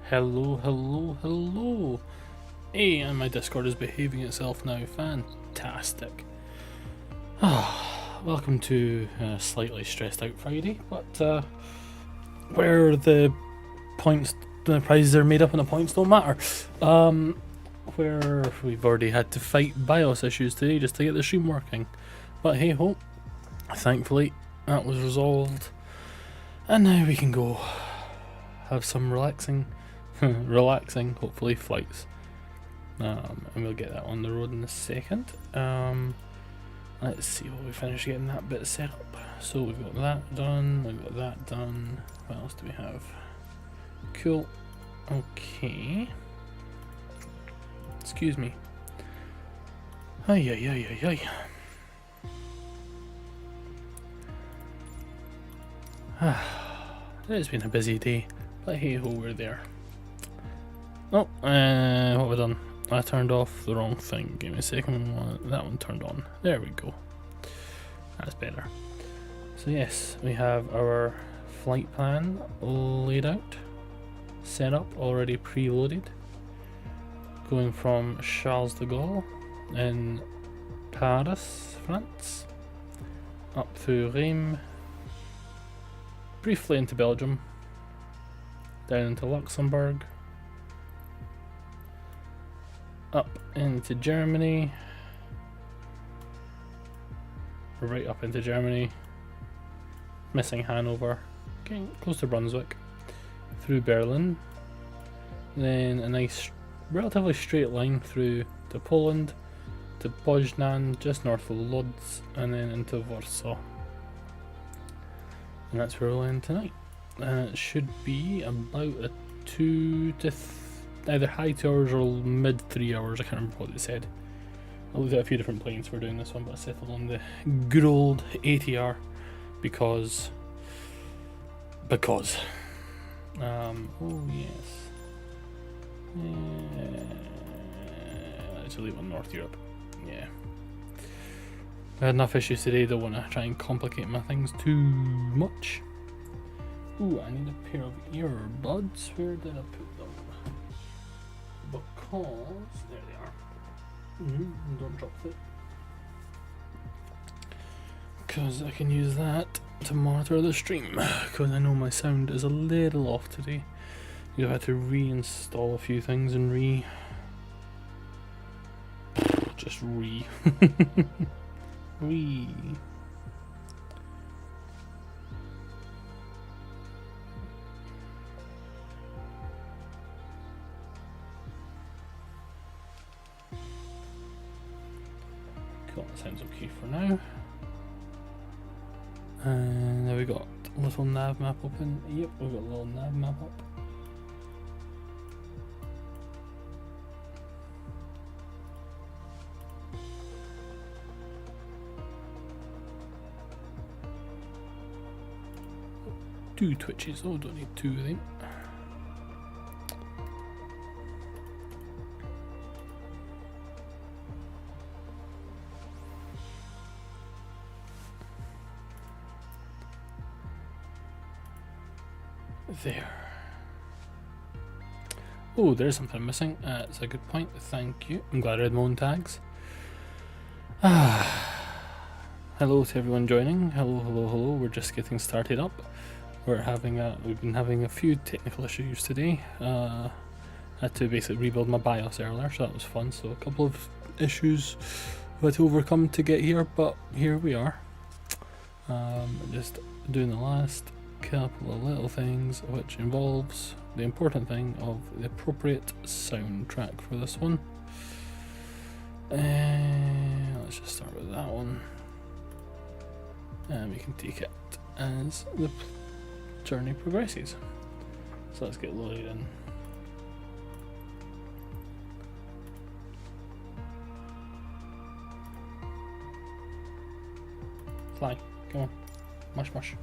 Hello, hello, hello. Hey, and my Discord is behaving itself now. Fantastic. Welcome to a slightly stressed out Friday, but where the prizes are made up and the points don't matter. Where we've already had to fight BIOS issues today just to get the stream working. But hey ho, thankfully that was resolved. And now we can go have some relaxing, hopefully, flights. And we'll get that on the road in a second. Let's see what we finished getting that bit set up. So we've got that done, we've got that done. What else do we have? Cool. Okay. Excuse me. Ay. It's been a busy day, but hey ho, we're there. Oh, what have I done? I turned off the wrong thing. Give me a second. That one turned on. There we go. That's better. So yes, we have our flight plan laid out, set up, already preloaded. Going from Charles-De-Gaulle in Paris, France, up through Reims, briefly into Belgium, down into Luxembourg, up into Germany, right up into Germany, missing Hanover, getting close to Brunswick, through Berlin, then a nice relatively straight line through to Poland, to Poznan, just north of Lodz, and then into Warsaw. And that's where we'll end tonight. And it should be about a either high 2 hours or mid 3 hours, I can't remember what they said. I looked at a few different planes for doing this one, but I settled on the good old ATR because oh yes. Let's leave on North Europe. Yeah. I had enough issues today, don't want to try and complicate my things too much. Ooh, I need a pair of earbuds. Where did I put them? Because there they are. Don't drop it. Because I can use that to monitor the stream. Because I know my sound is a little off today. You've had to reinstall a few things and just re. Cool, that sounds okay for now. And there we got a little nav map open. Yep, we've got a little nav map up. Two twitches, oh, don't need two of them. There. Oh, there's something missing. That's a good point, thank you. I'm glad I read my own tags. Hello to everyone joining. Hello. We're just getting started up. We've been having a few technical issues today. Had to basically rebuild my BIOS earlier, so that was fun. So a couple of issues we had to overcome to get here, but here we are. Just doing the last couple of little things, which involves the important thing of the appropriate soundtrack for this one. Let's just start with that one. And we can take it as the journey progresses. So let's get loaded in. Fly, come on, mush.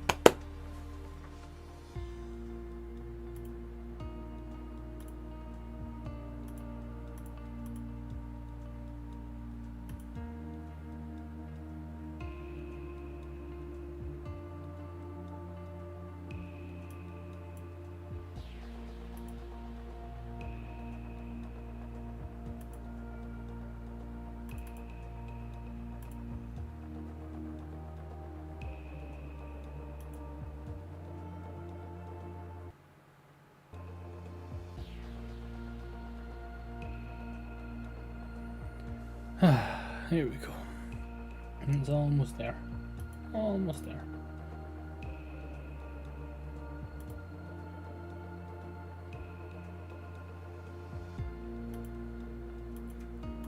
Here we go. It's almost there. Almost there.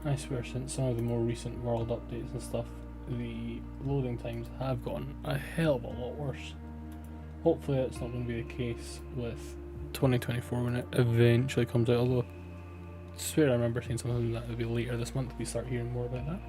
I swear, since some of the more recent world updates and stuff, the loading times have gotten a hell of a lot worse. Hopefully that's not going to be the case with 2024 when it eventually comes out, although I swear I remember seeing something that would be later this month. We start hearing more about that.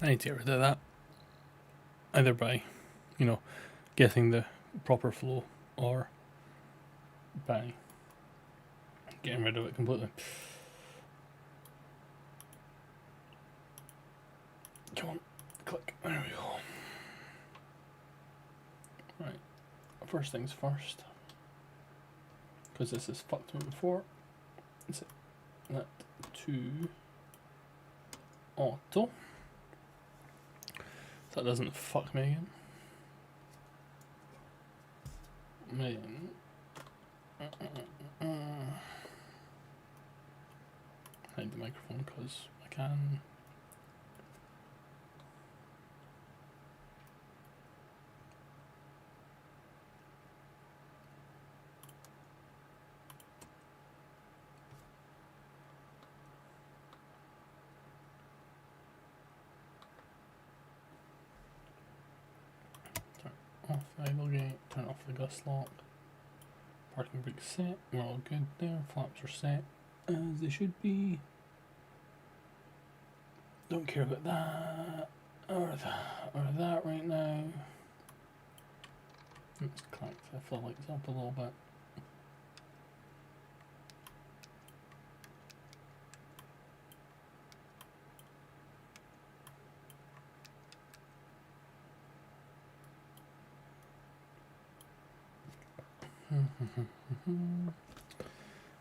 I need to get rid of that. Either by, getting the proper flow or by getting rid of it completely. Come on, click. There we go. Right, first things first. Because this has fucked me before. Set that to auto. So that doesn't fuck me again. Then hide the microphone because I can. Off the idle gate, turn off the gust lock, parking brake set, we're all good there, flaps are set as they should be. Don't care about that or that right now. Let's crank the floor lights up a little bit.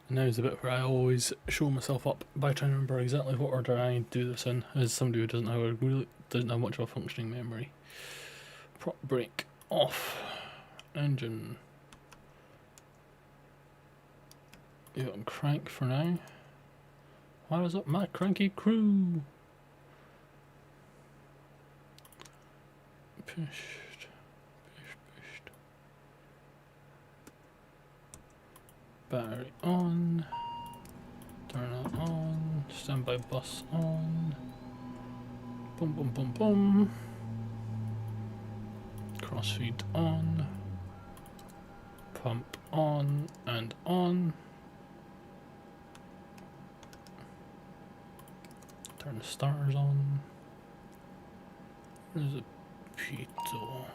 Now's the bit where I always show myself up by trying to remember exactly what order I do this in, as somebody who doesn't have much of a functioning memory. Prop brake off, engine. You got crank for now. What is up, my cranky crew? Pushed. Battery on, turn it on, standby bus on, boom boom boom boom, crossfeed on, pump on and on, turn the starters on, where's the pitot?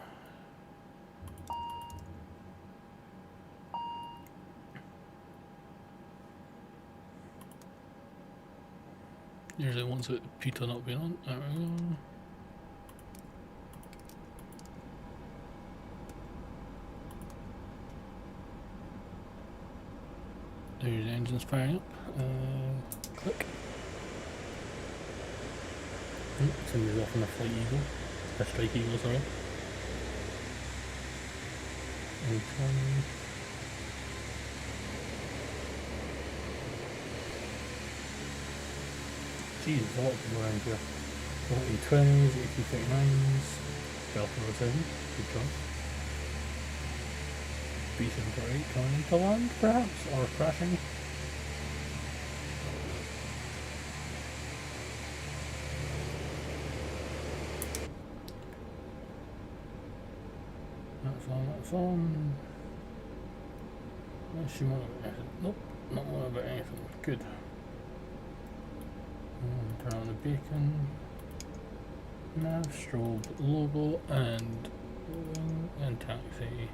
Usually ones with the pitot not being on. There we go. There's the engines firing up. Click. Somebody's off on a flight eagle. A strike eagle, sorry. And Jesus, a lot of people around here. E20s, E239s, Belgium 07, good choice. B748 coming into land, perhaps, or crashing. That's on. Let's see more about anything. Nope, not more about anything. Good. Turn on the beacon, nav, strobe, logo, and taxi.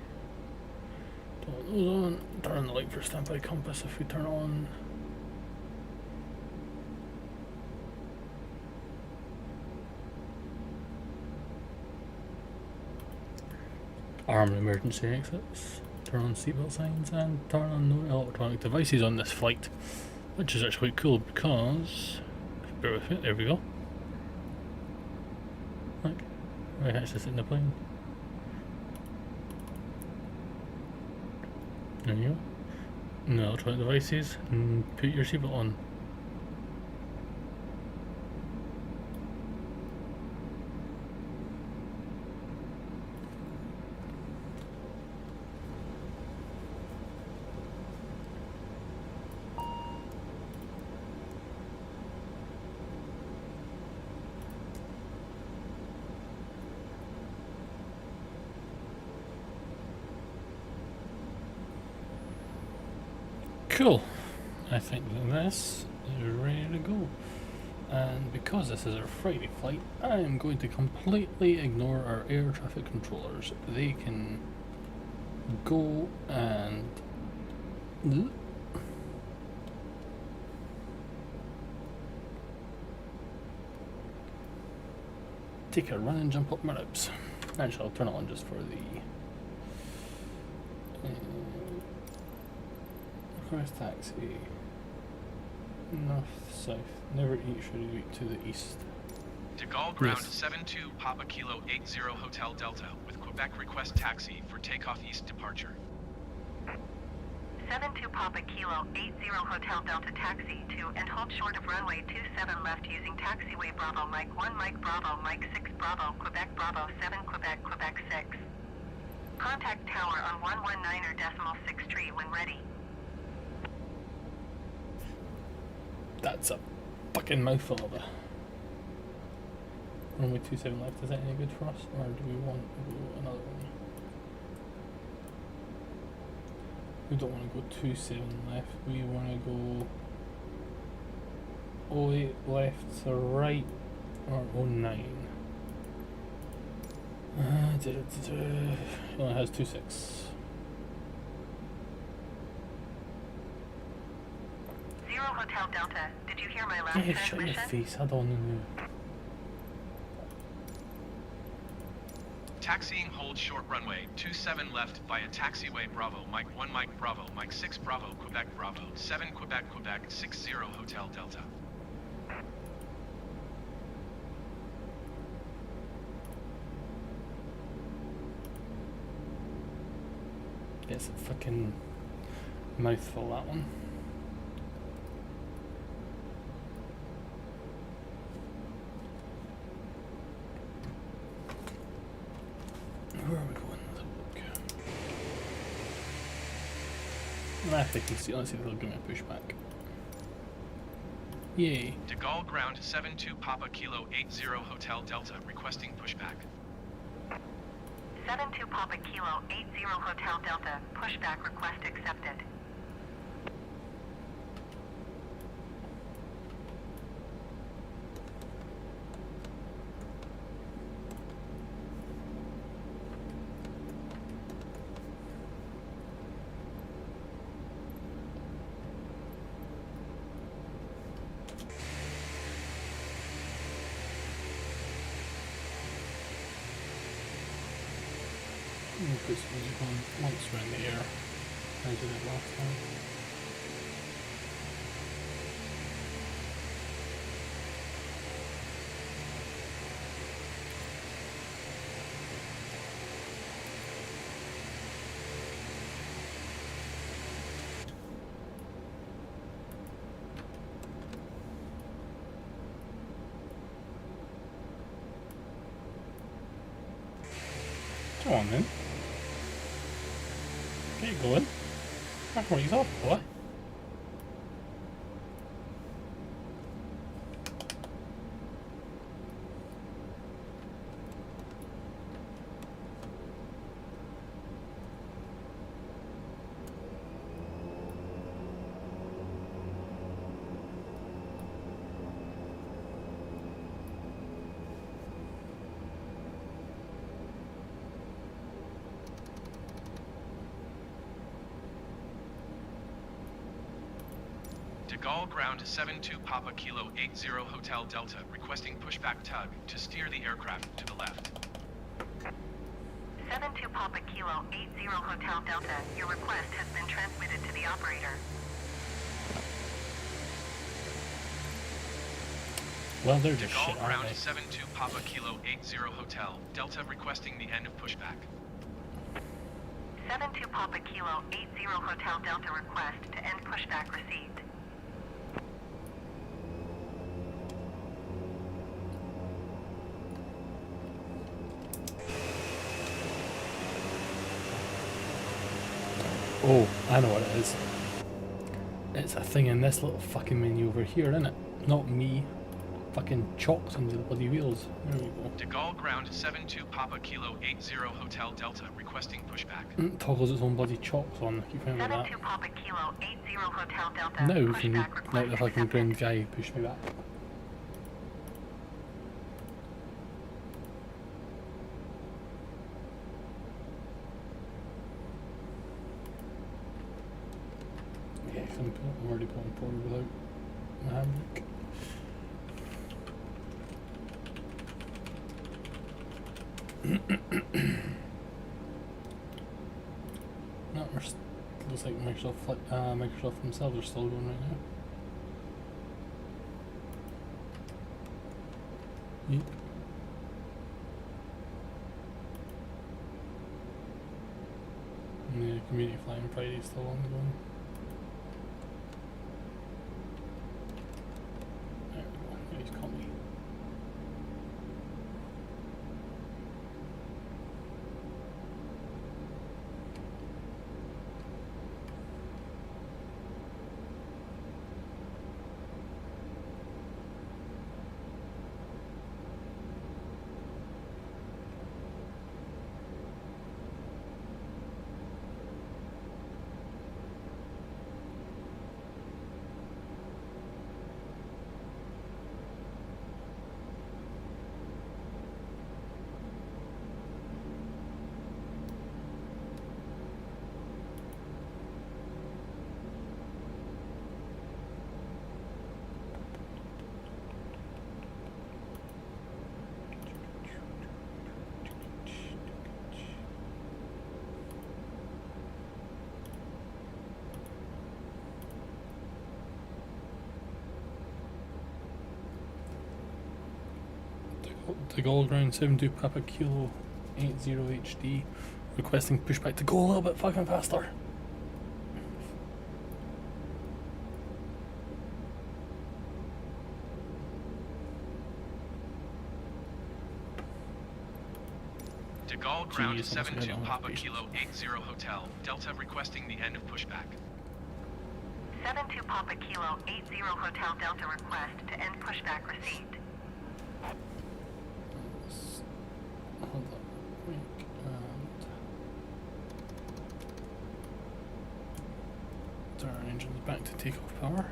Turn those on. Turn on the light for standby compass if we turn it on. Arm emergency exits. Turn on seatbelt signs and turn on no electronic devices on this flight, which is actually cool because, bear with me, there we go. Right, I actually sit in the plane. There you go. No electronic devices, and put your seatbelt on. Cool. I think this is ready to go. And because this is our Friday flight, I am going to completely ignore our air traffic controllers. They can go and take a run and jump up my ribs. Actually, I'll turn it on just for the request taxi. North, south. Never eat should you eat to the east. De Gaulle ground 72 Papa Kilo 80 Hotel Delta with Quebec request taxi for takeoff east departure. 72 Papa Kilo 80 Hotel Delta taxi to and hold short of runway 27 left using taxiway Bravo Mike 1 Mike Bravo Mike 6 Bravo Quebec Bravo 7 Quebec Quebec 6. Contact tower on 119.6 tree when ready. That's a fucking mouthful of it. Runway 27 left, is that any good for us? Or do we want to go another one? We don't want to go 27 left, we want to go 08 left to right, or 09. It only has 26. Hotel Delta, did you hear my last Yeah, transmission? shut your face, I don't know. Taxiing hold short runway 27 left via taxiway Bravo Mike 1 Mike Bravo Mike 6 Bravo Quebec Bravo 7 Quebec Quebec 60 Hotel Delta. It's a fucking mouthful, that one. Where are we going? Let's have a look. I think let's see if they'll give me a pushback. Yay. De Gaulle ground 72 Papa Kilo 80 Hotel Delta requesting pushback. 72 Papa Kilo 80 Hotel Delta, pushback request accepted. We'll put some music on once we're in the air, as we did last time. Come on then. Get going. Battery's off, boy. Gaulle ground 72 Papa Kilo 80 Hotel Delta, requesting pushback tug to steer the aircraft to the left. 72 Papa Kilo 80 Hotel Delta, your request has been transmitted to the operator. Well, they're De just Gaulle shit, aren't ground they? 72 Papa Kilo 80 Hotel Delta, requesting the end of pushback. 72 Papa Kilo 80 Hotel Delta, request to end pushback received. Oh, I know what it is. It's a thing in this little fucking menu over here, isn't it? Not me. Fucking chalks into the bloody wheels. There we go. De Gaulle ground 72 Papa Kilo 80 Hotel Delta, requesting pushback. Toggles its own bloody chalks on. I keep finding that. 72 Papa Kilo 80 Hotel Delta, Now can pushback let request the fucking accepted. ground guy push me back. Yeah, I'm already pulling forward without my handbrake. No, looks like Microsoft themselves are still going right now. Yep. And the community flying Friday is still ongoing. There we go. Now he's called me. De Gaulle ground 72 Papa Kilo 80 HD, requesting pushback to go a little bit fucking faster. De Gaulle ground Jeez, almost 72 got on Papa patience. Kilo 80 Hotel Delta, requesting the end of pushback. 72 Papa Kilo 80 Hotel Delta, request to end pushback received. Hold on. Quick, and turn our engines back to takeoff power.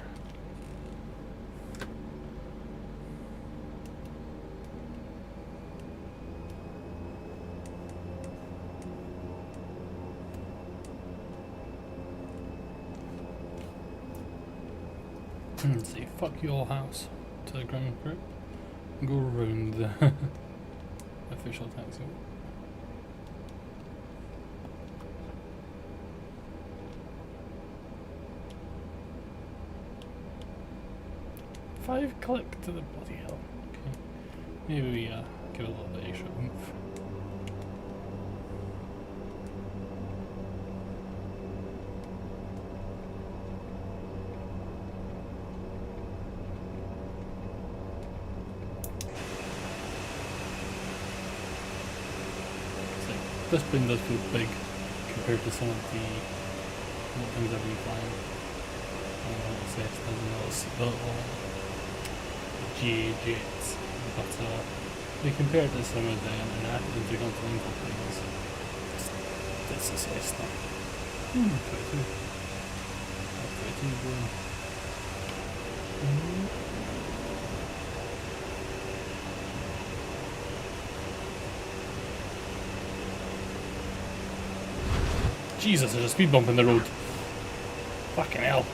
And say fuck your house to the ground crew. Go around the official taxi. Five click to the bloody hell. Okay. Maybe we give it a little bit extra oomph. This plane does feel big compared to some of the things I've been flying. Little Cessnas and little GA jets. But they compared to some of the intercontinental planes. This is Cessna. 22. That's 22 going. Jesus, there's a speed bump in the road. Fucking hell.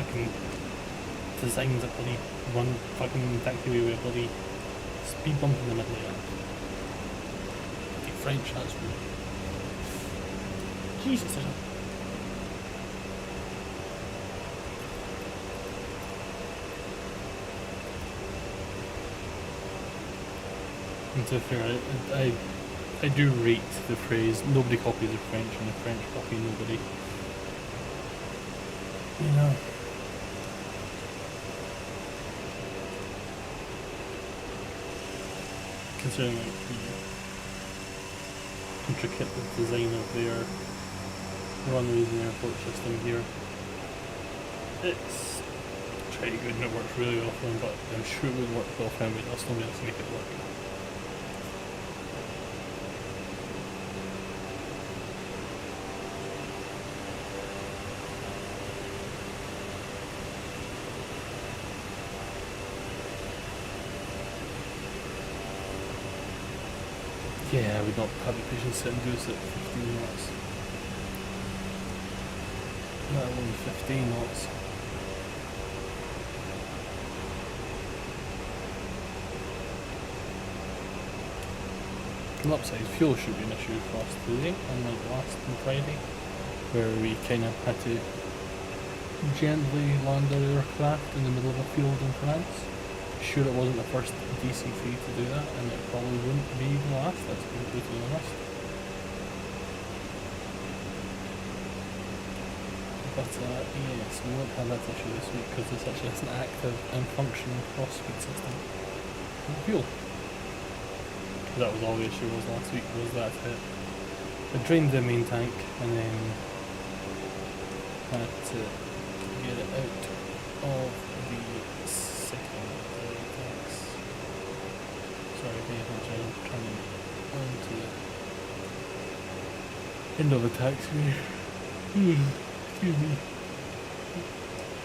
fucking designs that bloody run fucking taxiway with a bloody speed bump in the middle of it. The French, that's weird. Jesus, there's a... And to be fair, I do rate the phrase, nobody copies the French and the French copy nobody. You know. Considering like the intricate design of their runways and airport system here, it's pretty good and it works really well for them, but I'm sure it would work well for anybody else, nobody else to make it work. Yeah, I would not have the patience to sit and do this at 15 knots. Let alone 15 knots. On the upside, fuel should be an issue for us today, unlike last Friday, where we kind of had to gently land our aircraft in the middle of a field in France. Sure, it wasn't the first DC3 to do that, and it probably wouldn't be the last, let's be brutally honest. But yes, we won't have that issue this week because there's such an active and functioning cross-feed system for the fuel. That was all the issue was last week, was that it drained the main tank and then had to get it out of the secondary tanks. Sorry, I'm turning onto the end of the taxiway. Excuse me.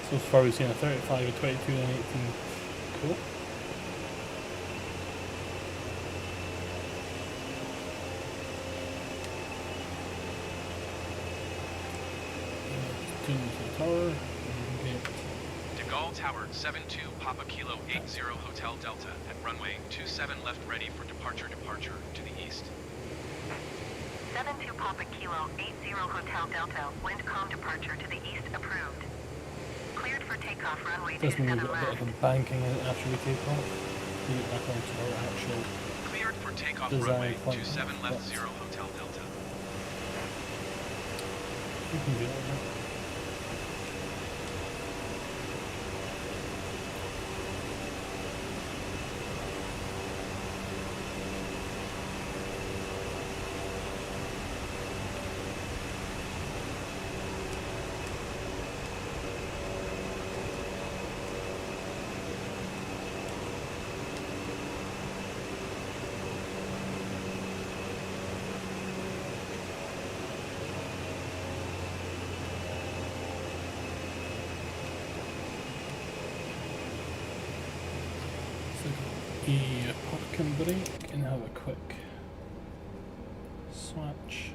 So far we've seen a 35, a 22 and 18. Cool. To the tower. De Gaulle Tower 72 Papa Kilo 80 Hotel Delta at runway 27 left ready for departure to the east. 72 Papa Kilo 80 Hotel Delta, windcom departure to the east approved. Cleared for takeoff runway Does mean 27 we've got a bit left. of a banking in it after we take off. We get back onto our actual Cleared for takeoff design runway point. 27 left But 0 Hotel Delta. we can do it now. A parking brake and have a quick switch.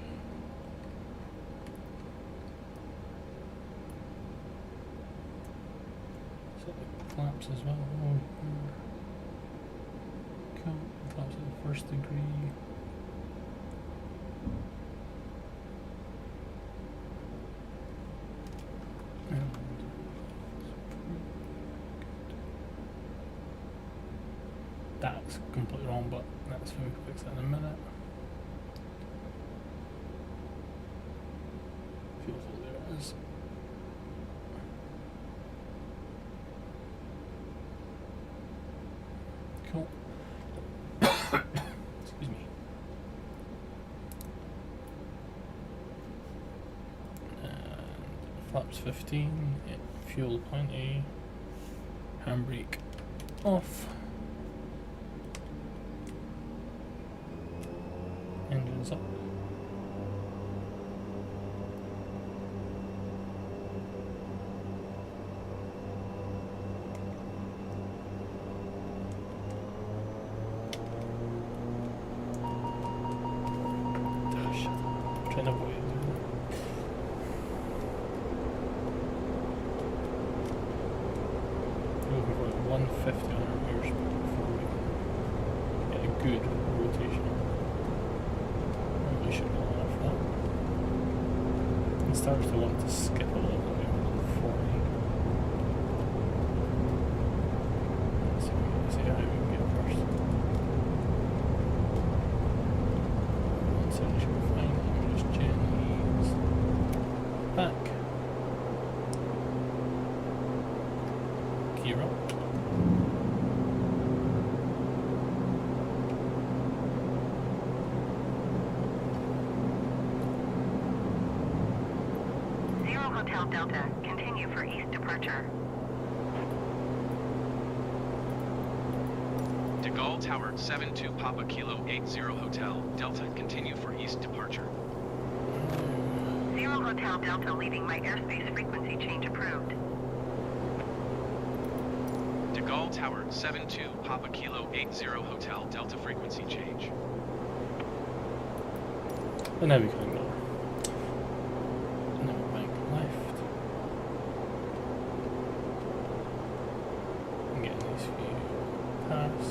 Set the flaps as well. Cool. Flaps at the first degree. That's completely wrong, but that's fine, we can fix that in a minute. Fuel flow, there it is. Cool. Excuse me. And flaps 15, fuel 20, handbrake off. Engines up. Dash. Trying to avoid it. 150 on our airspeed before we can get a good rotation. Probably should be long enough for that. It starts to want to skip a little bit more than 40. Let's see how we can get first. 170 should be fine. Let me just gently ease back. Gear up. Hotel Delta, continue for east departure. De Gaulle Tower 72 Papa Kilo 80 Hotel Delta, continue for east departure. 0 Hotel Delta, leaving my airspace frequency change approved. De Gaulle Tower 72 Papa Kilo 80 Hotel Delta, frequency change. And now we can go. And then we're bank left. And getting these few pass.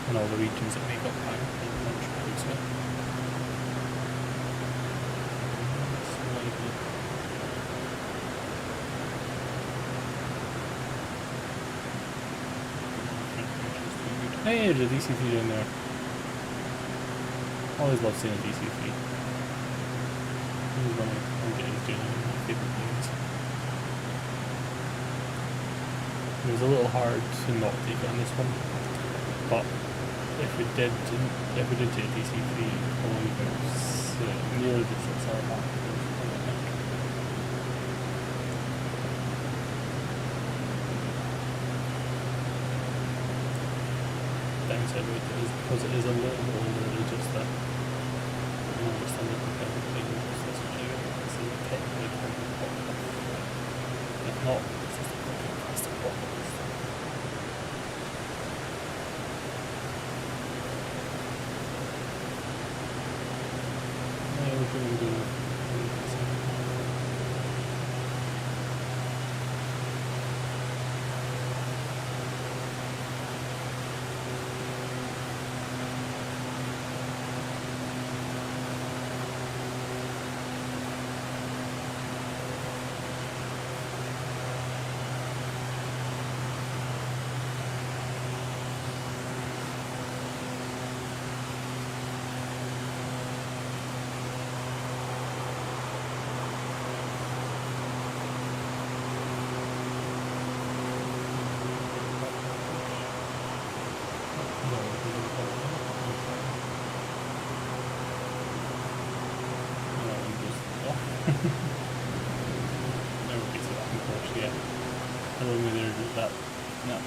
And all the regions that make up Bank in the country, I would say. Slightly. Hey, there's a DCP down there. Always love seeing a DCP. He's running. I'm getting doing my favorite things. It was a little hard to not take it on this one, but if we did take a DCP, probably about near the 6 hour mark. I think. Downside with it is because it is a little bit older, it's just that just a little bit of thing. That's what I see technically coming up. If not, it's just a fucking plastic bottle. Yeah, we're going to do that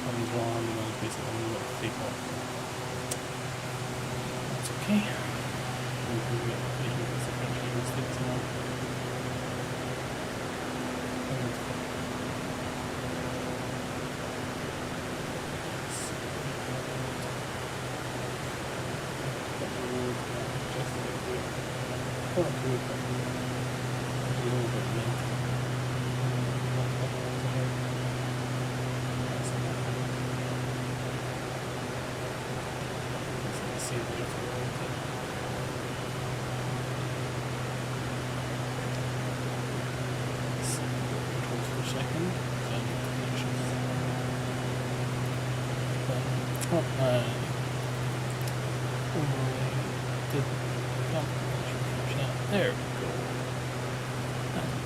comes on and then basically I'm going to take off. That's okay. We can get the second mistakes now. There we go. That's better.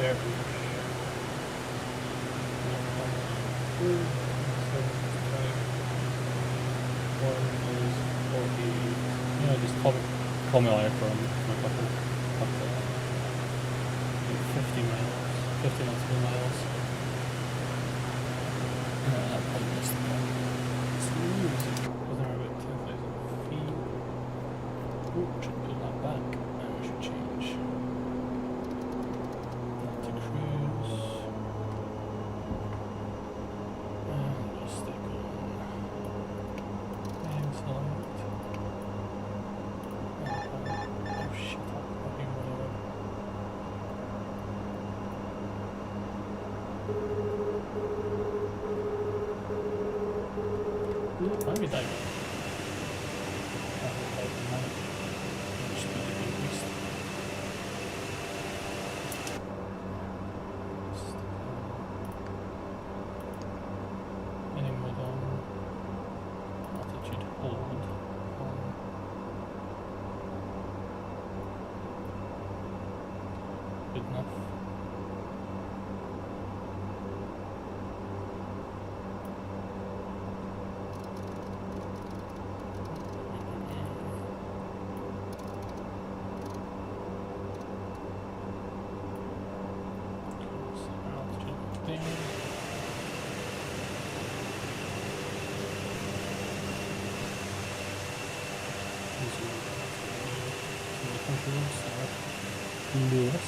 There. Just Formula Air from a couple, like 50 miles, 50 nautical miles. That point missed the point. So music was there about 10,000 feet. Oh, should pull that back, and we should change that to cruise. And just stick on excellent. Oh shit, I'll be whatever. Why are we diving? Speed increased. Any mode on altitude hold. Good enough. Lewis.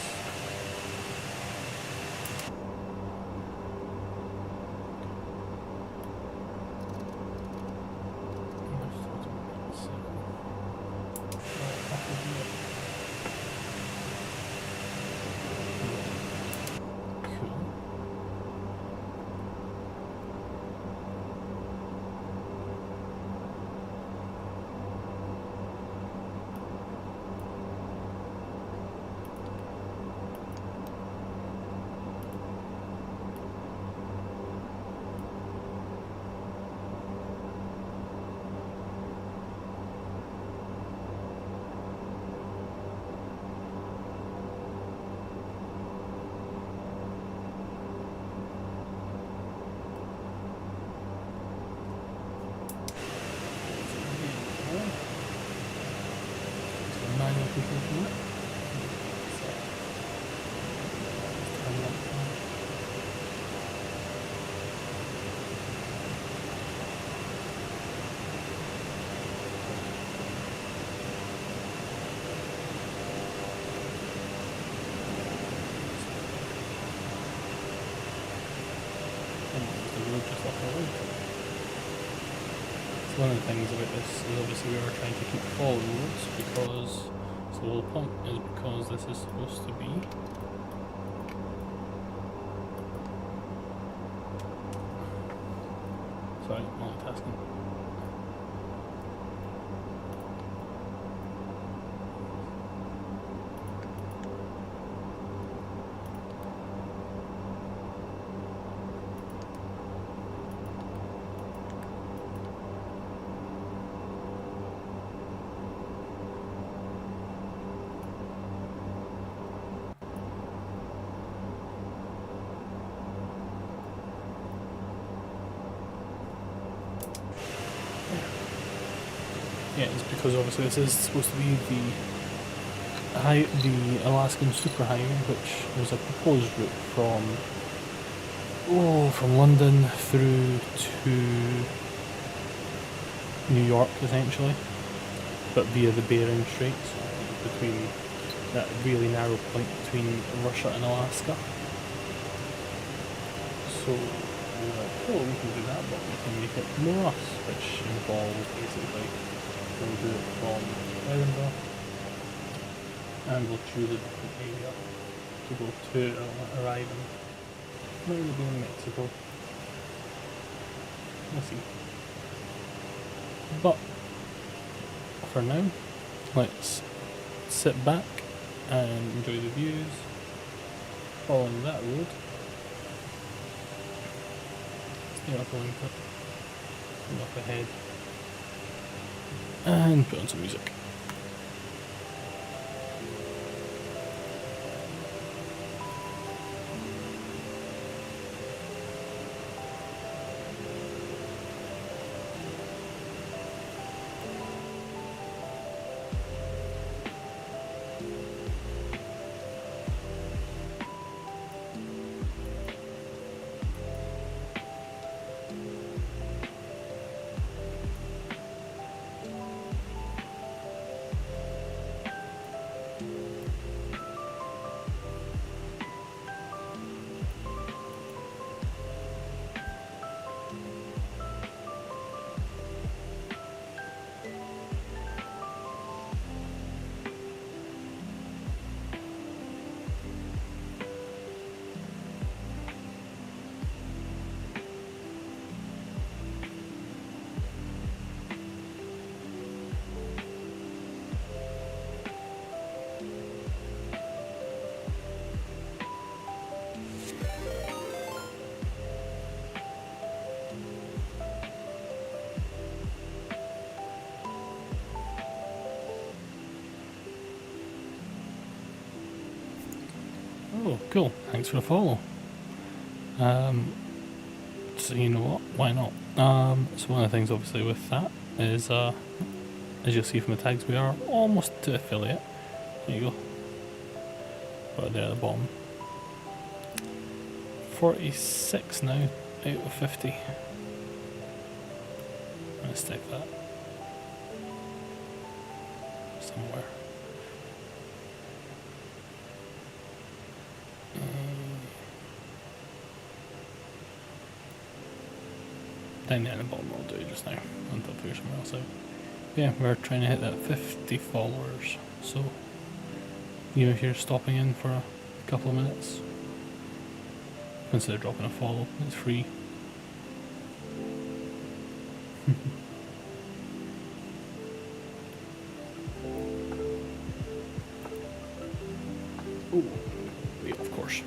One of the things about this is obviously we were trying to keep follow roads because it's the whole point is because this is supposed to be sorry, multitasking. Yeah, it's because obviously this is supposed to be the Alaskan Superhighway, which was a proposed route from London through to New York essentially, but via the Bering Straits, between that really narrow point between Russia and Alaska. So we were like, oh, we can do that, but we can make it more us, which involves basically we'll do it from Edinburgh and we'll choose a different area to go to arrive in. Maybe we'll be in Mexico. We'll see. But for now, let's sit back and enjoy the views following that road. Stay up a little bit, come up ahead, and put on some music. Oh, cool. Thanks for the follow. So you know what? Why not? So one of the things, obviously, with that is, as you'll see from the tags, we are almost to affiliate. There you go. Right there at the bottom. 46 now out of 50. I'm gonna stick that somewhere. Down there at the bottom will do just now, until I figure somewhere else out. Yeah, we're trying to hit that 50 followers, so even if you're stopping in for a couple of minutes, consider dropping a follow, it's free. Ooh, yeah, of course.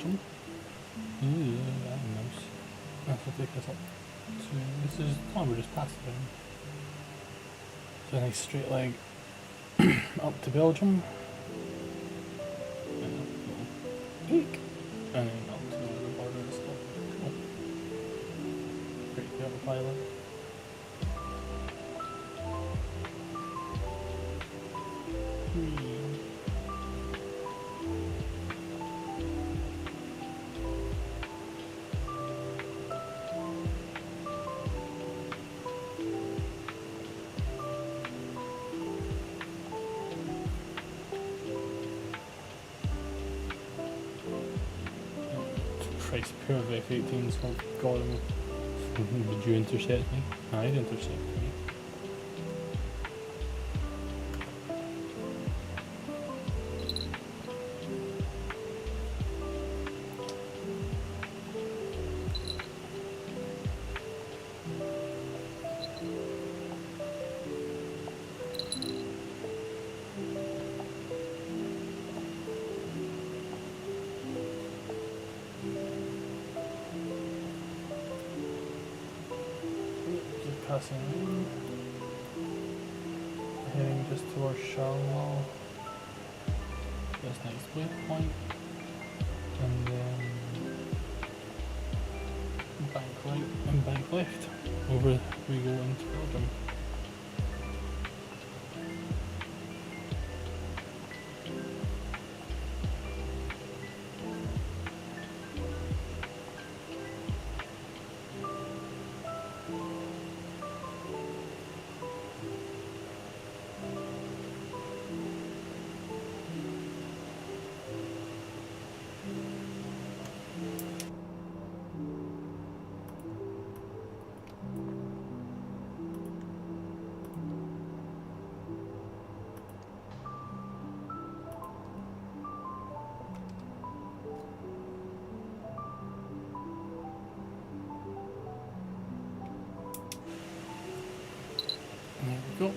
Belgium. Ooh, that's nice. This will take us up to, this is, oh, we're just past it. So a nice straight leg up to Belgium. And up a little peak. And then up to the border and stuff. Cool. Pretty good pilot. Christ, pair of F-18s, oh god, did you intercept me? I'd intercept me. Passing in, heading just towards Charles, this nice waypoint, and then bank right and bank left, over we go into Belgium. There we go.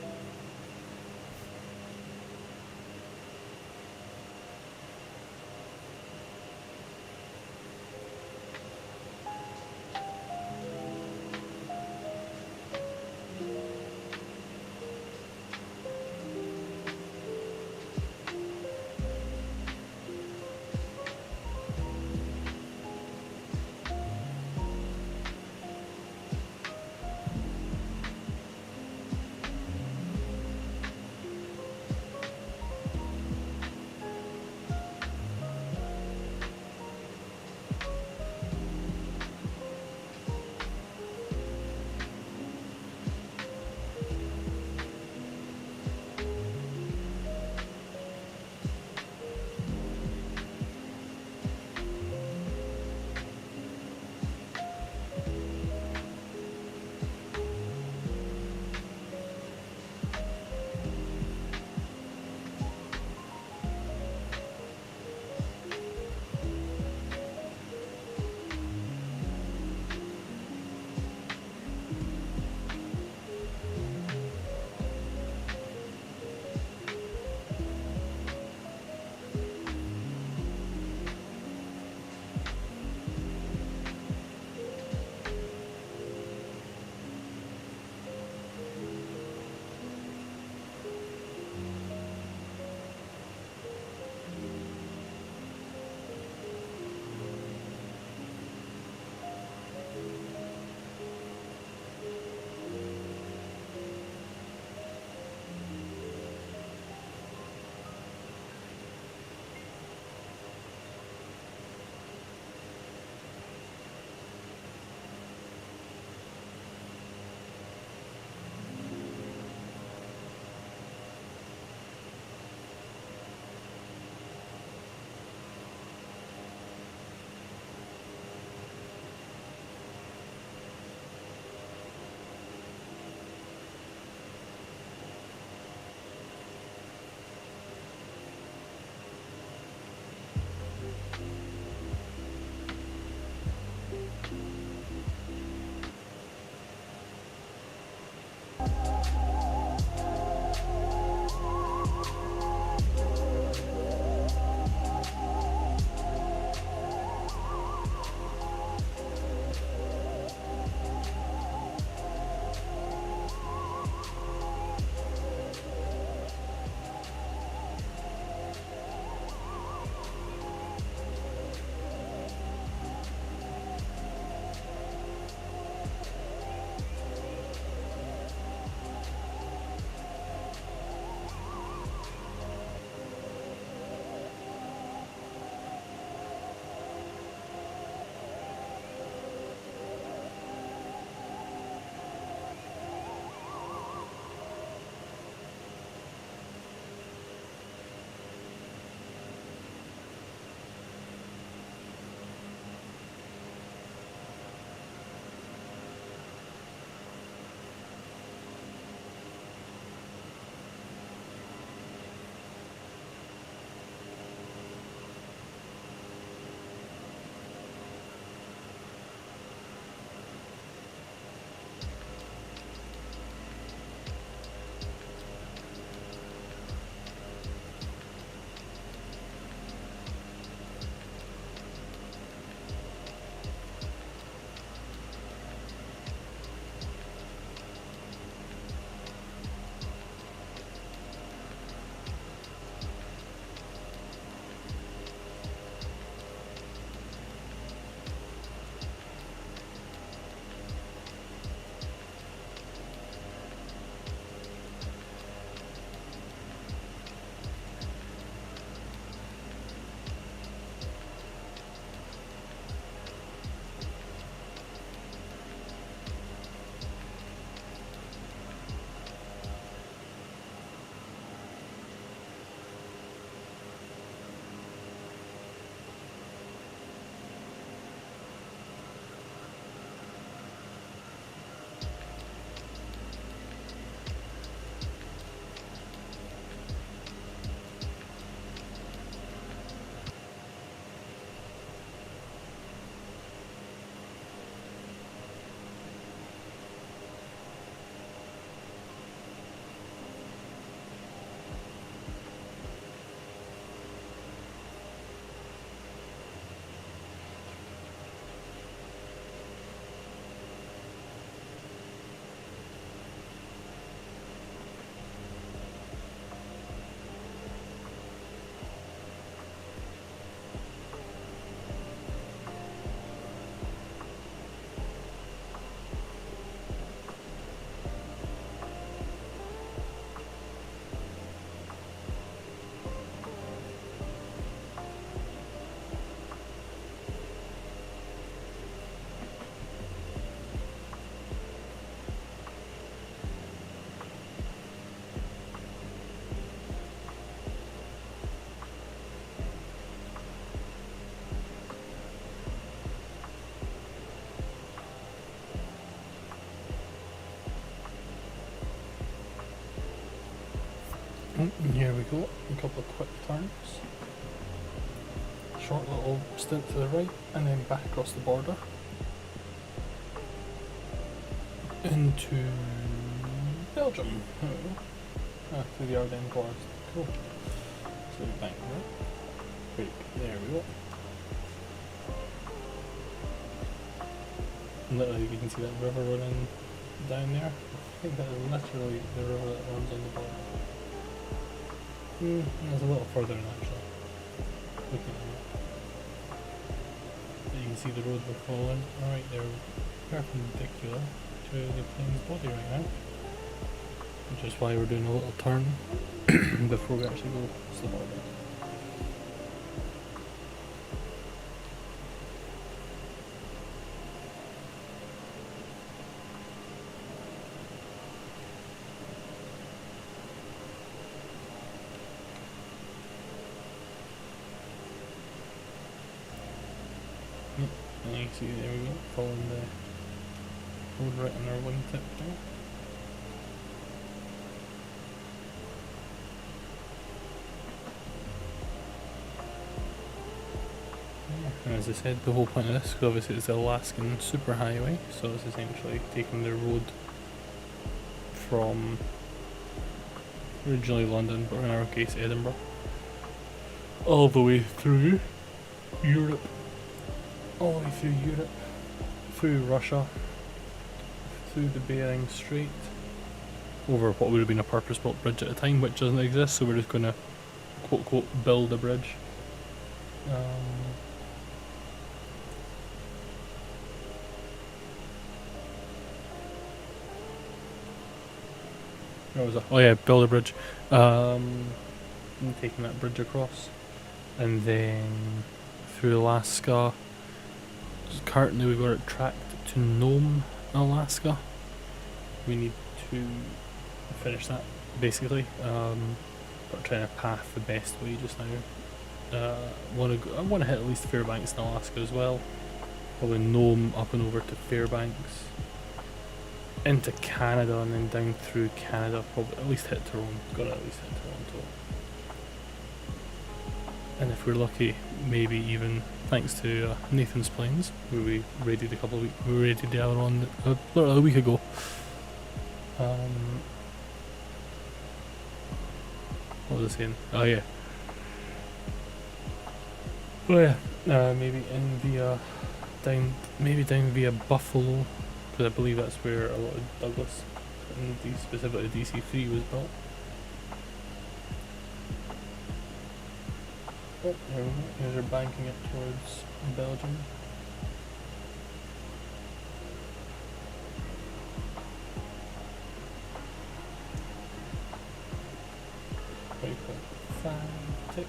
And here we go, a couple of quick turns. Short little stint to the right, and then back across the border. Into Belgium. There we go. Through the Ardennes Forest. Cool. So bank right. Great. There we go. Literally, you can see that river running down there. I think that is literally the river that runs on the border. There's a little further in actually. Looking at it. But you can see the road we're following. Alright, they're perpendicular to the plane's body right now. Which is why we're doing a little turn before we actually go across the border. And you can see, there we go, following the road right on our wingtip there. And as I said, the whole point of this, because obviously it's the Alaskan Superhighway, so it's essentially taking the road from originally London, but in our case Edinburgh, all the way through Europe, through Russia, through the Bering Strait, over what would have been a purpose-built bridge at the time, which doesn't exist, so we're just going to quote-quote build a bridge. Where was it? Oh yeah, build a bridge. And taking that bridge across, and then through Alaska. Currently we've got it tracked to Nome, Alaska. We need to finish that basically. But trying to path the best way just now. I want to hit at least Fairbanks in Alaska as well. Probably Nome up and over to Fairbanks, into Canada, and then down through Canada. Probably at least hit Toronto. Gotta at least hit Toronto. And if we're lucky, maybe even thanks to Nathan's Plains, who we raided a couple of weeks. We raided the other one literally a week ago. What was I saying? Oh yeah. Oh yeah. Maybe in via down via Buffalo, because I believe that's where a lot of Douglas and specifically DC-3 was built. Oh, there we go. Here's our banking it towards Belgium. Very cool. 5 tick.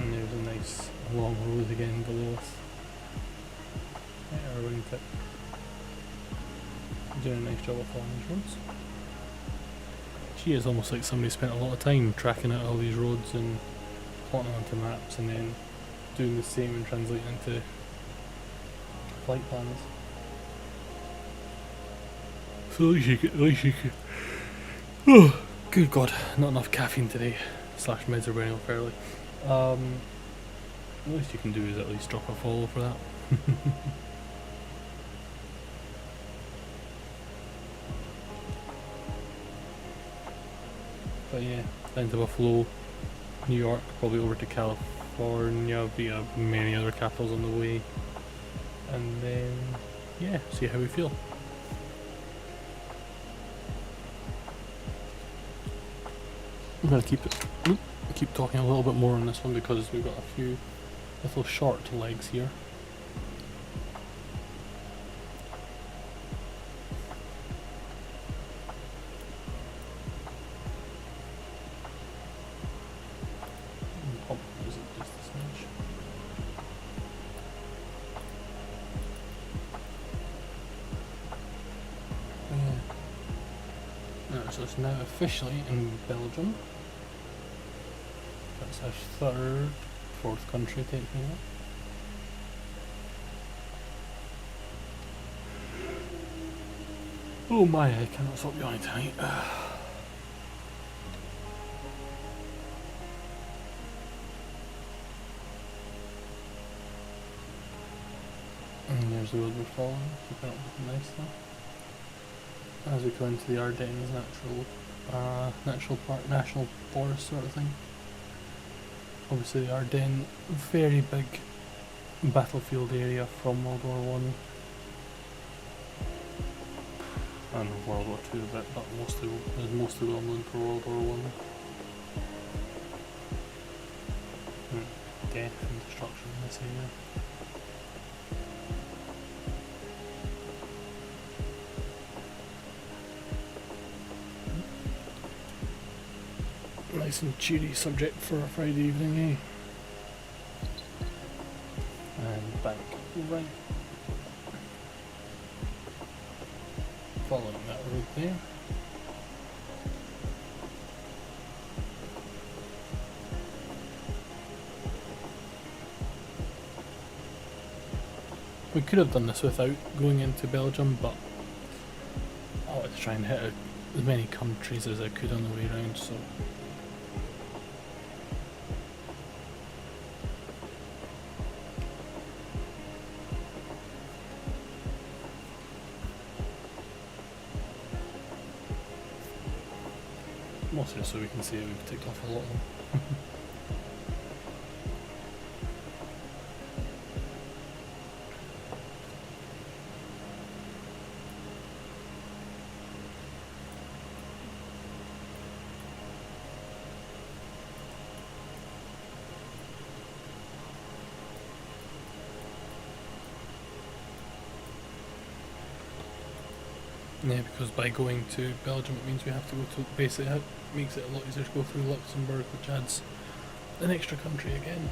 And there's a nice long road again below us. Yeah, our wingtip. Doing a nice job of following these roads. Gee, it's almost like somebody spent a lot of time tracking out all these roads and plotting onto maps and then doing the same and translating into flight plans. So at least you could. Oh, good God, not enough caffeine today. / meds are wearing off early. The least you can do is at least drop a follow for that. But yeah, down to Buffalo, New York, probably over to California via many other capitals on the way, and then yeah, see how we feel. I'm gonna keep talking a little bit more on this one because we've got a few little short legs here. So it's now officially in Belgium. That's our 4th country taking it. Oh my, I cannot stop yawning tonight. And there's the road we're following, keeping up looking nice now. As we go into the Ardennes natural park, national forest sort of thing. Obviously the Ardennes, very big battlefield area from World War One. And World War Two a bit, but mostly well known for World War One. Death and destruction in this area. Nice and cheery subject for a Friday evening, eh? And back right. Following that road there. We could have done this without going into Belgium, but I wanted to try and hit as many countries as I could on the way round, so. Mostly just so we can see that we've ticked off a lot of them. Yeah, because by going to Belgium it means we have to go to, basically it makes it a lot easier to go through Luxembourg, which adds an extra country again.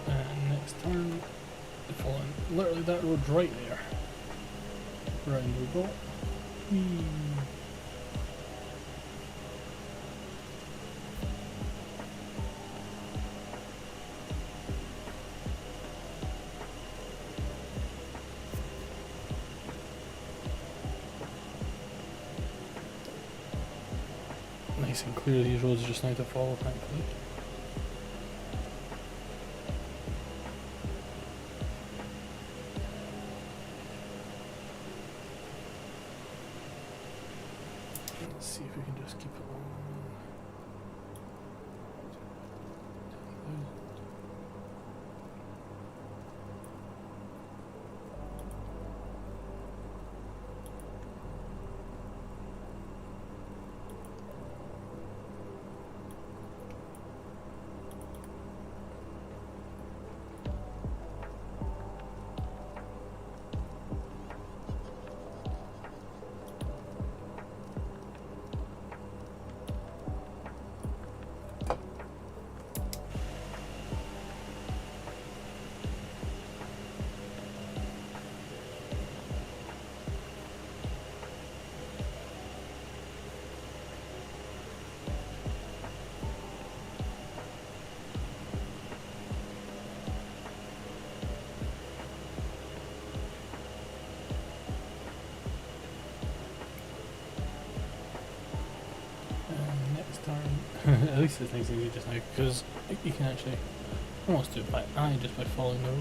And next turn, following literally that road right there. Round we go. Whee. Nice and clear these roads just now to follow, thankfully. Let's see if we can just keep it on. At least it's nice and easy just now because you can actually almost do it by eye just by following the road.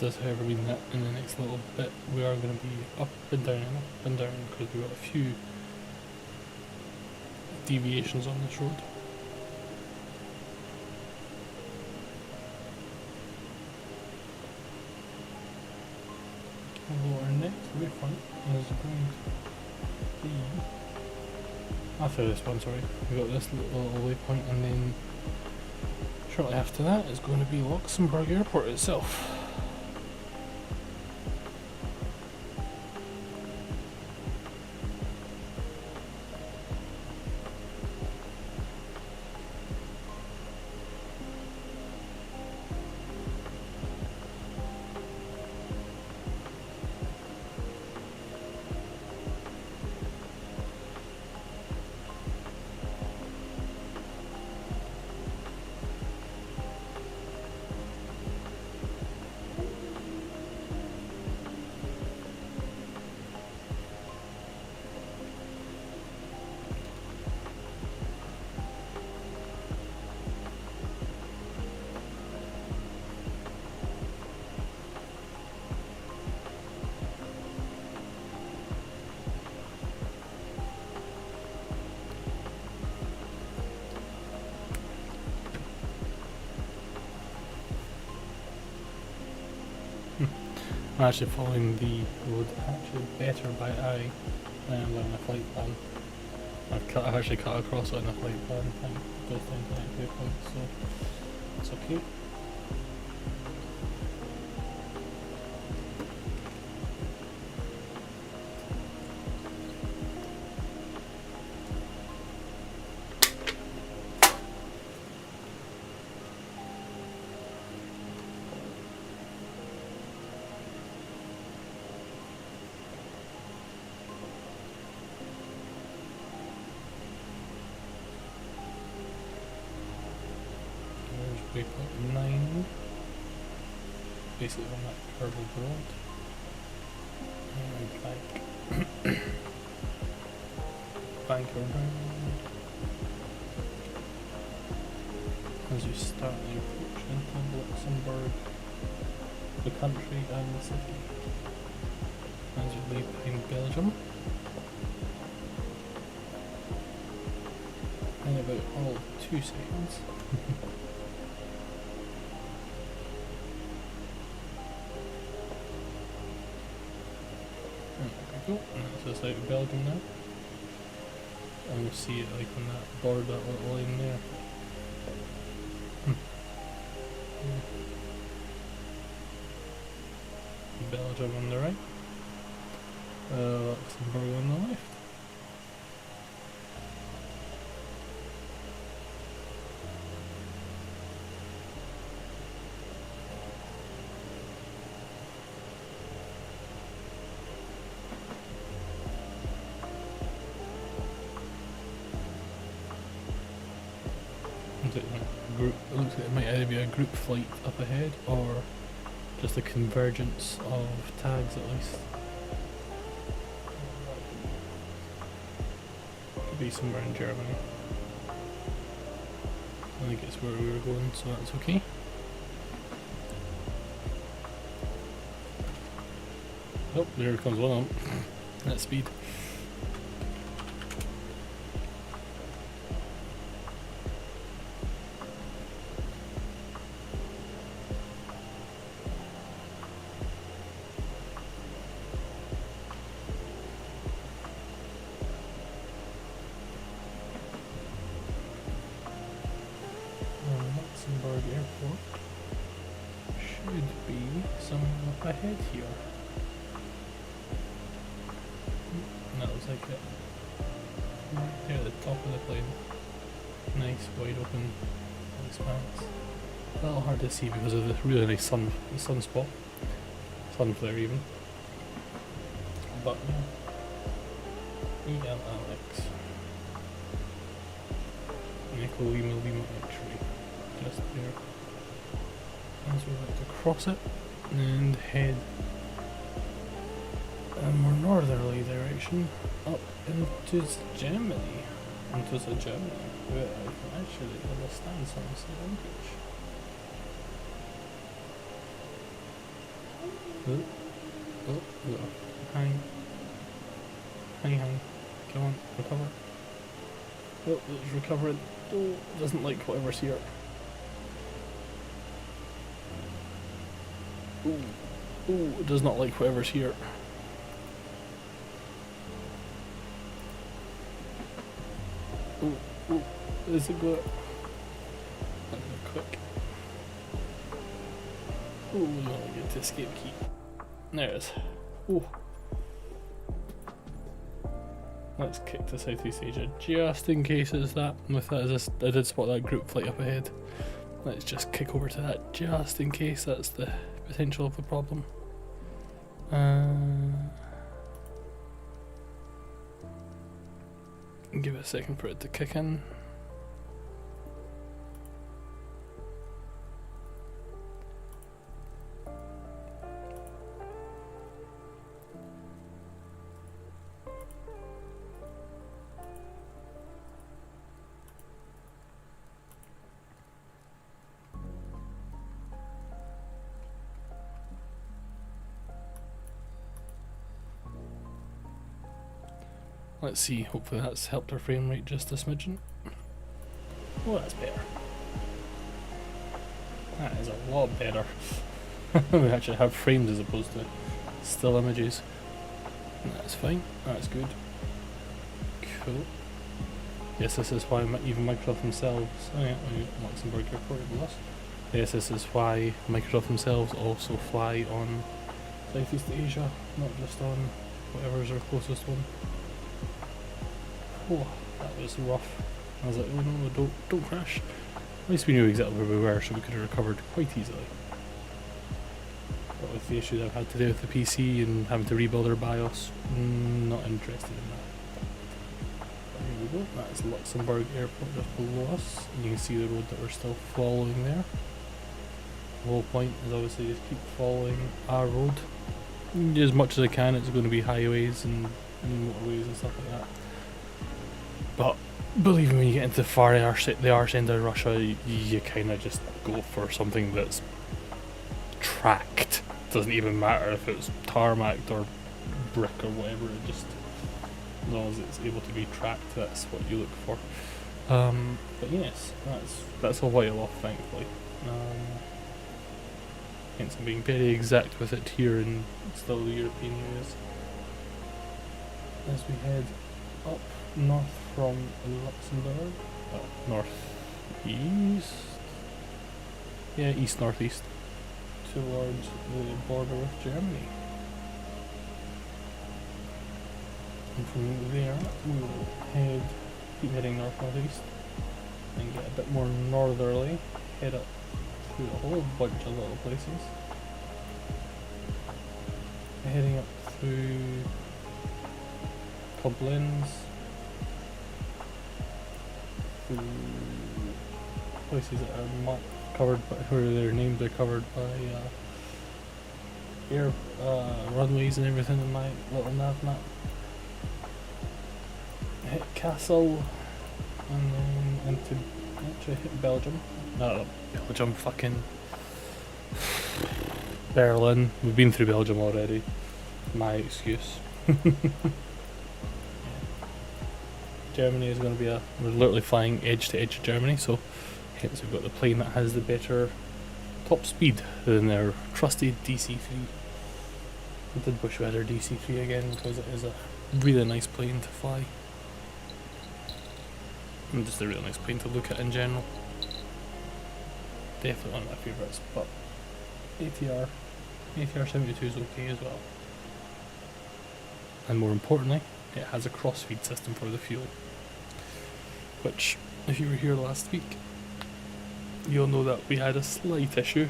Does however mean that in the next little bit we are going to be up and down because we've got a few deviations on this road. Although our next waypoint is going to be after this one, sorry. We've got this little waypoint and then shortly after that is going to be Luxembourg Airport itself. I'm actually following the road actually better by eye than I am on the flight plan. I've actually cut across it on the flight plan and both things like waypoints, so it's okay. Waypoint 9, basically on that curved road, and bank around as you start the approach into Luxembourg, the country and the city, as you leave behind Belgium in about 2 seconds. Cool. That's just out of Belgium now. And we'll see it like on that board, that little line there. Belgium on the right. Luxembourg on the left. It looks like it might either be a group flight up ahead or Just a convergence of tags at least. Could be somewhere in Germany. I think it's where we were going, so that's okay. Oh, there comes one of them. At speed. Luxembourg Airport should be somewhere up ahead here. That looks like it. Right there at the top of the plane. Nice wide open expanse. A little hard to see because of the really nice sunspot. Sun flare even. But yeah. ELLX. Echo Lima X-ray. Just there. As we like to cross it and head a more northerly direction up into Germany. Into Germany, where I can actually understand some of the language. Hang. Come on, recover. Oh, it's recovering. Oh, doesn't like whatever's here. Ooh, it does not like whatever's here. Ooh, there's a go. Quick. Ooh, we gotta get the escape key. There it is. Ooh. Let's kick to Southeast Asia just in case it's that. With that, I did spot that group flight up ahead. Let's just kick over to that just in case that's the potential of a problem. Give it a second for it to kick in. Let's see, hopefully that's helped our frame rate just a smidgen. Oh, that's better. That is a lot better. We actually have frames as opposed to still images. That's fine, that's good. Cool. Yes, this is why even Microsoft themselves, Luxembourg Airport was. Yes, this is why Microsoft themselves also fly on Southeast Asia, not just on whatever's our closest one. Oh, that was rough. I was like, oh no, don't crash. At least we knew exactly where we were, so we could have recovered quite easily. But with the issues I've had to do with the PC and having to rebuild our BIOS, not interested in that. But here we go, that's Luxembourg Airport just below us, and you can see the road that we're still following there. The whole point is obviously just keep following our road. As much as I can, it's going to be highways and motorways and stuff like that. But believe me, when you get into the arse end of Russia, you kind of just go for something that's tracked. Doesn't even matter if it's tarmacked or brick or whatever. It just, as long as it's able to be tracked, that's what you look for. But yes, that's a while off, thankfully. Hence, I'm being very exact with it here in still the European areas. As we head up north from Luxembourg, northeast, yeah, east-northeast, towards the border with Germany. And from there, we will keep heading north-northeast, and get a bit more northerly, head up through a whole bunch of little places. Heading up through Koblenz, through places that are covered by, where their names are covered by air runways and everything in my little nav map. Hit Castle, and then into actually hit Belgium. No, Belgium, fucking Berlin. We've been through Belgium already. My excuse. Germany is going to be we're literally flying edge to edge of Germany, so hence we've got the plane that has the better top speed than their trusty DC-3. I did wish we had our DC-3 again because it is a really nice plane to fly. And just a really nice plane to look at in general. Definitely one of my favourites, but ATR 72 is okay as well. And more importantly, it has a cross-feed system for the fuel. Which, if you were here last week, you'll know that we had a slight issue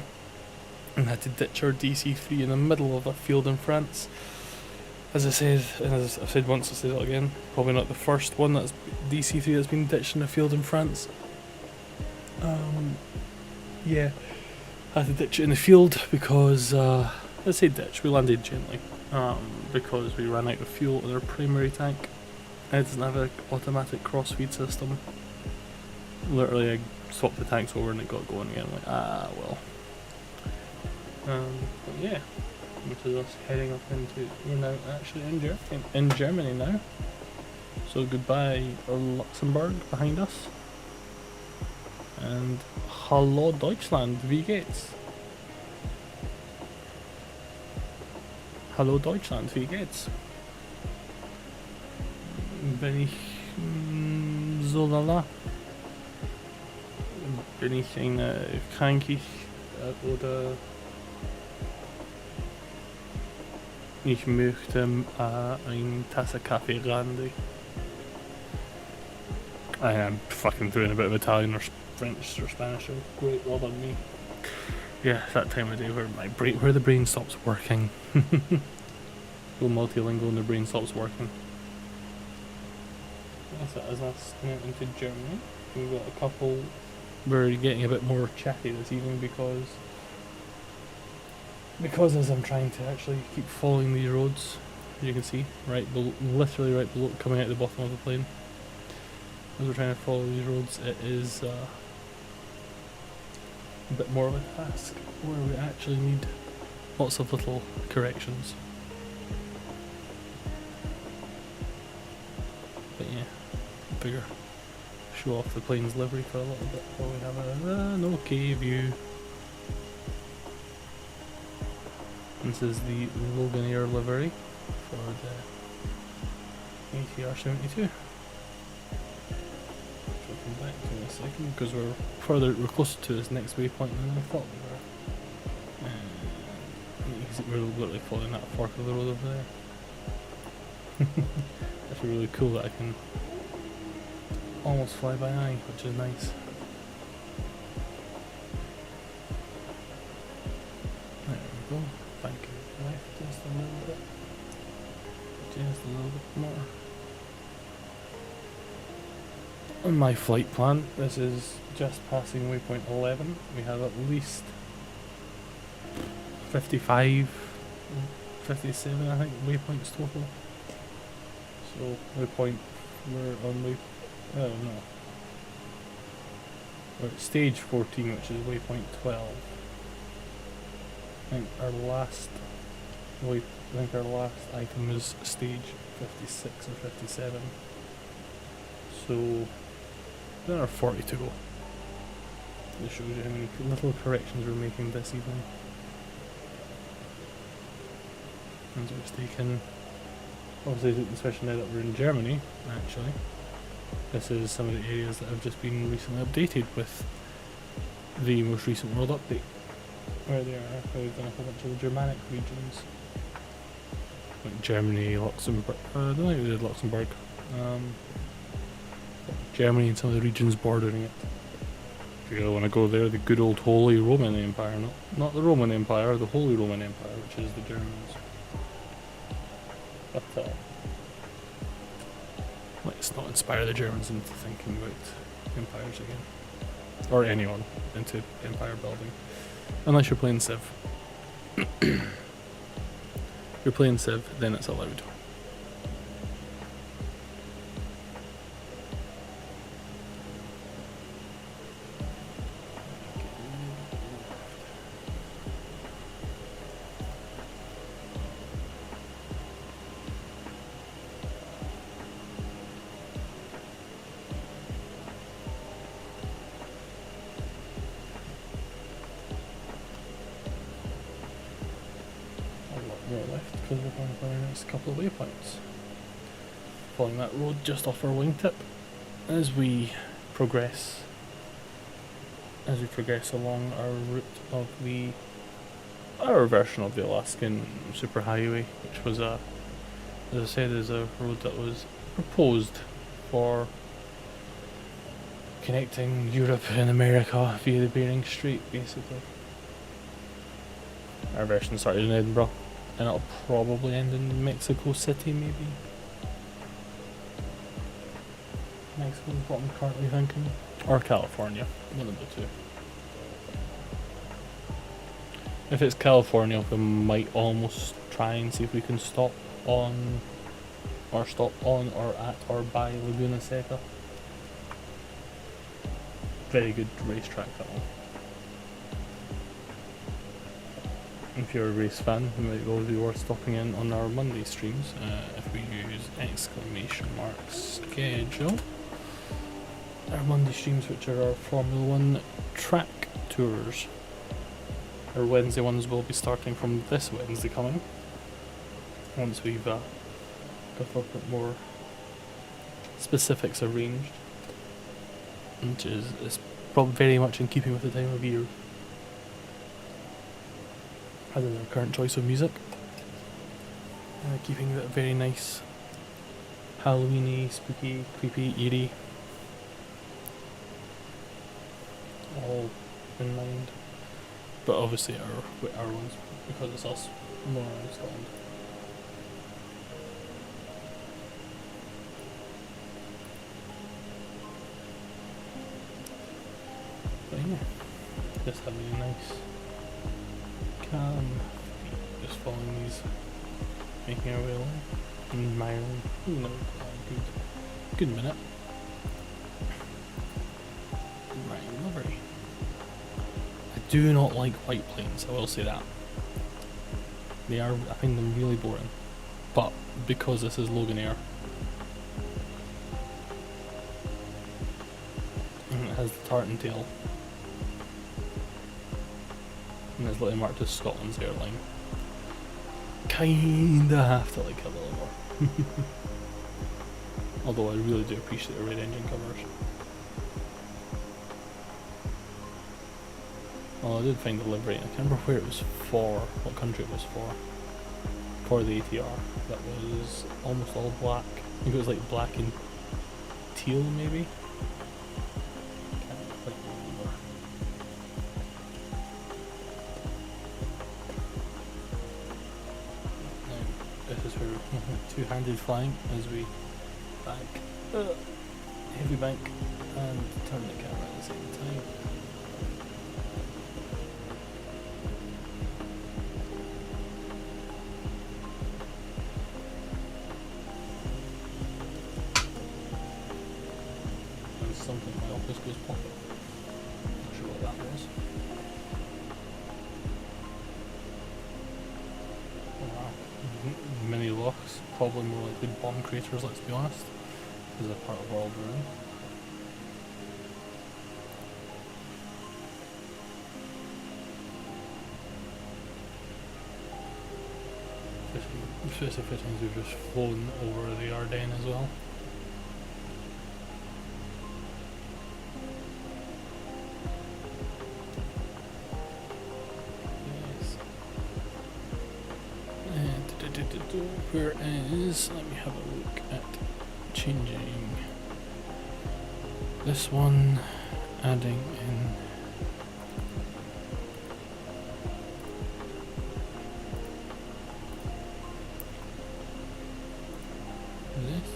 and had to ditch our DC-3 in the middle of a field in France. As I said, and as I've said once, I'll say that again, probably not the first one that's DC-3 that's been ditched in a field in France. Yeah, had to ditch it in the field because, let's say ditch, we landed gently, because we ran out of fuel in our primary tank. It doesn't have an automatic cross-feed system. Literally, I swapped the tanks over and it got going again. I'm like, well. But yeah, which is us heading up into, we're now actually in Germany now. So goodbye Luxembourg behind us. And Hallo Deutschland, wie geht's? Hallo Deutschland, wie geht's? Bin ich so lala? Bin ich krankig oder ich möchte eine Tasse Kaffee randy. I'm fucking doing a bit of Italian or French or Spanish, so great, well done me. Yeah, it's that time of day where the brain stops working. Go multilingual and the brain stops working. That's it, as us coming out into Germany. We've got a couple. We're getting a bit more chatty this evening because as I'm trying to actually keep following these roads, as you can see, literally right below, coming out the bottom of the plane. As we're trying to follow these roads, it is a bit more of a task where we actually need lots of little corrections. But yeah, figure show off the plane's livery for a little bit while we have an okay view. This is the Logan Air livery for the ATR 72. We'll come back to in a second because we're closer to this next waypoint than I thought we were. And you can see we're literally following that fork of the road over there. Actually really cool that I can almost fly by eye, which is nice. There we go. Thank you. Left just a little bit. Just a little bit more. On my flight plan, this is just passing waypoint 11. We have at least 55, 57 I think waypoints total. So waypoint, we're on oh no. We're at stage 14, which is waypoint 12. I think our last item is stage 56 or 57. So there are 40 to go. This shows you how many little corrections we're making this evening. And so it's taken, obviously, especially now that we're in Germany, actually. This is some of the areas that have just been recently updated with the most recent world update. Where they are, we've done a whole bunch of the Germanic regions. Like Germany, Luxembourg, I don't think we did Luxembourg. Germany and some of the regions bordering it. If you really want to go there, the good old Holy Roman Empire, not the Roman Empire, the Holy Roman Empire, which is the Germans. But let's not inspire the Germans into thinking about empires again. Or anyone into empire building. Unless you're playing Civ. you're playing Civ, then it's allowed. More left because we're going for the next couple of waypoints. Following that road just off our wingtip as we progress along our route of our version of the Alaskan Superhighway, which was as I said, is a road that was proposed for connecting Europe and America via the Bering Strait, basically. Our version started in Edinburgh, and it'll probably end in Mexico City, maybe. Mexico's what I'm currently thinking. Or California, one of the two. If it's California, we might almost try and see if we can stop on or at or by Laguna Seca. Very good racetrack, that one. If you're a race fan, it might well be worth stopping in on our Monday streams if we use !! schedule. Our Monday streams, which are our Formula 1 track tours. Our Wednesday ones will be starting from this Wednesday coming, once we've got a little bit more specifics arranged, which is probably very much in keeping with the time of year. As is our current choice of music. Keeping that very nice, Halloweeny, spooky, creepy, eerie, all in mind. But obviously our ones, because it's us, more in Scotland. But yeah, just having a nice just following these, making our way along, admiring, good minute. Right, livery. I do not like white planes, I will say that. I find them really boring, but because this is Logan Air, and it has the tartan tail, and it's literally marked as Scotland's airline, kinda have to like it a little more. Although I really do appreciate the red engine covers. Well, I did find the livery. I can't remember where it was for, what country it was for the ATR. That was almost all black. I think it was like black and teal, maybe. Can't quite remember. This is where two-handed flying as we bank, heavy bank, and turn the camera at the same time. And something in my office goes popping. Not sure what that was. Mini locks, probably more likely bomb craters, let's be honest, because they're part of world ruin. Fifty fittings, we've just flown over the Ardennes as well. Where is, let me have a look at changing this one, adding in this.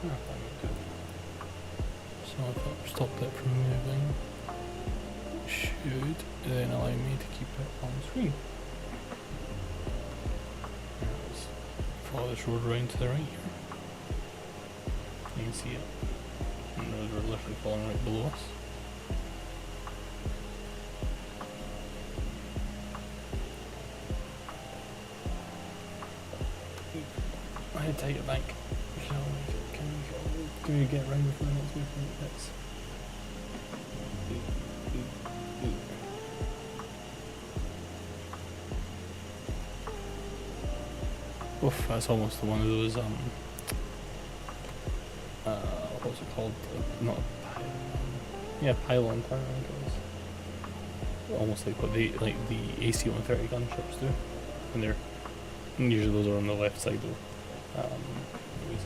Oh, that looked good. So if I stop that from moving, it should then allow me to keep it on screen. Let's follow this road around to the right here. You can see it. And those are literally falling right below us. I had to take it back. Can we get round before the next movement hits? Oof, that's almost one of those, what's it called? Not a pylon. Yeah, pylon tower, I think it was. Almost like what the AC-130 gunships do. And they're, usually those are on the left side though.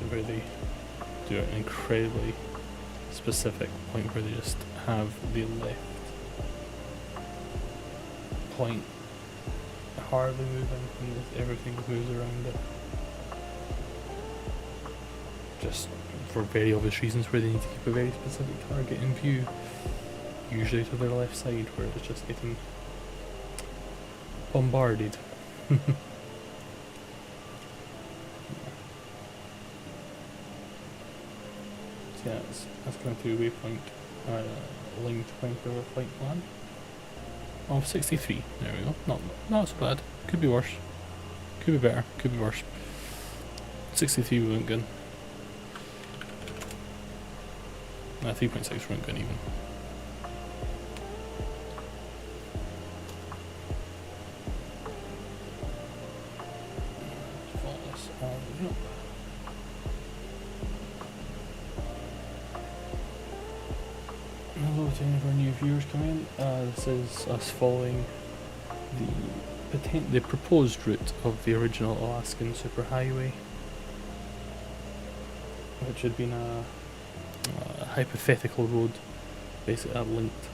Where they do an incredibly specific point where they just have the left point hardly moving and everything moves around it. Just for very obvious reasons where they need to keep a very specific target in view, usually to their left side where it's just getting bombarded. Yeah, that's going to waypoint linked point of our flight plan of 63. There we go. Not so bad. Could be worse. Could be better. Could be worse. 63 we went good. 3.6 weren't good even. Let's follow this all the way up. Hello to any of our new viewers coming in. This is us following the proposed route of the original Alaskan Superhighway, which had been a hypothetical road basically that linked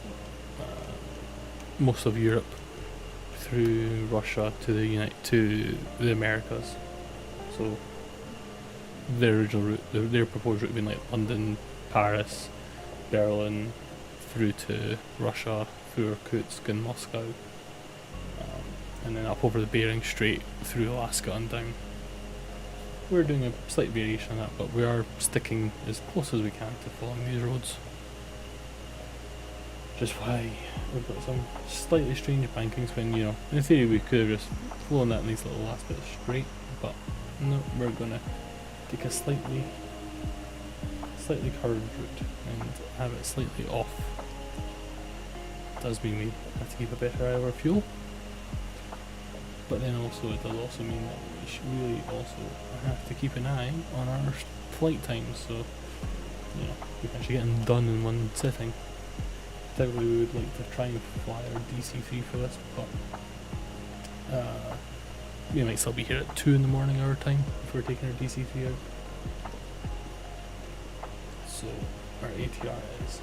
most of Europe through Russia to the Americas. So their original route, their proposed route had been like London, Paris, Berlin, through to Russia, through Irkutsk and Moscow, and then up over the Bering Strait through Alaska and down. We're doing a slight variation on that, but we are sticking as close as we can to following these roads. Just why we've got some slightly strange bankings when, you know, in theory we could have just flown that nice little last bit straight, but no, we're gonna take a slightly curved route and have it slightly off. Does mean we have to keep a better eye of our fuel, but then also it does also mean that we should really also have to keep an eye on our flight times, so you know we can actually get them done in one sitting. Typically we would like to try and fly our DC-3 for this, but we might still be here at 2 in the morning our time if we're taking our DC-3 out. So our ATR is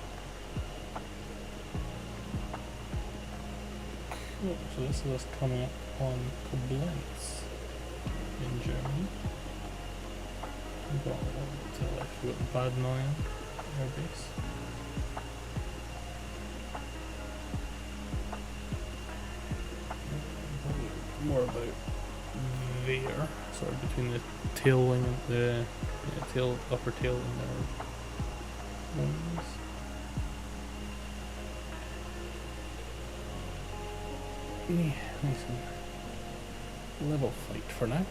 cool. So this is us coming up on Koblenz in Germany. We've got to the left, we've got Bad Neuenahr Air Base. More about there, sort of between the tail wing and the upper tail and the wings. Yeah, nice and level flight for now.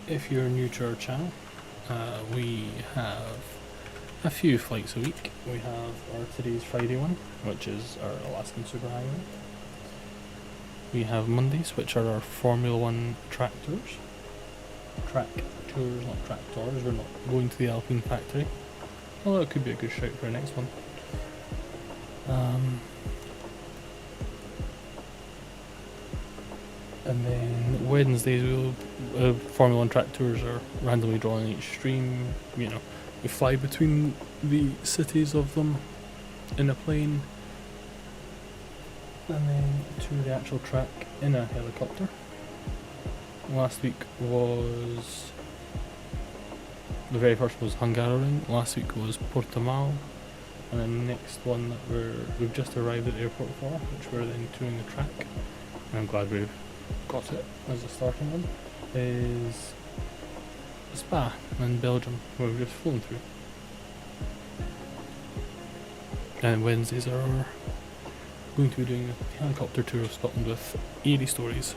if you're new to our channel, we have a few flights a week. We have our today's Friday one, which is our Alaskan Superhighway. We have Mondays, which are our Formula 1 track tours. Track tours, not tractors. We're not going to the Alpine factory. Although it could be a good shout for our next one. And then Wednesdays, Formula 1 track tours are randomly drawn in each stream. You know, we fly between the cities of them in a plane, and then to the actual track in a helicopter. Last week was, the very first was Hungaroring. Last week was Portimao, and then the next one that we've just arrived at the airport for, which we're then touring the track. And I'm glad we've got it as a starting one, is Spa in Belgium, where we've just flown through. And Wednesdays are going to be doing a helicopter tour of Scotland with eerie stories.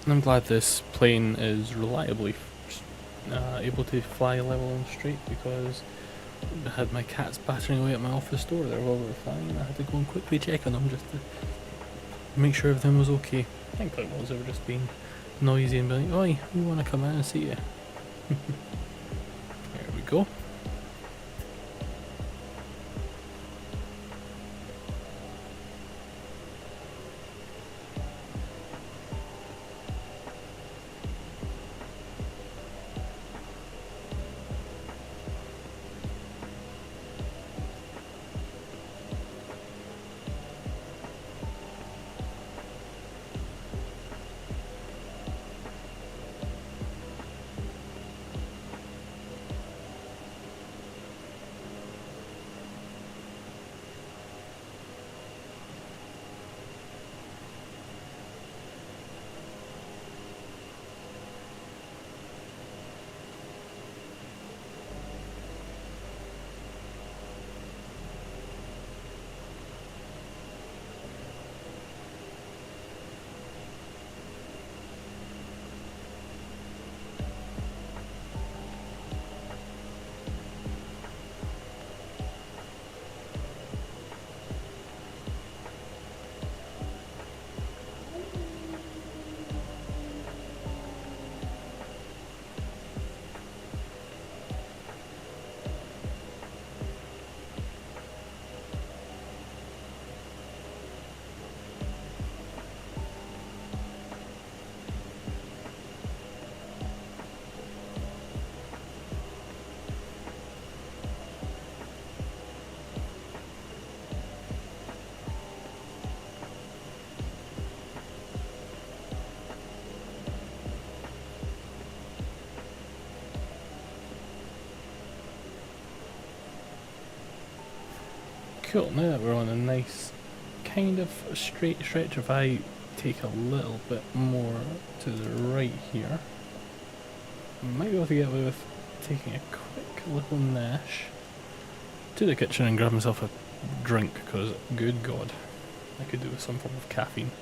And I'm glad this plane is reliably able to fly level and straight, because I had my cats battering away at my office door there while we were flying, and I had to go and quickly check on them just to make sure everything was okay. I think it was, they were just being noisy and being like, "Oi, we want to come in and see you." There we go. Cool, now that we're on a nice kind of straight stretch, if I take a little bit more to the right here, I might be able to get away with taking a quick little nash to the kitchen and grab myself a drink, because good god, I could do with some form of caffeine.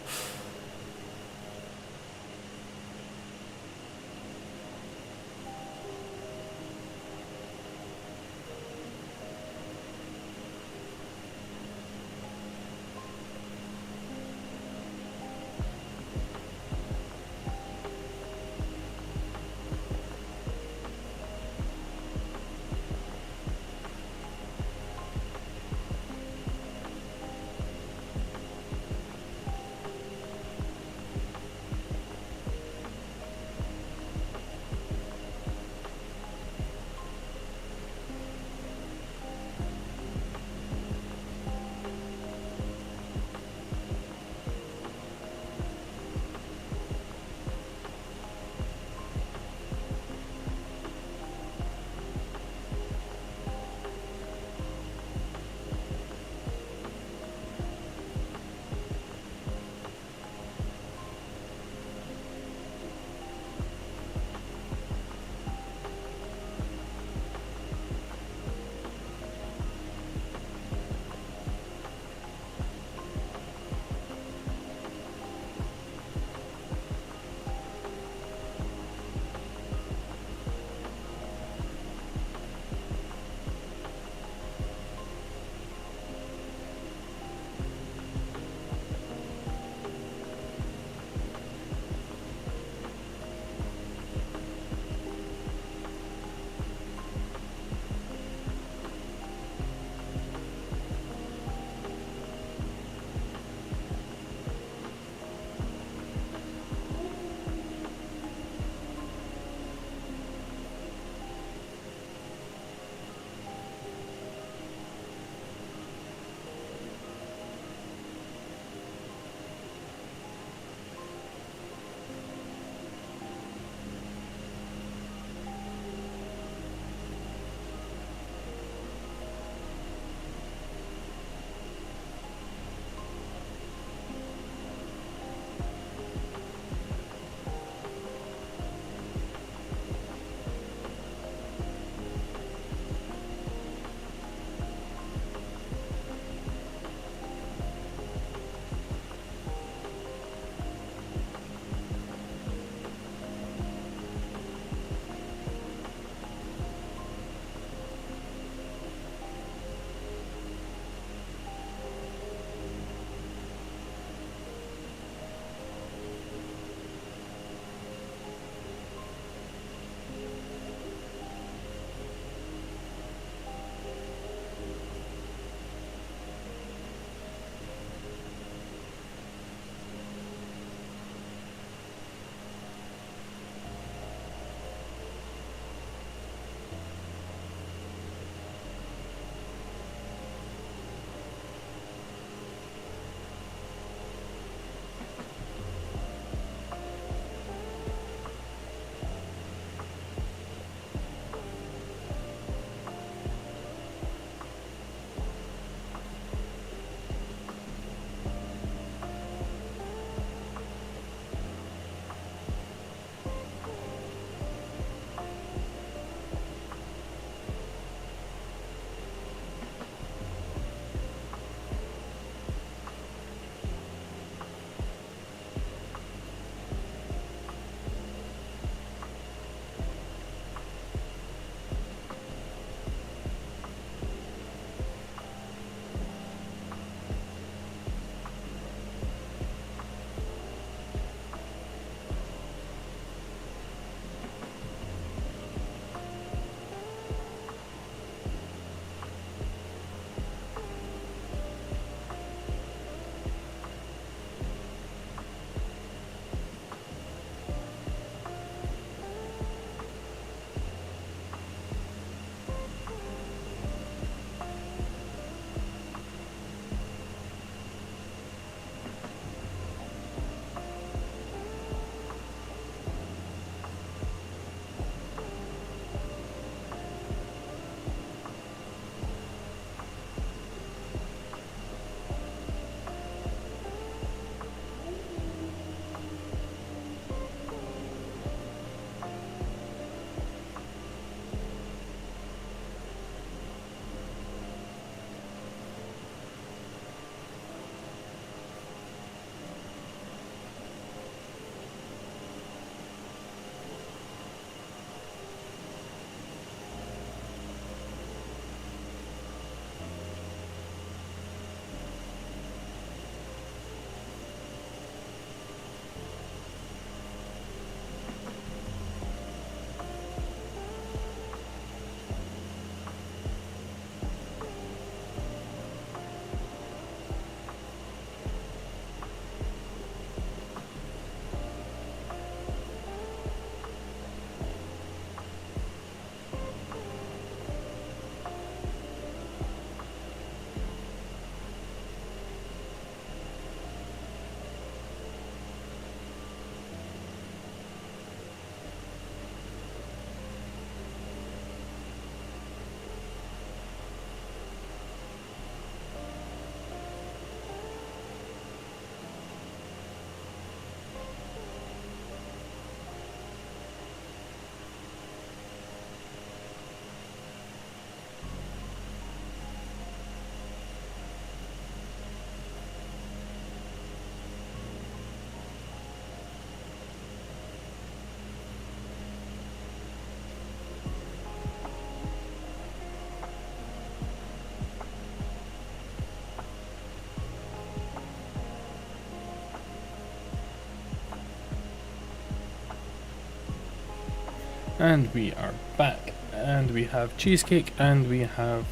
And we are back. And we have cheesecake and we have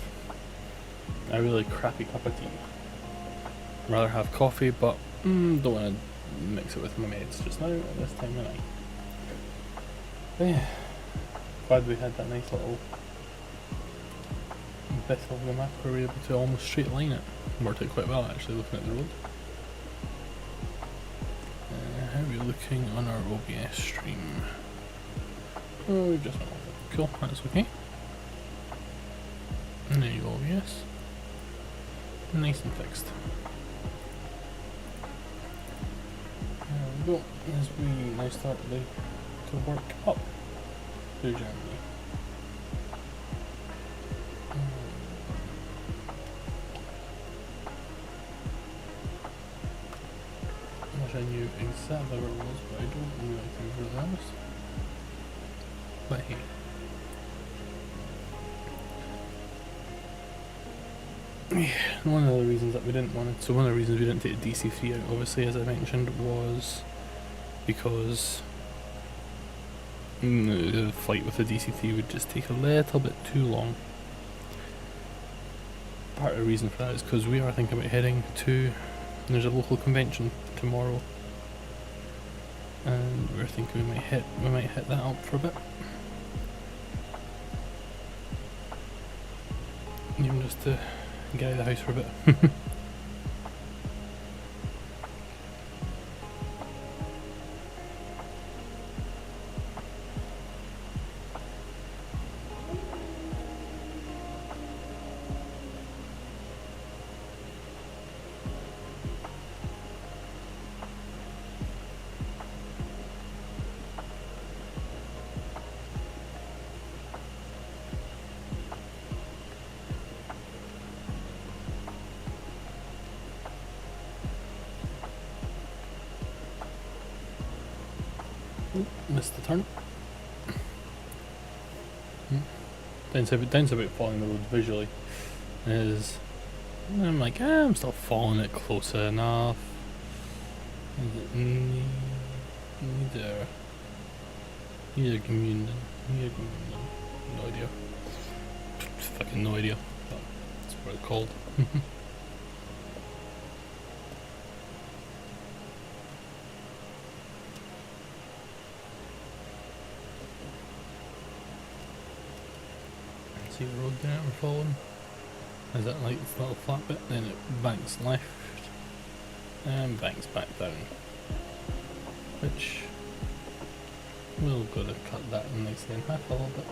a really crappy cup of tea. Rather have coffee, but don't want to mix it with my meds just now at this time of night. But yeah, glad we had that nice little bit of the map where we were able to almost straight line it. Worked out quite well actually, looking at the road. How are we looking on our OBS stream? Oh, we've just went off it. Cool, that's okay. And there you go, OBS. Nice and fixed. There we go, as we now start to work up to Germany. I wish I knew exactly where it was, but I don't really think where that was. But hey. One of the reasons that we didn't want it, so one of the reasons we didn't take the DC-3 out, obviously, as I mentioned, was because the flight with the DC-3 would just take a little bit too long. Part of the reason for that is because we are thinking about heading to, there's a local convention tomorrow, and we're thinking we might hit that up for a bit. Even just to get out of the house for a bit. Missed the turn. Downside about following the road visually is I'm like, I'm still following it close enough. Neither communion. No idea. Fucking no idea. But that's what it's called. See the road there we're following? Is that like this little flat bit? Then it banks left and banks back down, which we'll go to cut that nicely in half a little bit.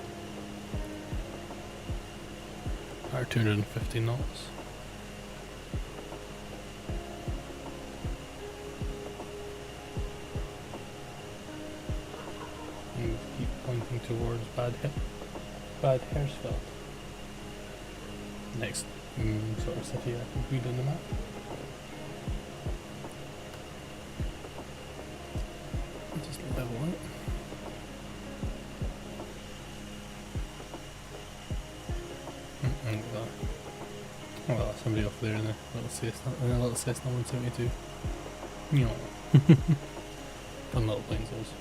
Our 250 knots. And keep pointing towards Bad Hersfeld. Next sort of city I think we'd on the map. Just level it. Oh well, somebody off there in a little Cessna 172. No. Fun little planes those.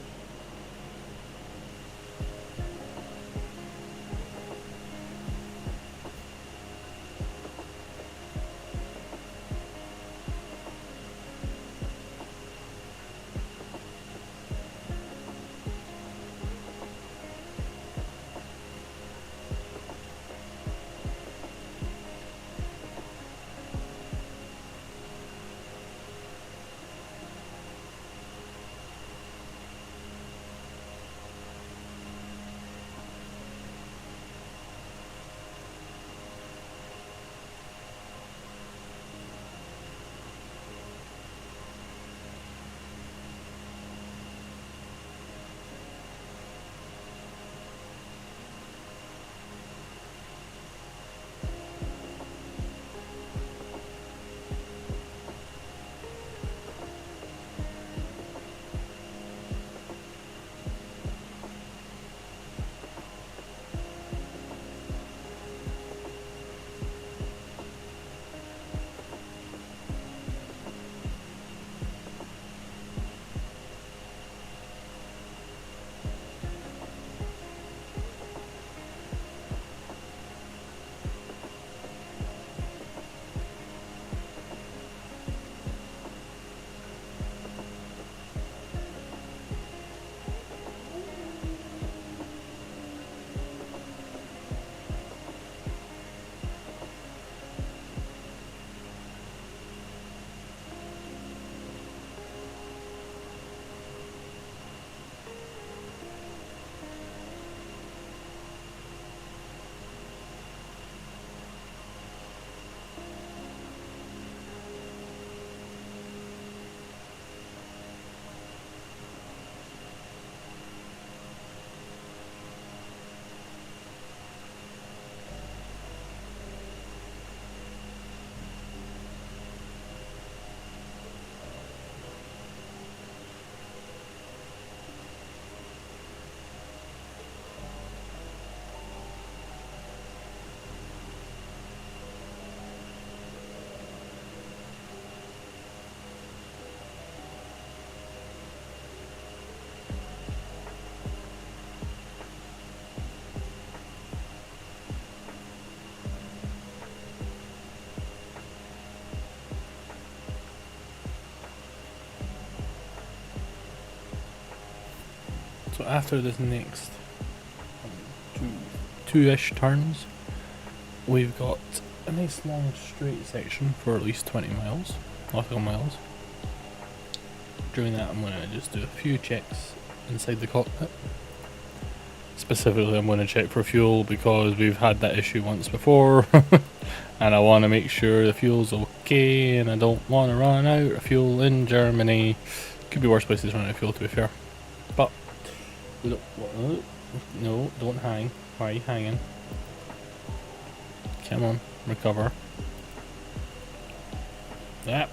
So after this next two-ish turns, we've got a nice long straight section for at least 20 miles, nautical miles. During that I'm going to just do a few checks inside the cockpit. Specifically I'm going to check for fuel because we've had that issue once before and I want to make sure the fuel's okay and I don't want to run out of fuel in Germany. Could be worse places running out of fuel, to be fair. But we don't, no, don't hang. Why are you hanging? Come on, recover. Yep.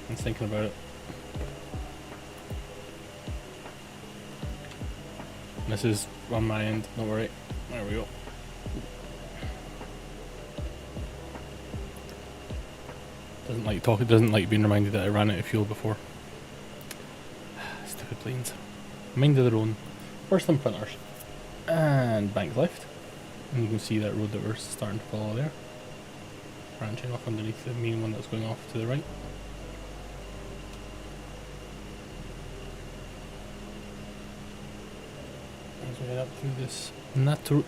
I'm thinking about it. This is on my end, don't worry. There we go. Doesn't like being reminded that I ran out of fuel before. Stupid planes. Mind of their own. Worse than printers. And bank left. And you can see that road that we're starting to follow there. Branching off underneath the main one that's going off to the right. As we head up through this Naturpark.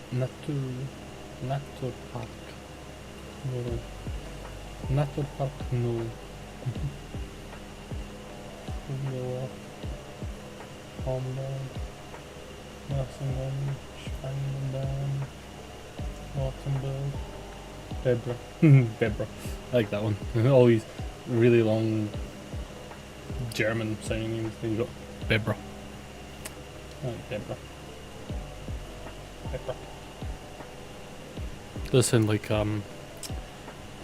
No. Naturpark, no. No. Holmland. Nottingham. Schwanenberg. Rottenburg. Bebra. Bebra. I like that one. All these really long German sounding names. Then you got Bebra. I like Bebra. Bebra. Does sound like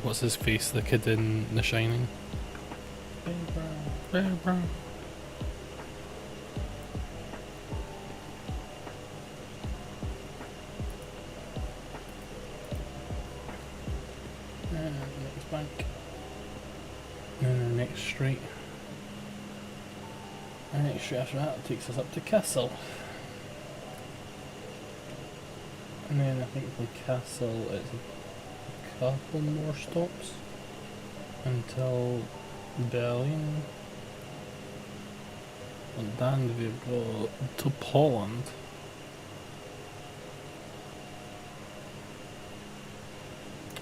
what's his face? The kid in The Shining. Bebra. Bebra. Next bank. And the next straight. And next straight after that takes us up to Kassel. And then I think from Kassel it's a couple more stops until Berlin. And then we go to Poland.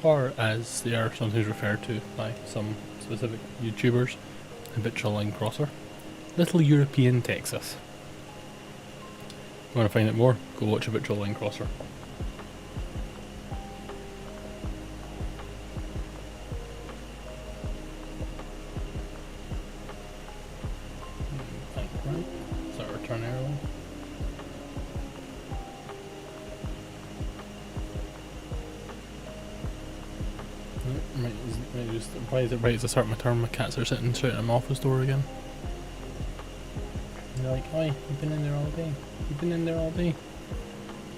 Or as they are sometimes referred to by some specific YouTubers, habitual line crosser. Little European Texas. If you want to find out more, go watch Habitual Line Crosser. Right, is that return arrow? Why is it right as I start my turn? My cats are sitting straight in my office door again. And they're like, oi, you've been in there all day. You've been in there all day.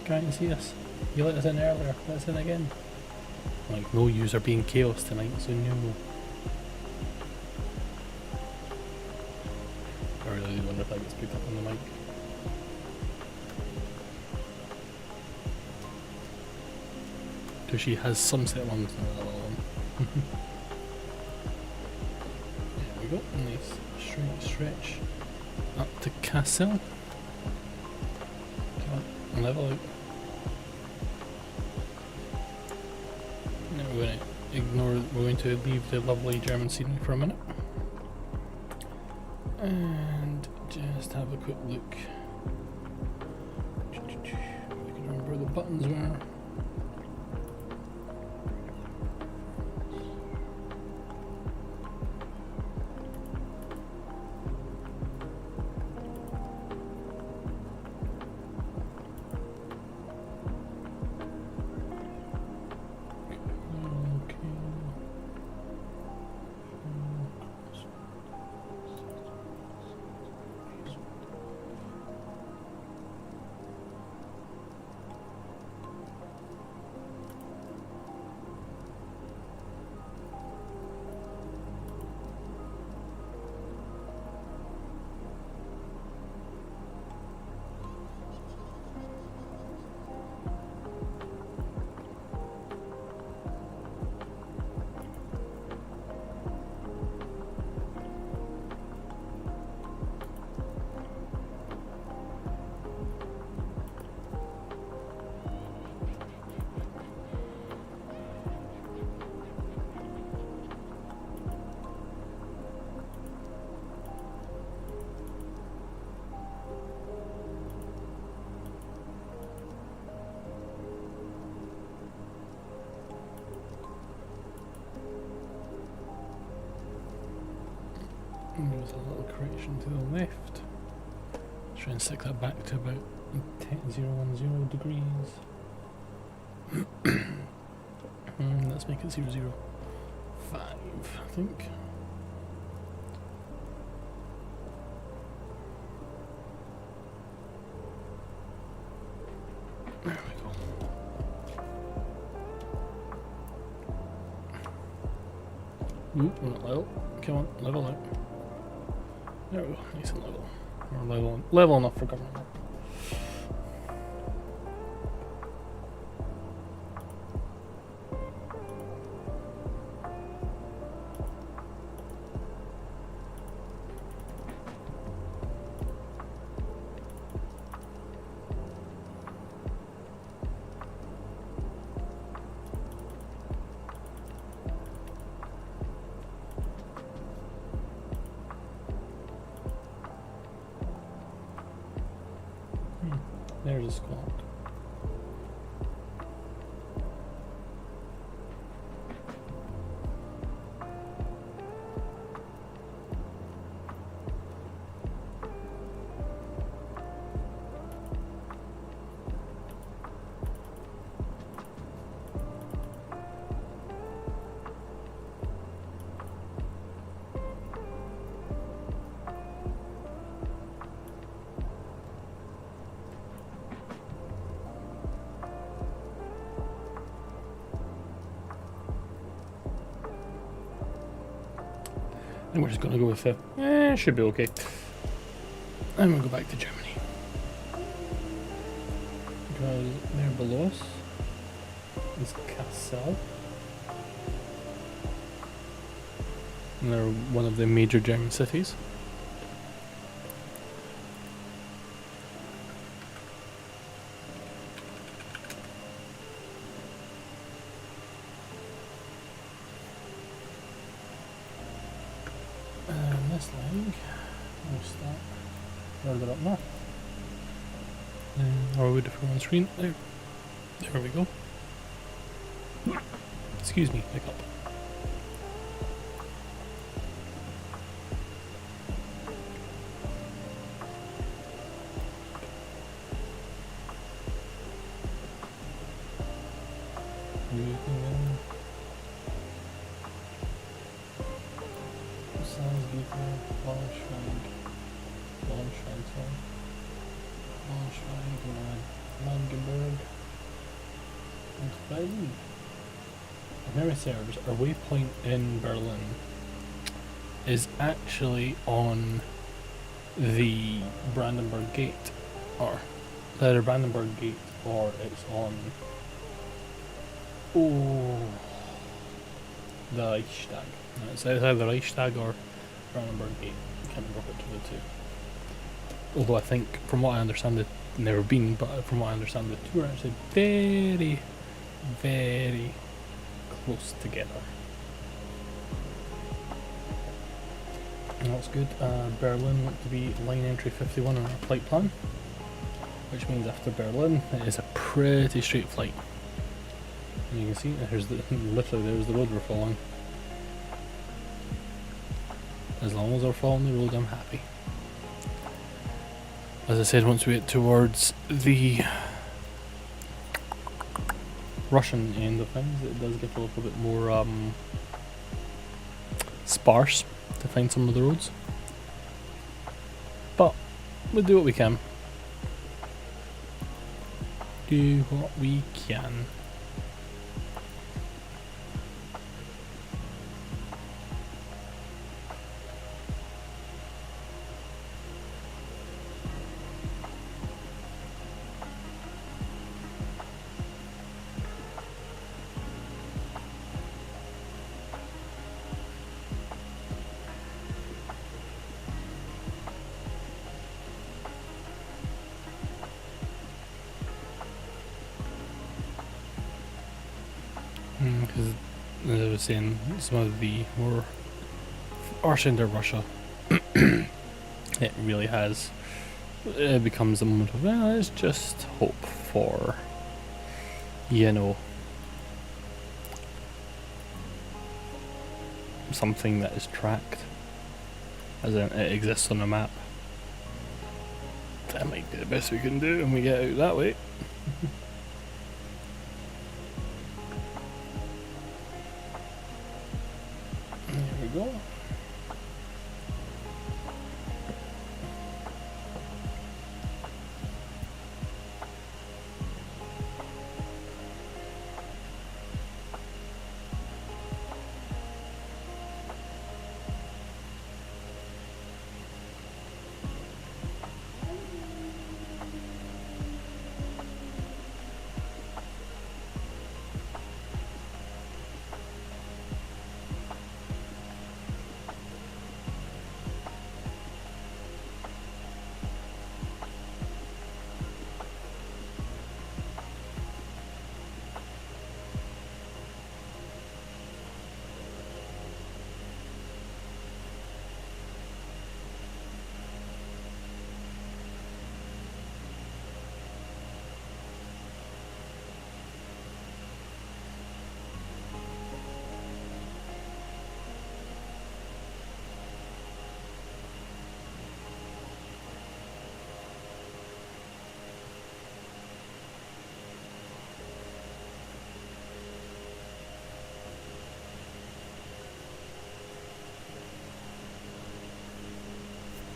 Can't see us. You let us in earlier. Let us in again. I'm like, no, yous are being chaos tonight, so no. I really do wonder if that gets picked up on the mic. Because she has some set ones and another one. There we go. Nice straight stretch up to Kassel. Come on, level out. Now we're going to ignore. We're going to leave the lovely German scenery for a minute and just have a quick look. I can remember where the buttons were. With a little correction to the left. Try and stick that back to about 010 degrees. Let's make it 005, I think. There we go. Ooh, we're not level. Come on, level out. There we go, nice and level. Or level enough for government. There's a squad. I think we're just going to go with it. Should be okay. And we'll go back to Germany. Because there below us is Kassel. And they're one of the major German cities. This leg, we'll start further up north. Or would if we're on screen. There we go. Excuse me, hiccup. If memory serves, our waypoint in Berlin is actually on the Brandenburg Gate, or either Brandenburg Gate or it's on the Reichstag. It's either the Reichstag or Brandenburg Gate. I can't remember which of the two. Although I think, from what I understand, it never been, but from what I understand, the two are actually very, very close together. And that's good. Berlin looked to be line entry 51 on our flight plan, which means after Berlin it is a pretty straight flight. And you can see there's literally there's the road we're following. As long as we're following the road, I'm happy. As I said, once we get towards the Russian end of things, it does get a little bit more sparse to find some of the roads. But we'll do what we can. Do what we can. Because, as I was saying, some of the more harsh end of Russia, it really has, it becomes a moment of, well, let's just hope for, you know, something that is tracked. as in it exists on the map. That might be the best we can do, and we get out that way. There we go.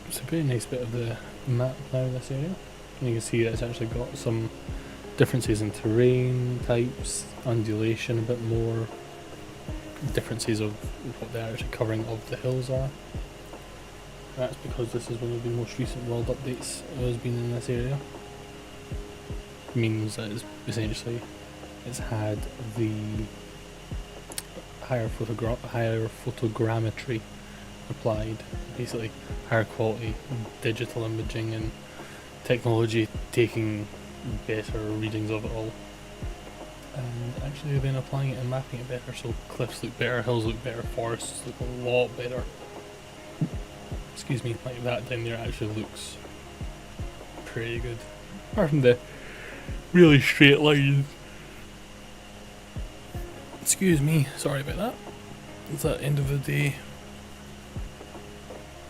It's a pretty nice bit of the map now, this area. And you can see that it's actually got some differences in terrain types, undulation a bit more, differences of what they're actually covering of the hills are. That's because this is one of the most recent world updates that has been in this area. It means that it's had the higher photogrammetry applied, basically higher quality digital imaging and technology taking better readings of it all, and actually then applying it and mapping it better, so cliffs look better, hills look better, forests look a lot better. Excuse me, like that down there actually looks pretty good, apart from the really straight lines. Excuse me, sorry about that. It's that end of the day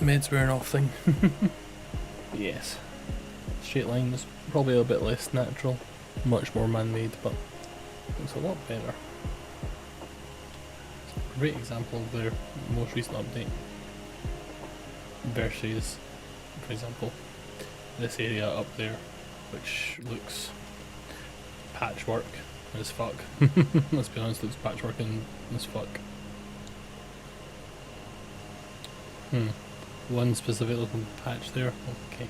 meds wearing off thing. Yes, straight lines, probably a bit less natural, much more man-made, but looks a lot better. It's a great example of their most recent update versus, for example, this area up there, which looks patchwork as fuck. Let's be honest, looks patchwork as fuck. One specific little patch there, okay.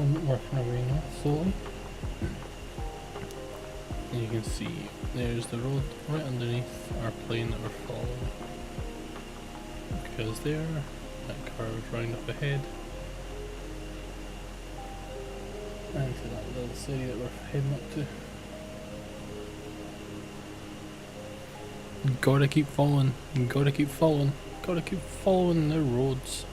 on working our way north slowly. And you can see there's the road right underneath our plane that we're following. Because there, that curves round up ahead. And to that little city that we're heading up to. Gotta keep following, gotta keep following, gotta keep following the roads.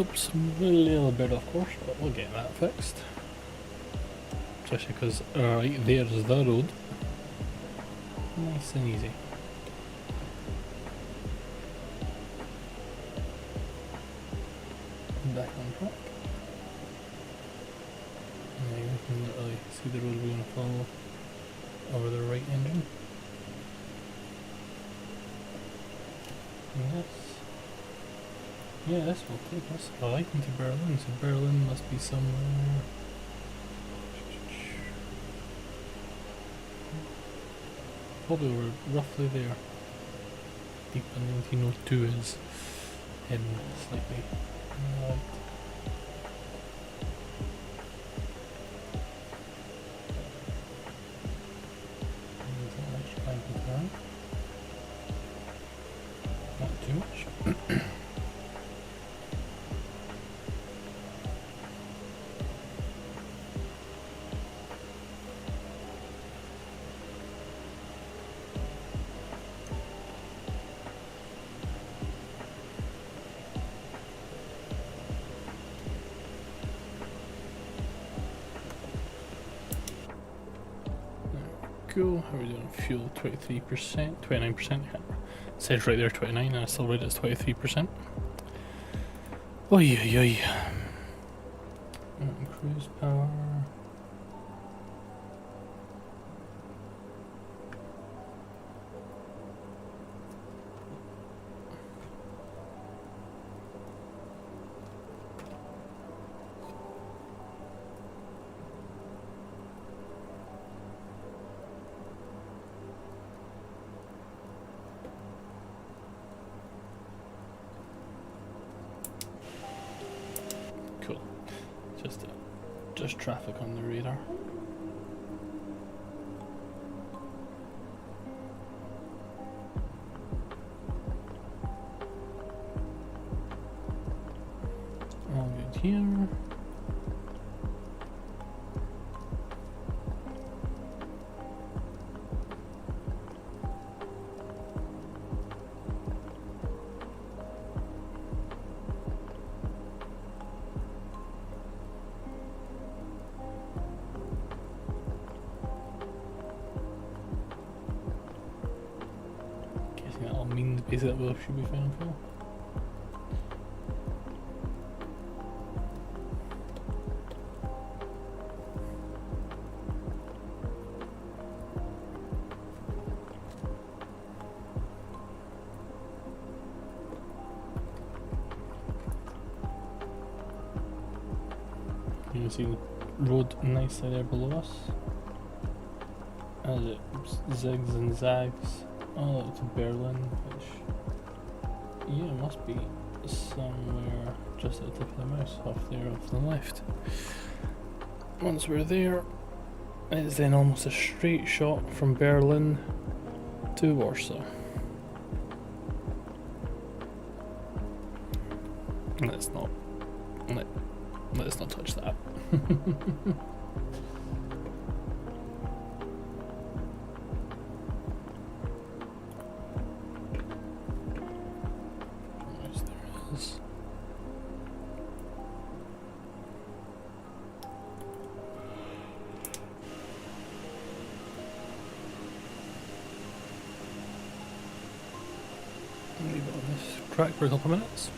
Oops, a little bit of course, but we'll get that fixed. Especially because right there's the road. Nice and easy. Back on track. Now you can literally see the road we're going to follow over the right engine. Yes. Yeah, this will take us right into Berlin, so Berlin must be somewhere. Probably we're roughly there. Deep in 1902 is hidden slightly. Right. Not too much. Cool. How are we doing? Fuel 23%, 29%. Yeah. It says right there 29, and I still read it's 23%. Oi, oi, oi. Cruise power. Cool. Just traffic on the radar. All good here. That all means basically that we should be fine for. You can see the road nicely there below us as it zigs and zags. Oh, to Berlin, which, yeah, it must be somewhere just at the tip of the mouse, off there off the left. Once we're there, it's then almost a straight shot from Berlin to Warsaw. Let's not touch that. Leave it on this track for a couple of minutes.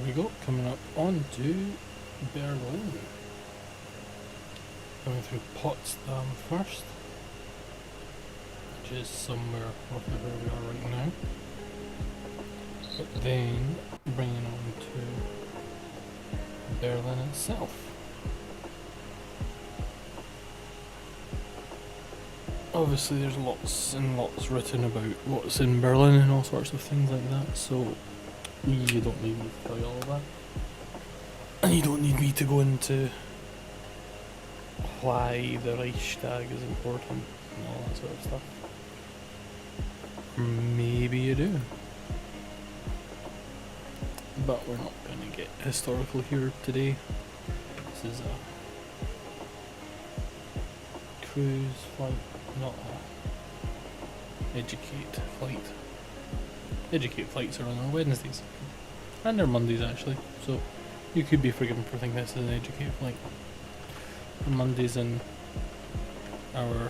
we go, coming up on to Berlin. Going through Potsdam first, which is somewhere roughly where we are right now. But then bringing on to Berlin itself. Obviously there's lots and lots written about what's in Berlin and all sorts of things like that, so you don't need me to tell you all of that. And you don't need me to go into why the Reichstag is important and all that sort of stuff. Maybe you do. But we're not going to get historical here today. This is a cruise flight, not a educate flight. Educate flights are on our Wednesdays. And they're Mondays actually, so you could be forgiven for thinking this is an educate flight. On Mondays and our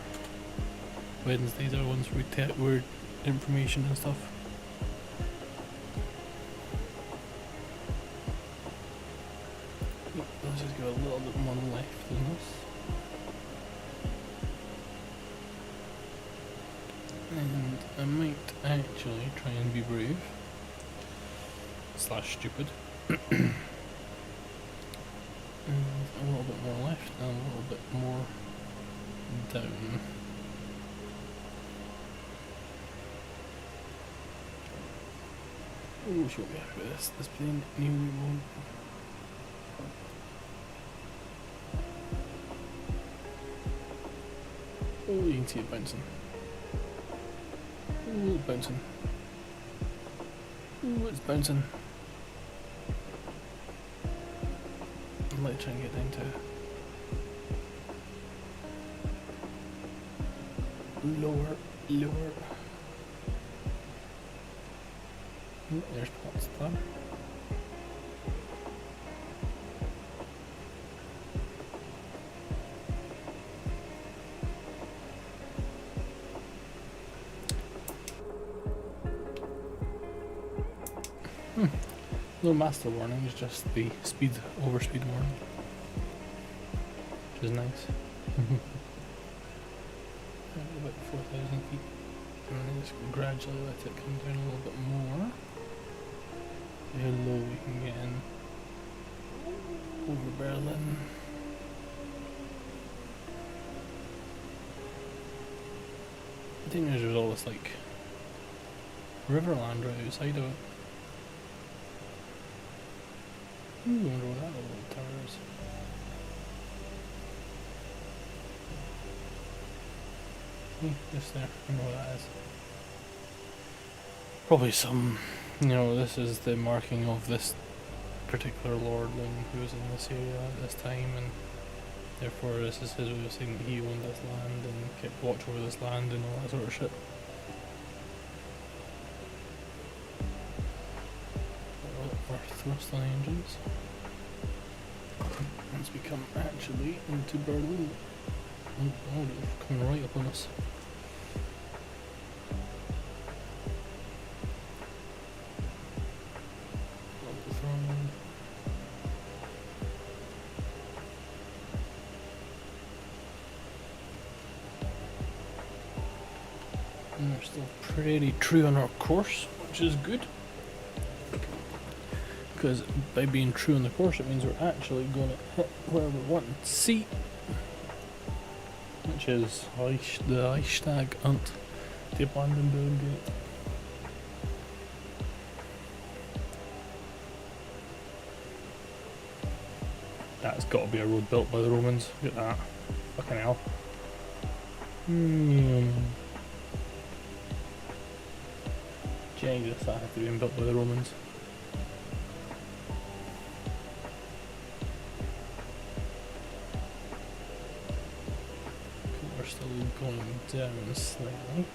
Wednesdays are ones where we take word information and stuff. Let's just go a little bit more left than this. And I might actually try and be brave / stupid. And a little bit more left and a little bit more down. Oh, she'll be happy with this plane. No, we won't. Oh, you can see it bouncing. Oh, it's bouncing. Oh, it's bouncing. I'd like to try and get down to lower. Oh, there's Potsdam. No master warning, it's just the overspeed warning, which is nice. About 4,000 feet, and then just gradually let it come down a little bit more. See how low we can get in over Berlin. I think there's all this like riverland right outside of it. Ooh, I wonder what that little tower is. Just there, I know what that is. Probably some, this is the marking of this particular lordling who was in this area at this time, and therefore this is his way of saying that he owned this land and kept watch over this land and all that sort of shit. Our thrust on engines. Once we come actually into Berlin. Oh, they're coming right up on us. And we're still pretty true on our course, which is good. Because by being true on the course, it means we're actually going to hit where we want to see, which is the Reichstag and the Brandenburg Gate. That's got to be a road built by the Romans. Look at that. Fucking hell. Jesus, that had to be built by the Romans. We're still going down slightly.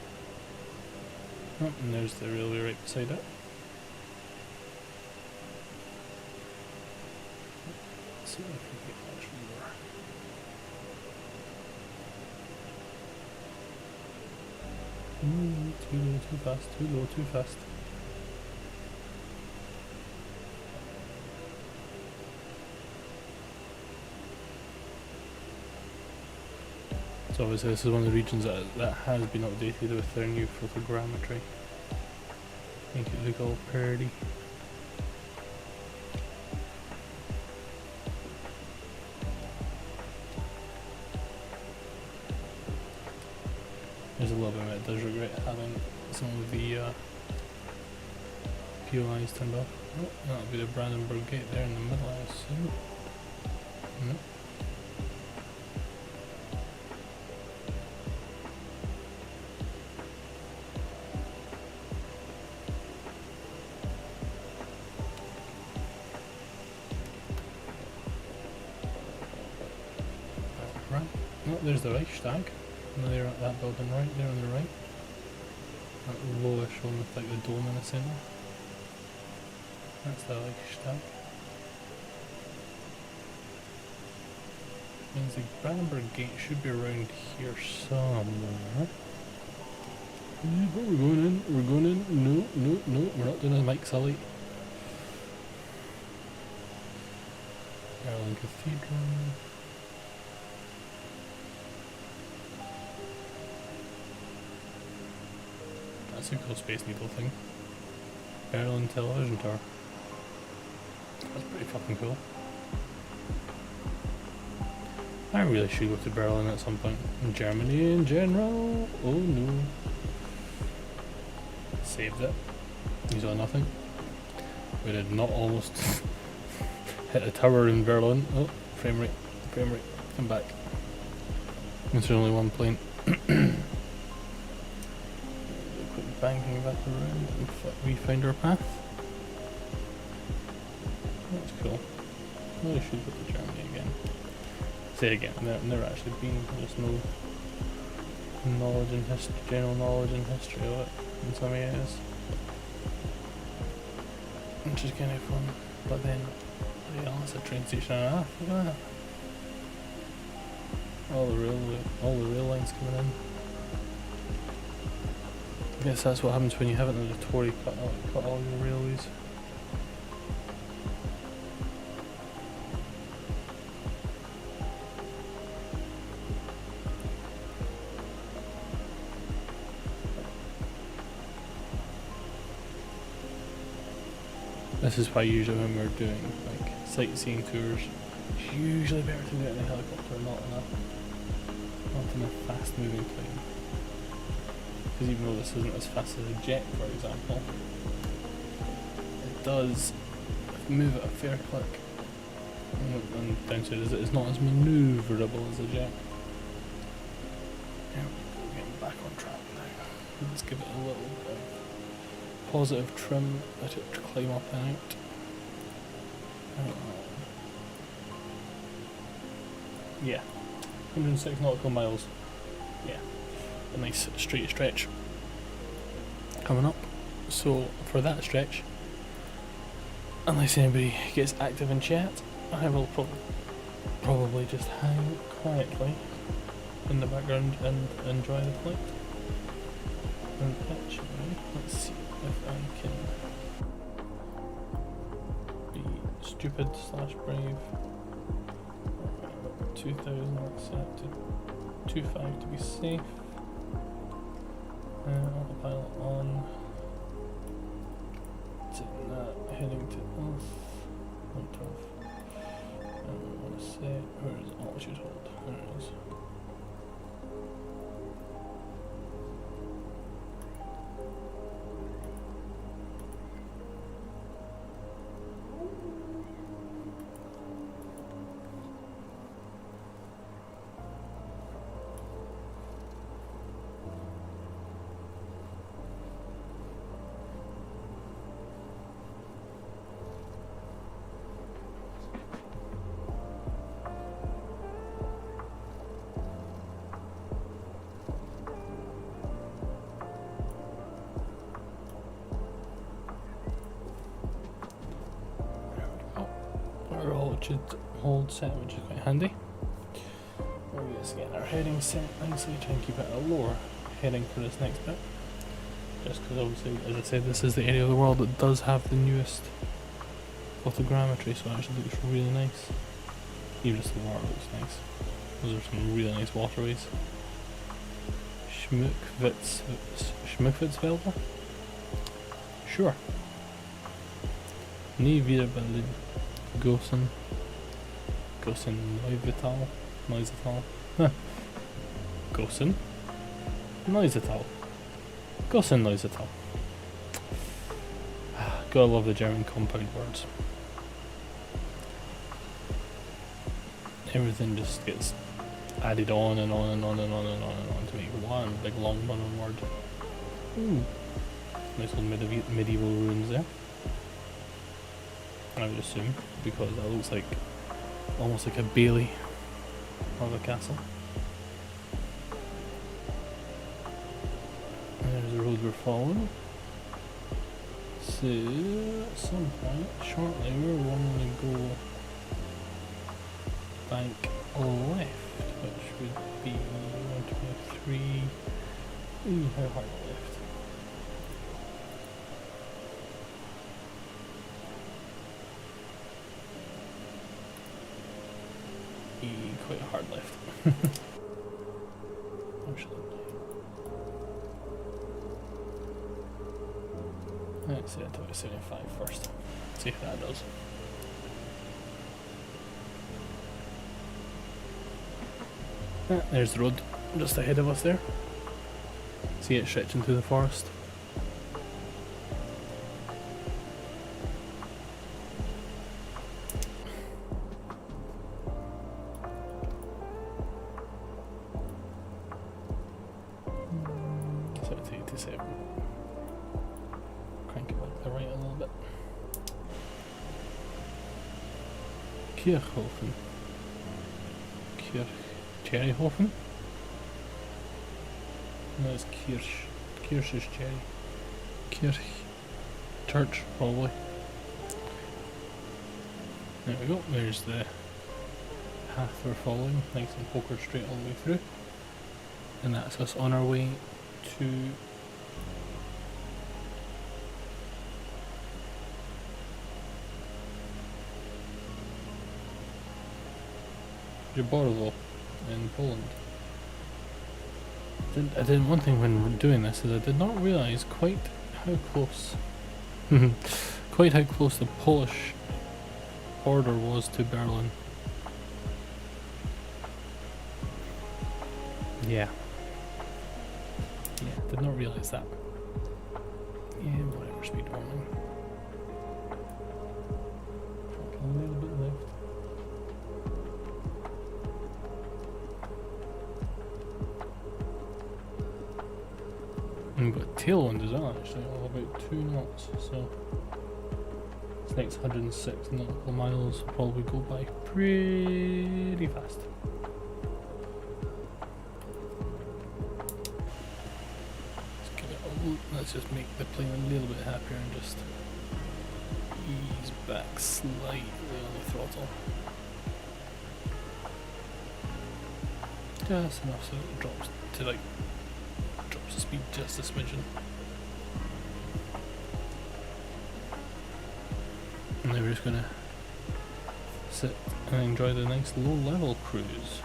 Oh, and there's the railway right beside it. Let's see if we can get much more. Too low, too fast, too low, too fast. So obviously this is one of the regions that has been updated with their new photogrammetry. Make it look all pretty. There's a little bit of it does regret having some of the POIs turned off. Oh, that'll be the Brandenburg Gate there in the middle, I assume. No. Right. Oh, there's the Reichstag. And they're at that building right there on the right. That lowish one with like the dome in the centre. That's the Reichstag. Means the Brandenburg Gate should be around here somewhere. But we're going in, we're going in. No, no, no, we're not doing a Mike Sully. Berlin Cathedral. That's a cool Space Needle thing. Berlin Television Tower. That's pretty fucking cool. I really should go to Berlin at some point. In Germany in general. Oh no. Saved it. You saw nothing. We did not almost hit a tower in Berlin. Oh, frame rate. Frame rate. Come back. There's only one plane. Banking back around and we find our path. That's cool. Really should go to Germany again. Say again, never actually been. There's no knowledge in history, general knowledge in history of it in some areas, which is kind of fun. But then, yeah, that's a train station and a half. Look at that. All the rail lines coming in. I guess that's what happens when you haven't had a Tory cut all your railways. This is why usually when we're doing like sightseeing tours, it's usually better to do it in a helicopter, not in a fast moving plane. Because even though this isn't as fast as a jet, for example, it does move at a fair click. And downside is it's not as manoeuvrable as a jet. Yeah, we're getting back on track now. Let's give it a little bit of positive trim, let it climb up and out. Yeah, 106 nautical miles. Yeah. A nice straight stretch coming up. So for that stretch, unless anybody gets active in chat, I will probably just hang quietly in the background and enjoy the flight. And actually, let's see if I can be stupid / brave. 2000, let's set to 25 to be safe. Autopilot on. Taking that, heading to off. Not off. I want to say, where is altitude hold? There it is. Hold set, which is quite handy. We're just getting our heading set nicely, try and keep it at a lower heading for this next bit. Just because obviously, as I said, this is the area of the world that does have the newest photogrammetry, so it actually looks really nice. Even just the water looks nice. Those are some really nice waterways. Schmuckwitzvelde? Sure. Nie wieder Berlin. Gossen Neuvital. Huh. Gossen Neusital. Gotta love the German compound words. Everything just gets added on and on and on and on and on and on to make one big long running word. Ooh. Nice little medieval ruins there. I would assume, because that looks like almost like a bailey of a castle. And there's the road we're following. So at some point shortly we're going to go bank left, which would be 123. Ooh, how far left? Quite a hard left. Actually, let's see, I took 75 first. See if that does. There's the road just ahead of us there. See it stretching through the forest. Crank it back to the right a little bit. Kirchhofen. Cherryhofen? No, it's Kirsch. Kirsch is cherry. Kirch. Church, probably. There we go. There's the path we're following. Nice and poker straight all the way through. And that's us on our way to Jaborlo in Poland. I did one thing when doing this is I did not realise quite how close the Polish border was to Berlin. Yeah, did not realise that. Yeah, whatever, speed warning. A little bit left. And we've got tailwind as well, actually, of about 2 knots, so this next 106 nautical miles will probably go by pretty fast. Let's just make the plane a little bit happier and just ease back slightly on the throttle. Just enough so it drops the speed just a smidgen. And then we're just gonna sit and enjoy the nice low level cruise.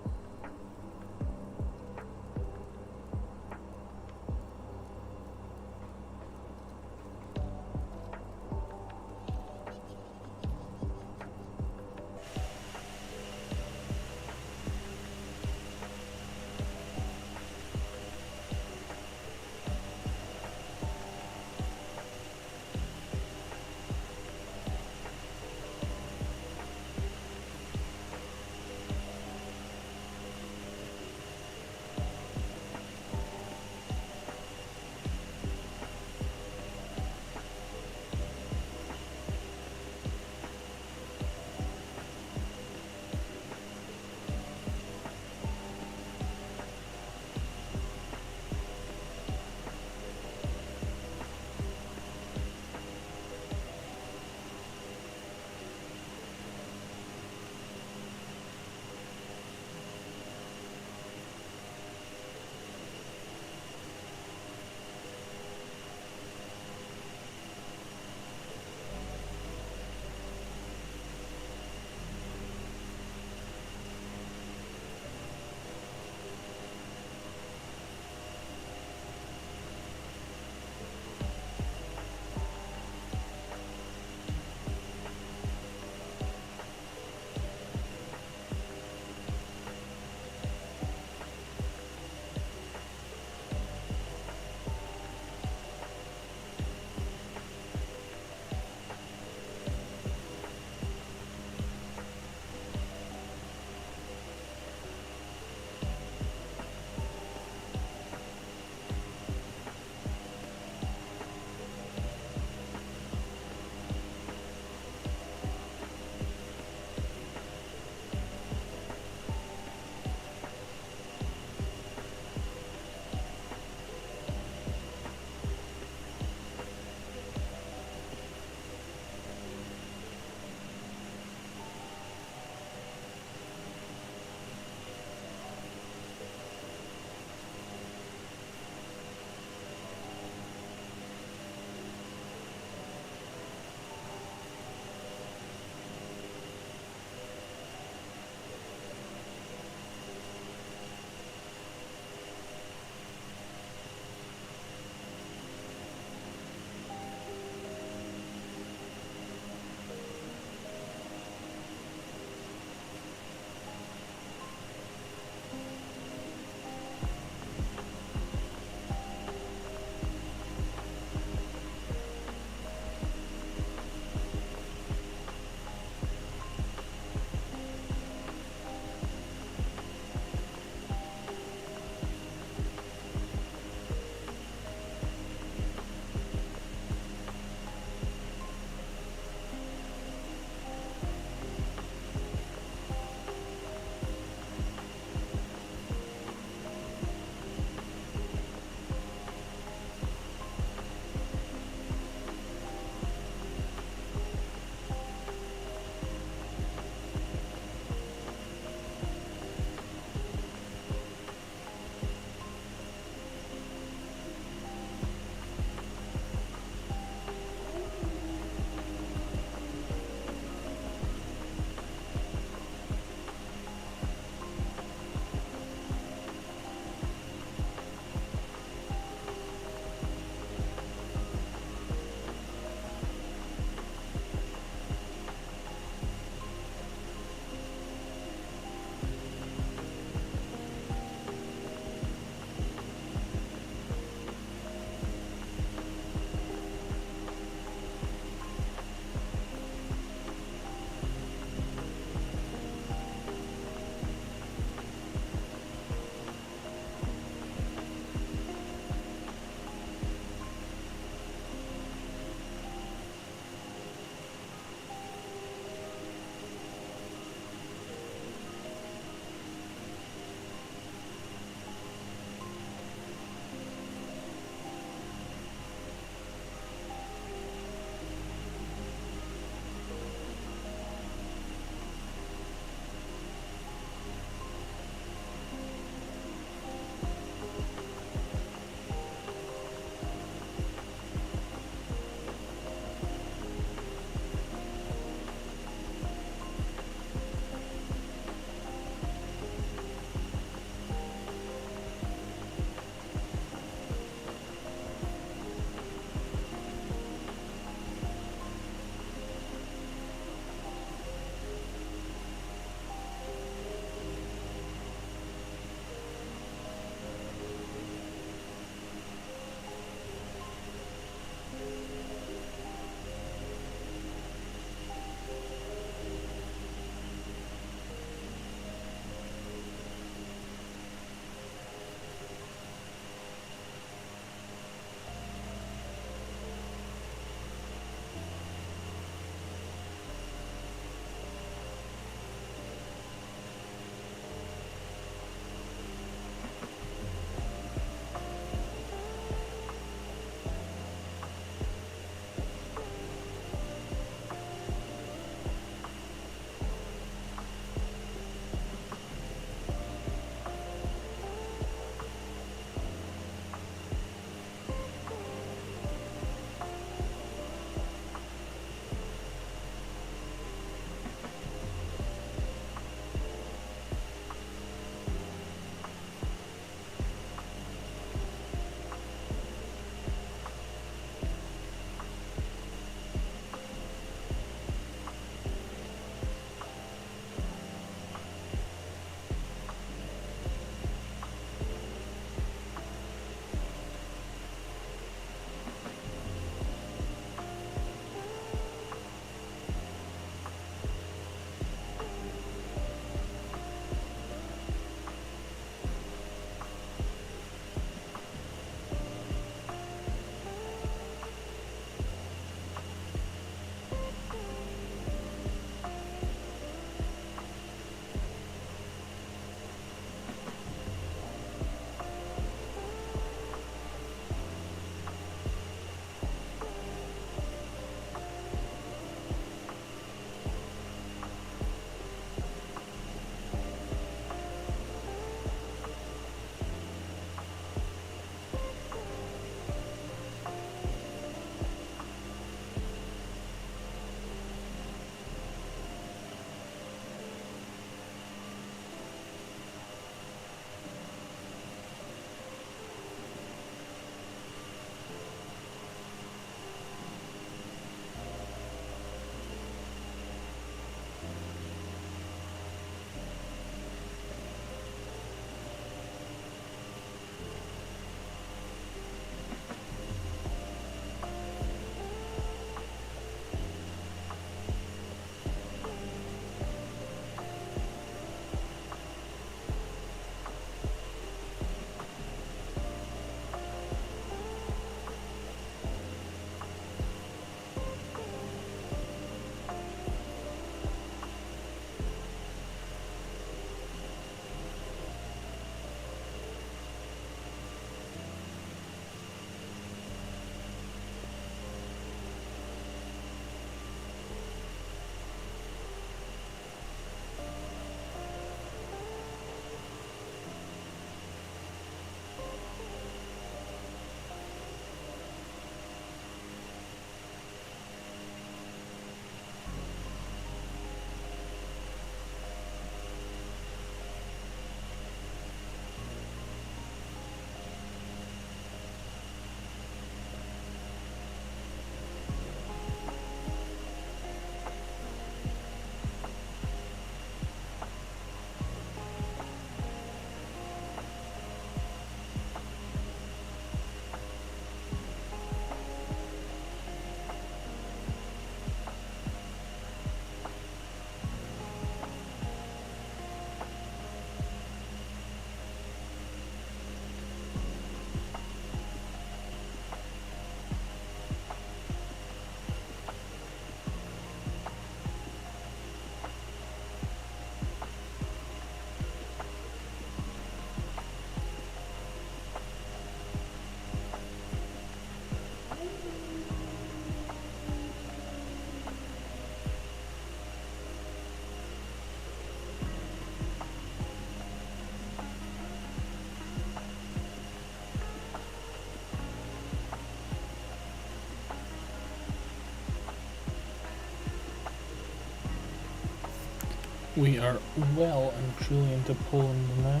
We are well and truly into Poland now.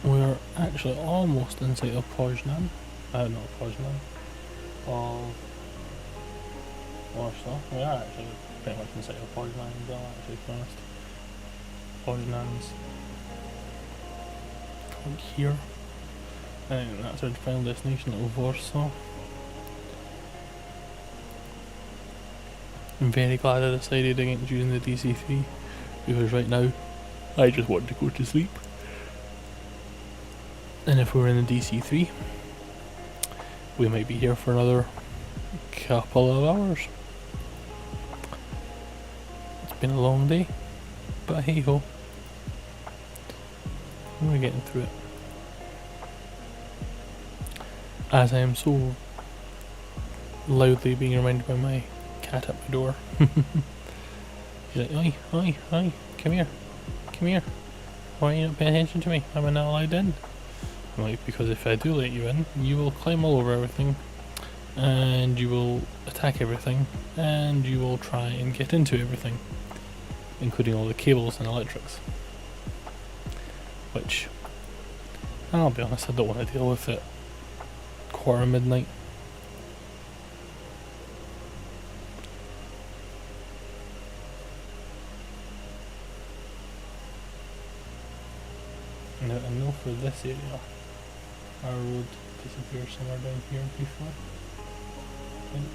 We're actually almost inside of Poznan. Not Poznan. Of Warsaw. We are actually pretty much inside of Poznan as well, actually, to be honest. Poznan's like here. And that's our final destination of Warsaw. I'm very glad I decided against using the DC-3 because right now I just want to go to sleep. And if we were in the DC-3 we might be here for another couple of hours. It's been a long day, but hey ho, we're getting through it. As I am so loudly being reminded by my cat at my door. She's like, oi, come here. Why are you not paying attention to me? Am I not allowed in? I'm like, because if I do let you in, you will climb all over everything, and you will attack everything, and you will try and get into everything, including all the cables and electrics. Which, I'll be honest, I don't want to deal with it. Quarter midnight. Now I know for this area our road disappeared somewhere down here before, I think.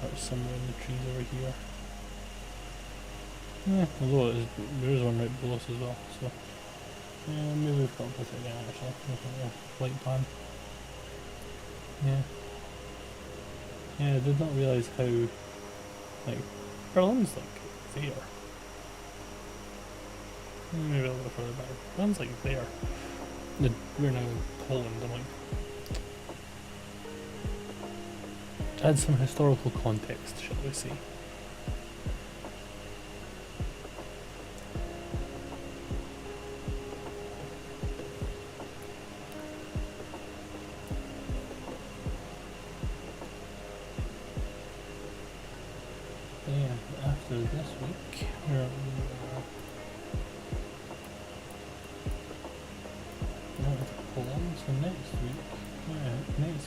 Or somewhere in the trees over here. Yeah, although there is one right below us as well, so yeah, maybe we've got with it again actually. Looking at the flight plan. Yeah, I did not realise how, like, Berlin's like there. Maybe a little further back. Berlin's like there. We're now in Poland, I'm like. To add some historical context, shall we say. After this week, we're going to Poland, so next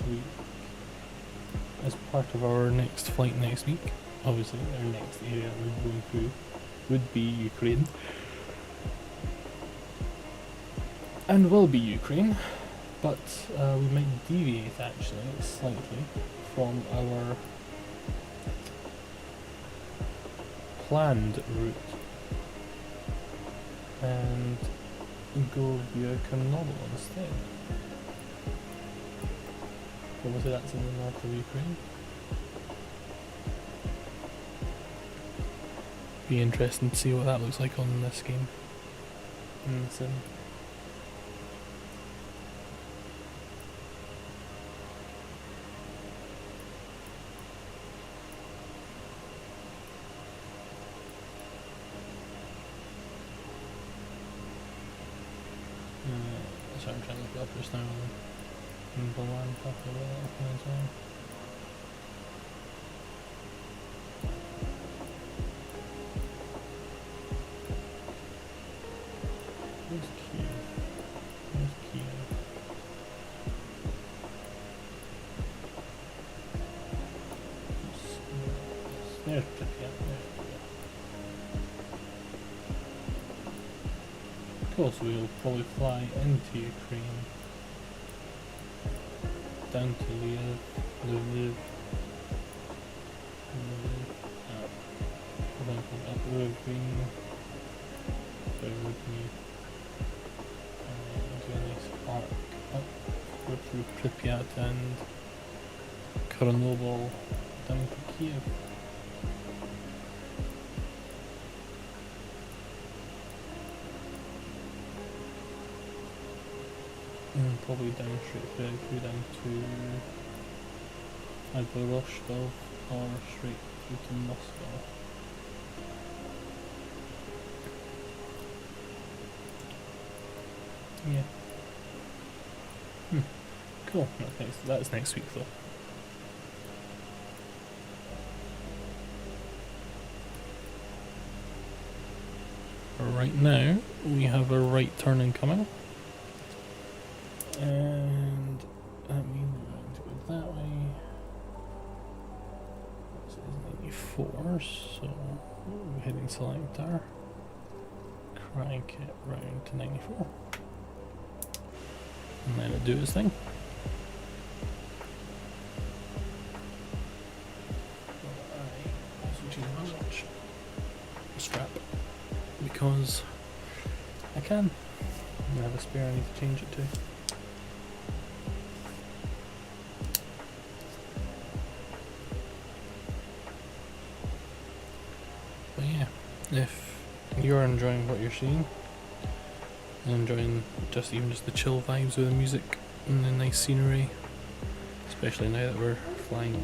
week, as part of our next flight next week, obviously our next area we're going through would be Ukraine, and will be Ukraine, but we might deviate actually slightly from our planned route and go via Chernobyl instead. Obviously that's in the north of Ukraine. Be interesting to see what that looks like on this game in the sim. So I'm trying to look up just now on the land top of it as well. Where's Kiev? There's Pripyat. Cool, so we'll probably fly into Ukraine, down to Lviv, then up Green, bear with me, do a nice arc up, go through Pripyat and Chernobyl, down to Kiev. And probably down straight through down to either Rostov or straight through to Moscow. Yeah. Cool. That's next week though. right now we have a right turn incoming. And that means we're going to go that way. This is 94, so we're hitting selector. Crank it round to 94. And let it do its thing. I also change my watch strap because I can. I have a spare I need to change it to. But yeah, if you're enjoying what you're seeing, enjoying just the chill vibes of the music and the nice scenery, especially now that we're flying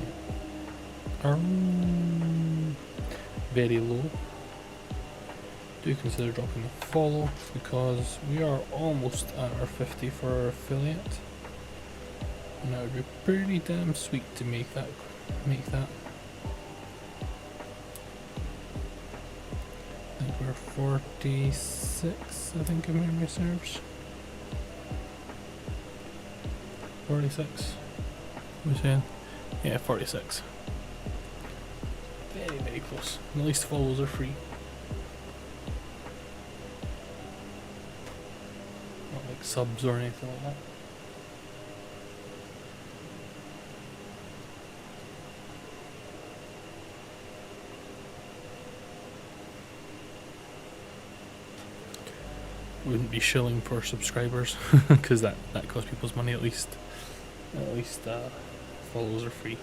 very low, do consider dropping a follow because we are almost at our 50 for our affiliate, and that would be pretty damn sweet to make that. I think we're 46, I think, if memory serves. 46. What are we saying? Yeah, 46. Very, very close. At least follows are free. Not like subs or anything like that. Wouldn't be shilling for subscribers because that costs people's money at least. Follows are free.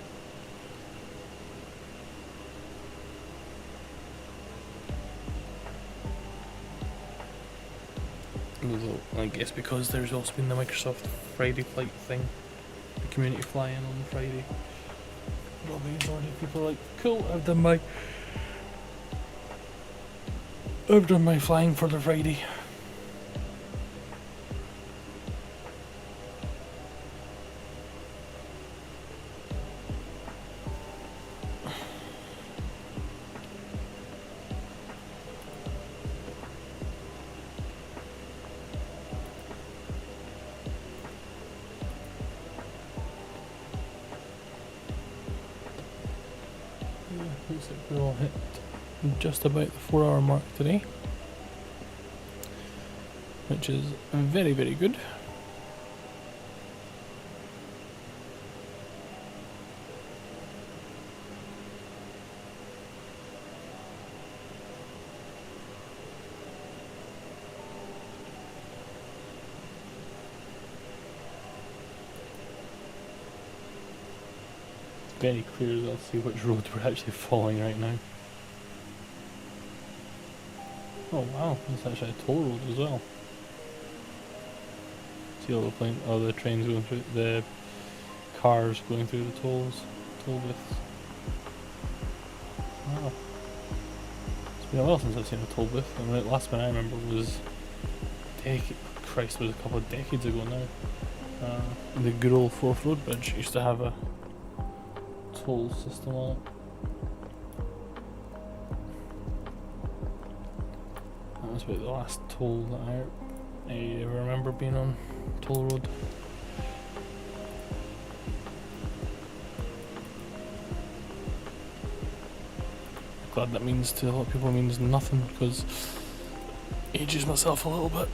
Although I guess because there's also been the Microsoft Friday flight thing, the community flying on Friday. Probably majority of people are like, cool, I've done my flying for the Friday. Looks like we all hit just about the 4-hour mark today, which is very, very good. Very clear as well to see which road we're actually following right now. Oh wow, it's actually a toll road as well. See all the trains going through, the cars going through the toll booths. Wow. It's been a while since I've seen a toll booth, and the last one I remember was was a couple of decades ago now. The good old Forth Road Bridge used to have a toll system on it. That was about the last toll that I ever remember being on toll road. Glad that means to a lot of people means nothing because it ages myself a little bit.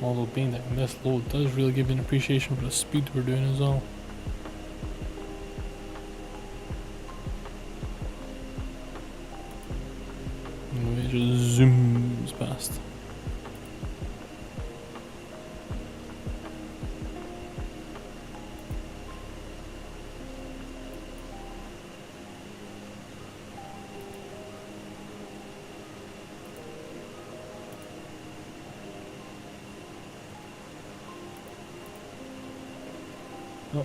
Although being that this low does really give you an appreciation for the speed we're doing as well. And it just zooms past. Oh,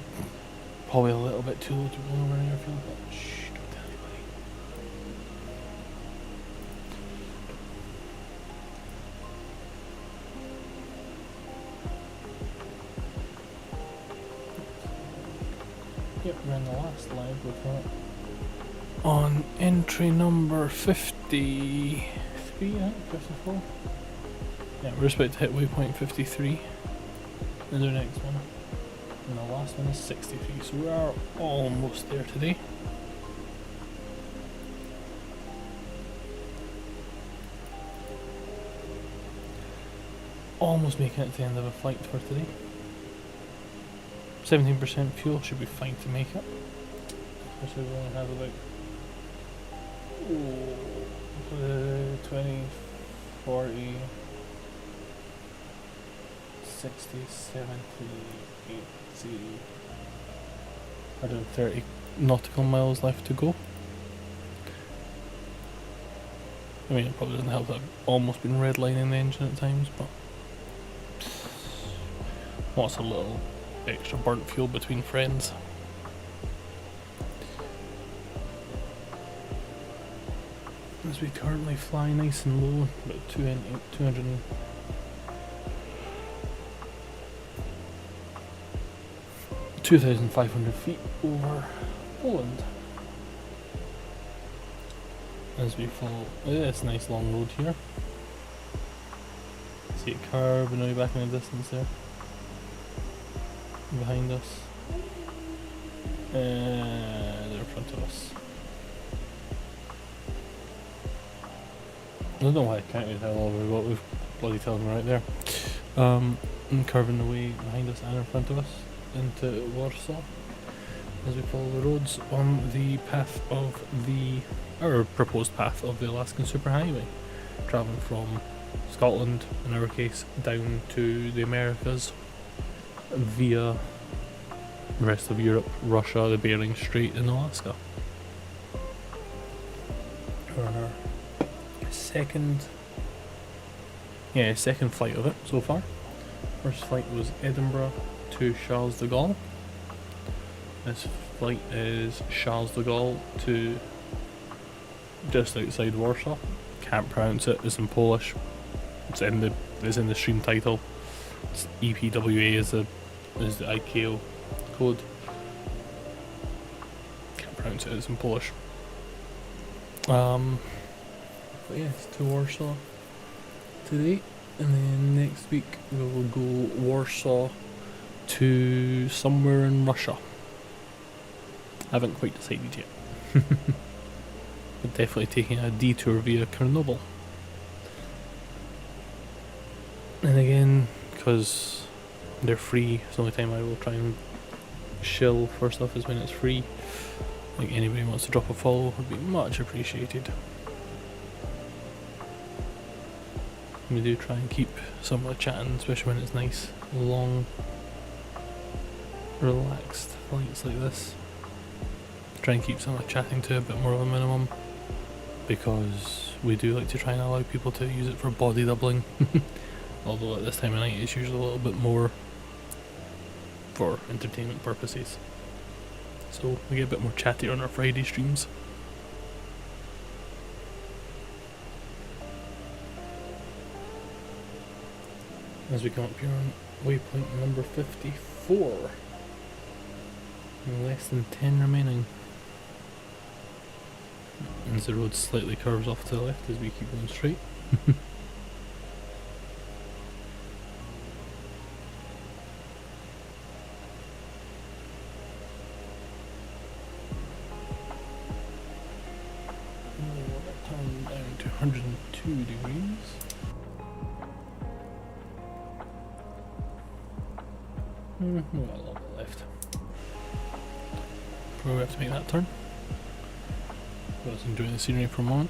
probably a little bit too low to go over an airfield, but shh, don't tell anybody. Yep, we're in the last live report. On entry number 53, I think, 54. Yeah, we're just about to hit waypoint 53. Is our next one. And the last one is 63, so we are almost there today. Almost making it to the end of a flight for today. 17% fuel should be fine to make it. Especially we only have about 20, 40, 60, 70, 80, 130 nautical miles left to go. I mean, it probably doesn't help that I've almost been redlining the engine at times, but what's a little extra burnt fuel between friends? As we currently fly nice and low, about 2,500 feet over Poland. As we follow this nice long road here. See it curve and way back in the distance there. Behind us. And they're in front of us. I don't know why I can't really tell over what we've bloody telling me right there. And curving away behind us and in front of us into Warsaw as we follow the roads on the path of our proposed path of the Alaskan Superhighway, travelling from Scotland in our case down to the Americas via the rest of Europe, Russia, the Bering Strait and Alaska. We're on our second flight of it so far. First flight was Edinburgh to Charles-De-Gaulle. This flight is Charles-De-Gaulle to just outside Warsaw. Can't pronounce it. It's in Polish. It's in the stream title. It's EPWA is the ICAO code. Can't pronounce it. It's in Polish. But yes, to Warsaw today, and then next week we will go Warsaw to somewhere in Russia. Haven't quite decided yet. But definitely taking a detour via Chernobyl. And again, because they're free, it's the only time I will try and shill for stuff is when it's free. Like anybody wants to drop a follow would be much appreciated. We do try and keep somewhat chatting, especially when it's nice, long, relaxed flights like this. Try and keep somewhat chatting to a bit more of a minimum, because we do like to try and allow people to use it for body doubling. Although at this time of night it's usually a little bit more for entertainment purposes. So we get a bit more chatty on our Friday streams. As we come up here on waypoint number 54. Less than 10 remaining. As the road slightly curves off to the left as we keep going straight. Turn down to 102 degrees. We've got a little bit left. Probably have to make that turn. Let's enjoy the scenery for a moment.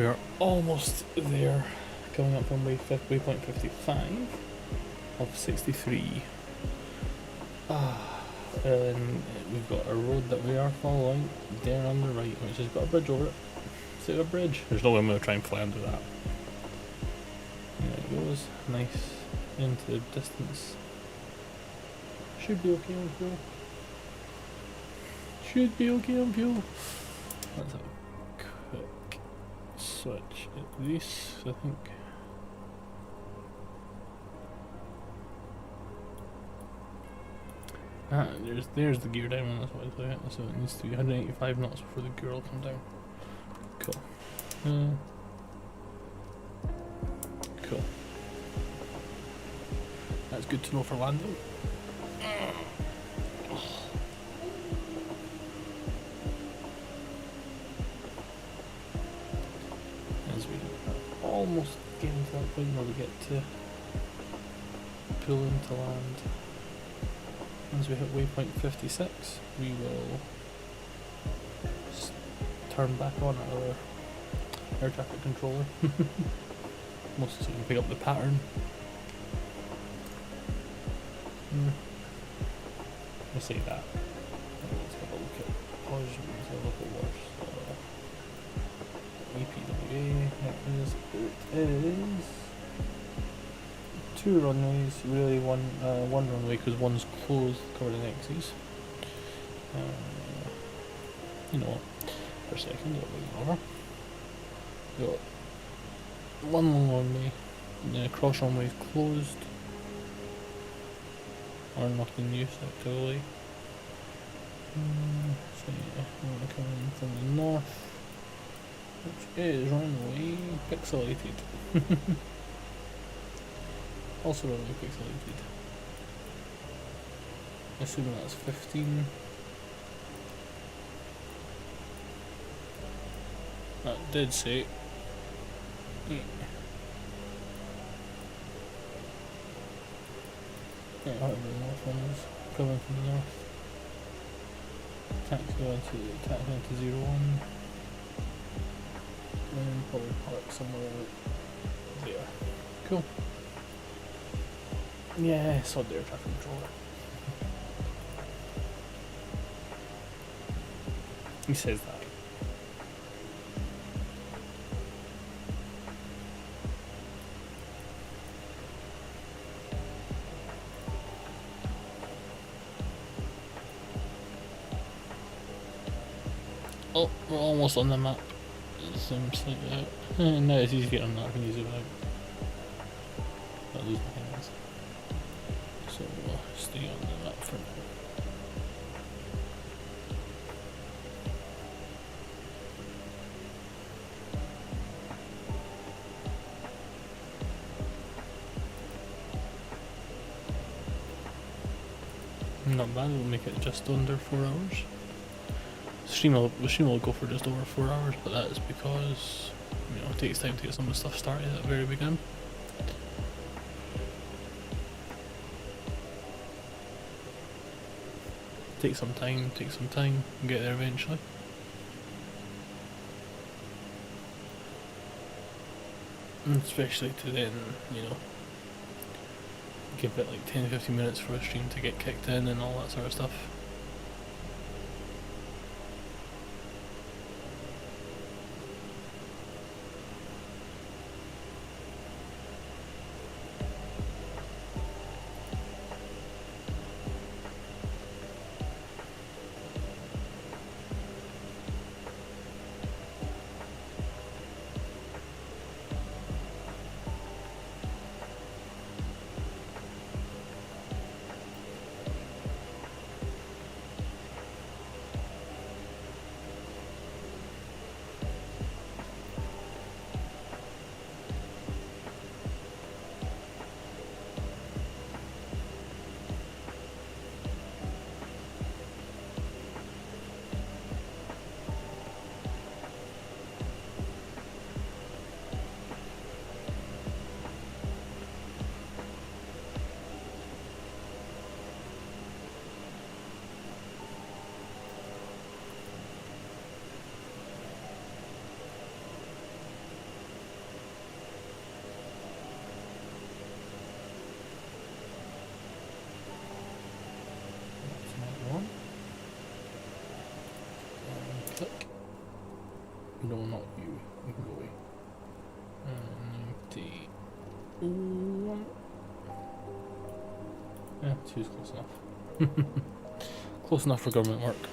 We are almost there, coming up on waypoint 55 of 63. And we've got a road that we are following there on the right, which has got a bridge over it. See a bridge? There's no way I'm going to try and fly under that. There it goes, nice into the distance. Should be okay on fuel. Should be okay on fuel. Let's have a quick switch at this, I think. There's the gear down, that's what I was looking at, so it needs to be 185 knots before the gear will come down. Cool. Cool. That's good to know for landing. As we almost get into that point where we get to pull into land. As we hit waypoint 56, we will turn back on our air traffic controller. Most so we can pick up the pattern. I say that. Let's have a look at Belgium, let's have a look at Warsaw. EPWA, it is 2 runways, really one runway because one's closed, covered in X's. You know what, for a second, it'll be over. Got one long runway, the cross runway is closed, or not in use actively. So yeah, we're coming from the north, which is runway pixelated. Also runway pixelated. Assuming that's 15. That did say. Yeah, whatever the north one is. Coming from the north. Taxi onto 01. And probably park somewhere there. Cool. Yeah, I saw the air traffic controller. He says that. Oh, we're almost on the map. Zoom slightly out. No, it's easy to get on that when you zoom out. I'll lose my hands. So we'll stay on the map for now. Not bad, we'll make it just under 4 hours. The stream will go for just over 4 hours, but that is because, you know, it takes time to get some of the stuff started at the very beginning. Take some time, get there eventually. And especially to then, you know, give it like 10-15 minutes for a stream to get kicked in and all that sort of stuff. No, not you. You can go away. 91. Yeah, 2's close enough. Close enough for government work.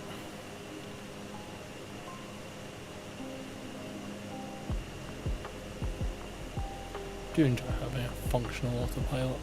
Do enjoy having a functional autopilot.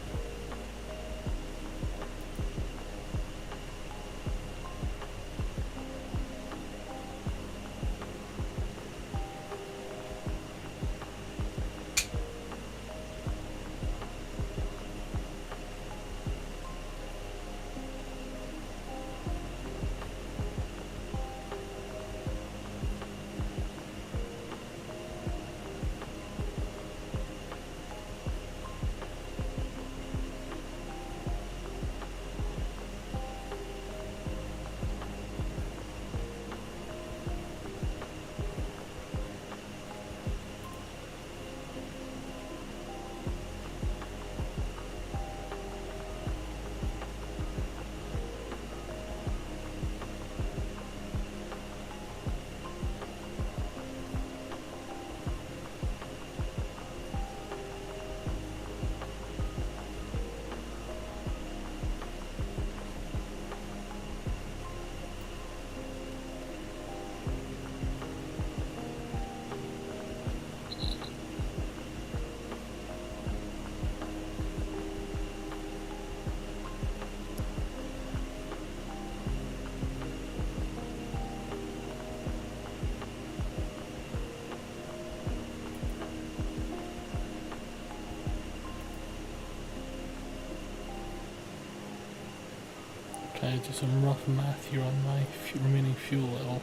Trying to do some rough math here on my remaining fuel level.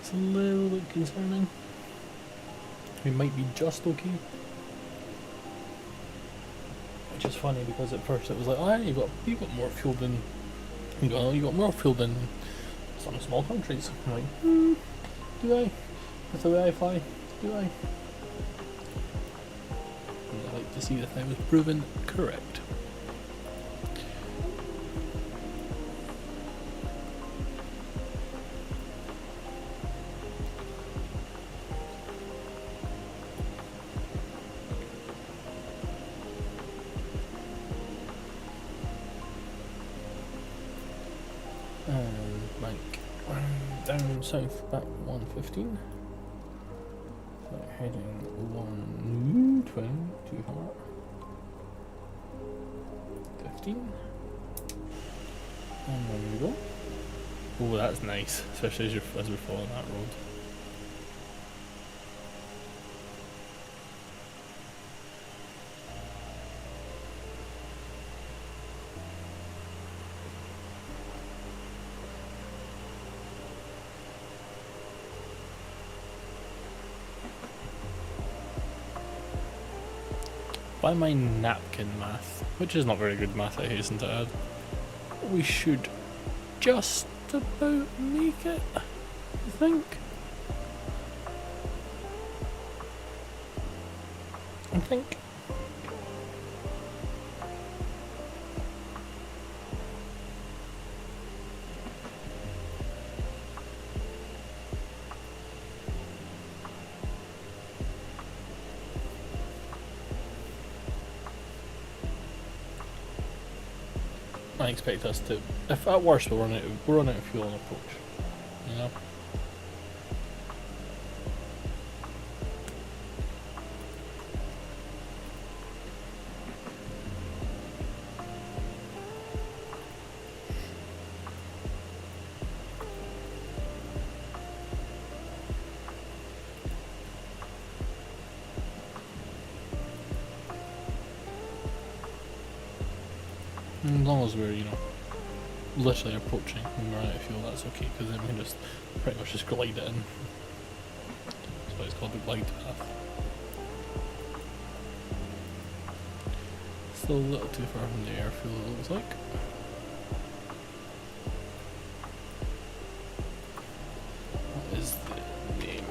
It's a little bit concerning. We might be just okay. Which is funny because at first it was like, oh yeah, you got more fuel than you got more fuel than some small countries. I'm like, do I? With the way I fly, do I? And I'd like to see if I was proven correct. Down south back 115. So heading 120 too hard. 15. And there we go. Oh, that's nice, especially as we're following that road. By my napkin math, which is not very good math, I hasten to add, we should just about make it, I think. I expect us to, if at worst we'll run out of fuel on approach, you know. As long as we're, literally approaching when we're out of fuel, that's okay, because then we can just pretty much just glide it in. That's why it's called the glide path. Still a little too far from the airfield, it looks like. What is the name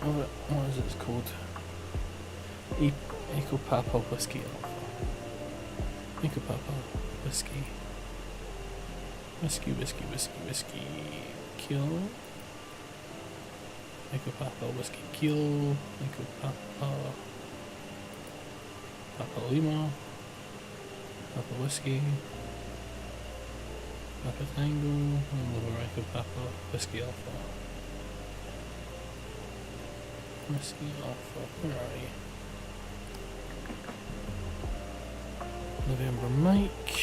of it? What is its code? Echo Papa Whiskey Alpha. Echo Papa Whiskey. Whiskey, Kilo. Echo Papa Whiskey Kilo, Echo Papa Papa Lima, Papa Whiskey, Papa Tango, and lower Echo Papa Whiskey Alpha. Whiskey Alpha, where are you? November Mike.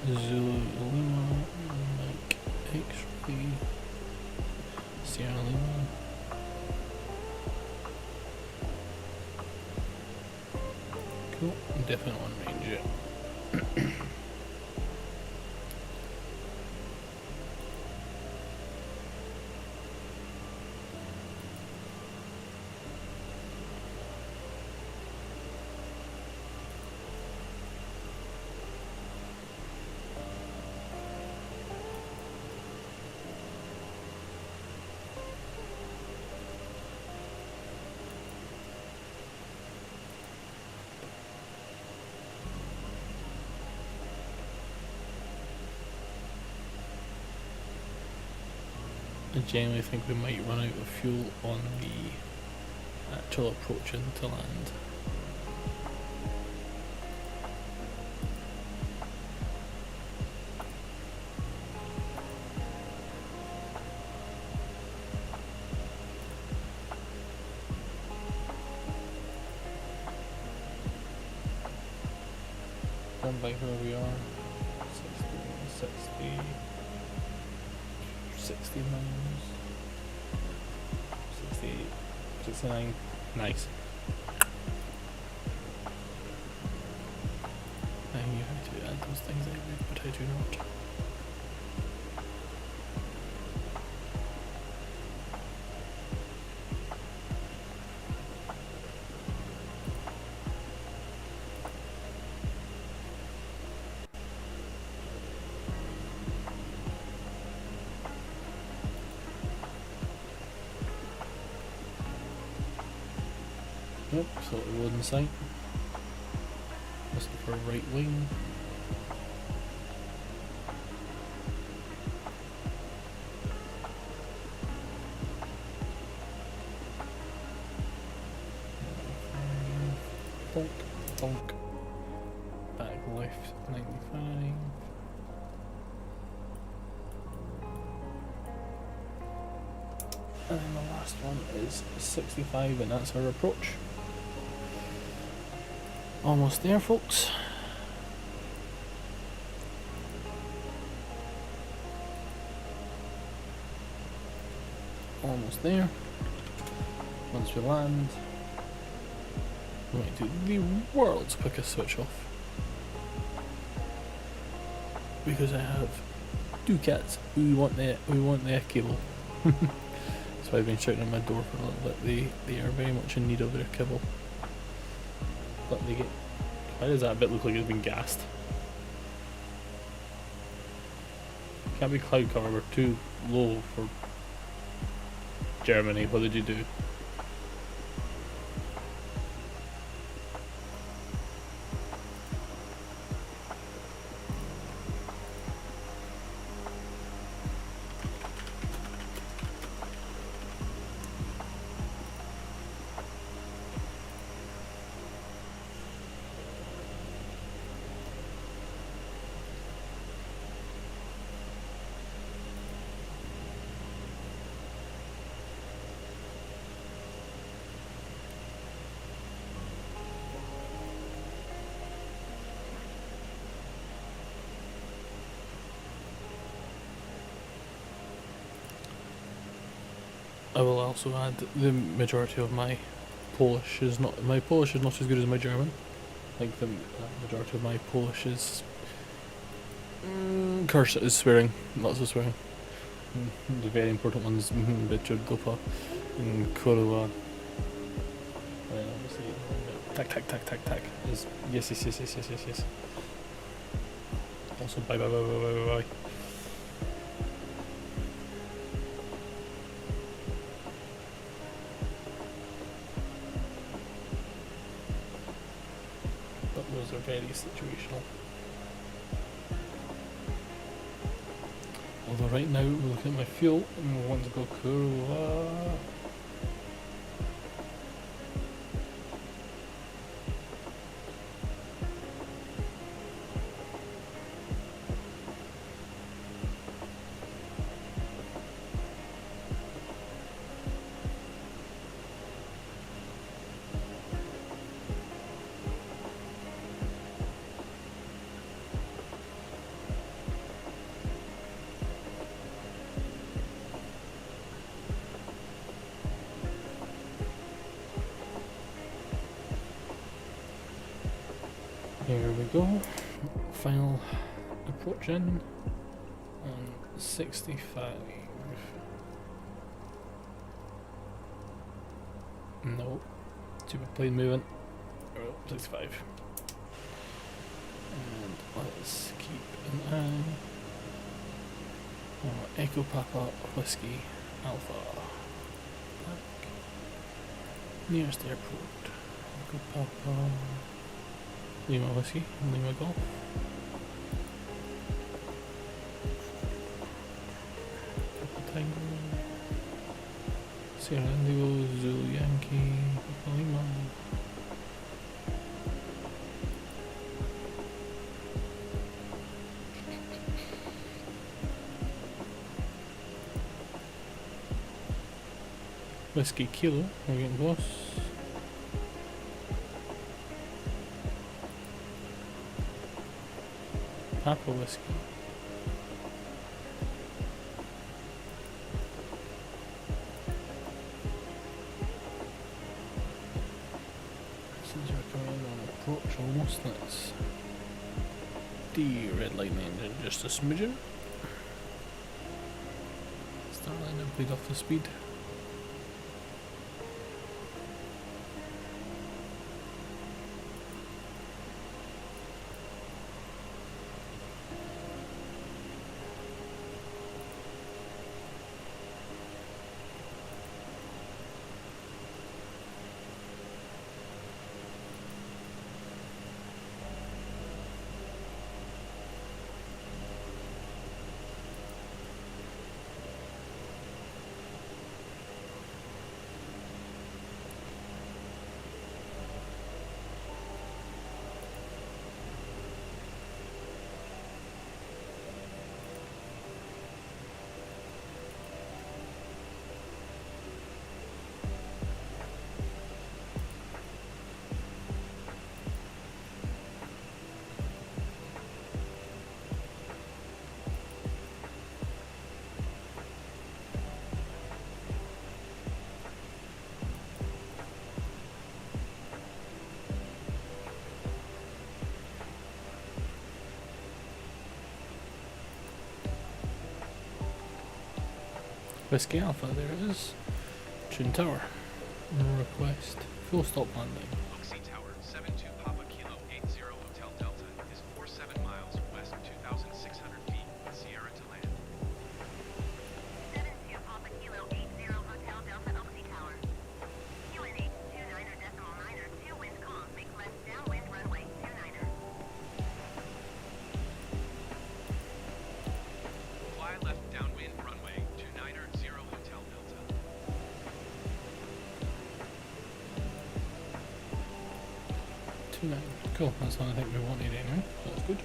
Zulu Lima, Mike X-Ray, Sierra Lima. Cool, definitely on range yet. I genuinely think we might run out of fuel on the actual approach into land. Stand by where we are. 60 miles. 68, 69. Nice. I knew how to add those things anyway, but I do not. Yep, so it would in sight. Looking for a right wing. Bonk, bonk. Back left 95. And then the last one is 65, and that's our approach. Almost there, folks. Almost there. Once we land, we might do the world's quickest switch off. Because I have two cats who want their kibble. So I've been shouting on my door for a little bit. They are very much in need of their kibble. But they get. Why does that bit look like it's been gassed? Can't be cloud cover, we're too low for Germany. What did you do? I will also add the majority of my Polish is not as good as my German. Like the majority of my Polish is curse is swearing, lots of swearing. The very important ones, Richard Gopa and Korowa. Obviously, tack is yes. Also bye. Those are very situational. Although right now we're looking at my fuel and we want to go Kurwa. Here we go, final approach in on 65. No, stupid plane moving. Oh, 65. And let's keep an eye on Echo Papa Whiskey Alpha. Back. Nearest airport. Echo Papa. Lima Whiskey, Lima Golf. Papa Tango. Sierra Indigo, Zulu Yankee, Papa Lima. Whiskey Kilo, we're getting close. Papa Whiskey. Since we're coming on approach almost, let's red line the engine just a smidgen. Start line and bleed off the speed. Whiskey Alpha, there it is. Tune Tower. No request. Full stop landing. Okecie Tower, 72 Papa Kilo 80 Hotel Delta is 47 miles west 2,600 feet with Sierra to land. 72 Papa Kilo 80 Hotel Delta Okecie Tower. QNH 29er.9er, 2 wind calm, make left downwind runway 29er. Fly left downwind runway 29er 0 Hotel Delta. 29. Cool, that's what I think we wanted anyway, so that's good.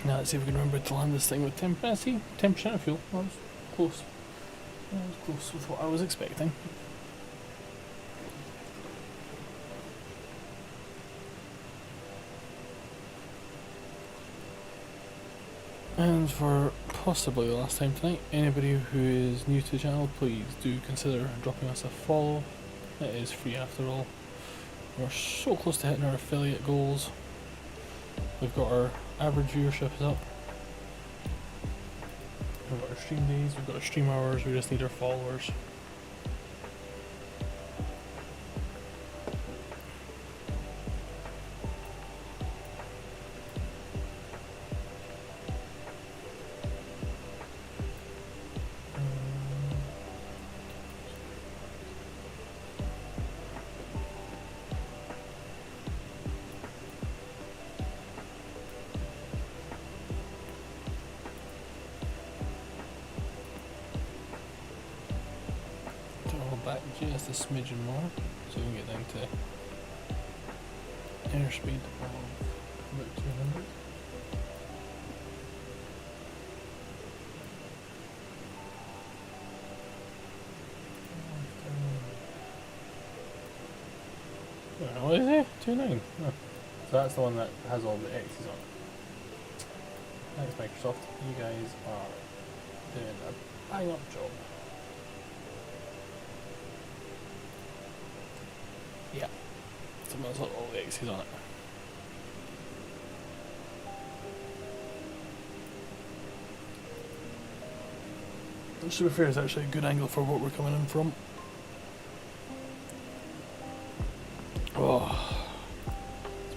Now let's see if we can remember to land this thing with 10% of fuel. That was close. That was close with what I was expecting. And for possibly the last time tonight, anybody who is new to the channel, please do consider dropping us a follow. It is free after all. We're so close to hitting our affiliate goals. We've got our average viewership is up. We've got our stream days, we've got our stream hours, we just need our followers. back just a smidgen more, so we can get down to airspeed of about 200. What is it? 2.9. Oh. So that's the one that has all the X's on it. Thanks Microsoft, you guys are doing a bang up job. Yeah, someone's got all the X's on it. Which to be fair is actually a good angle for what we're coming in from. Oh.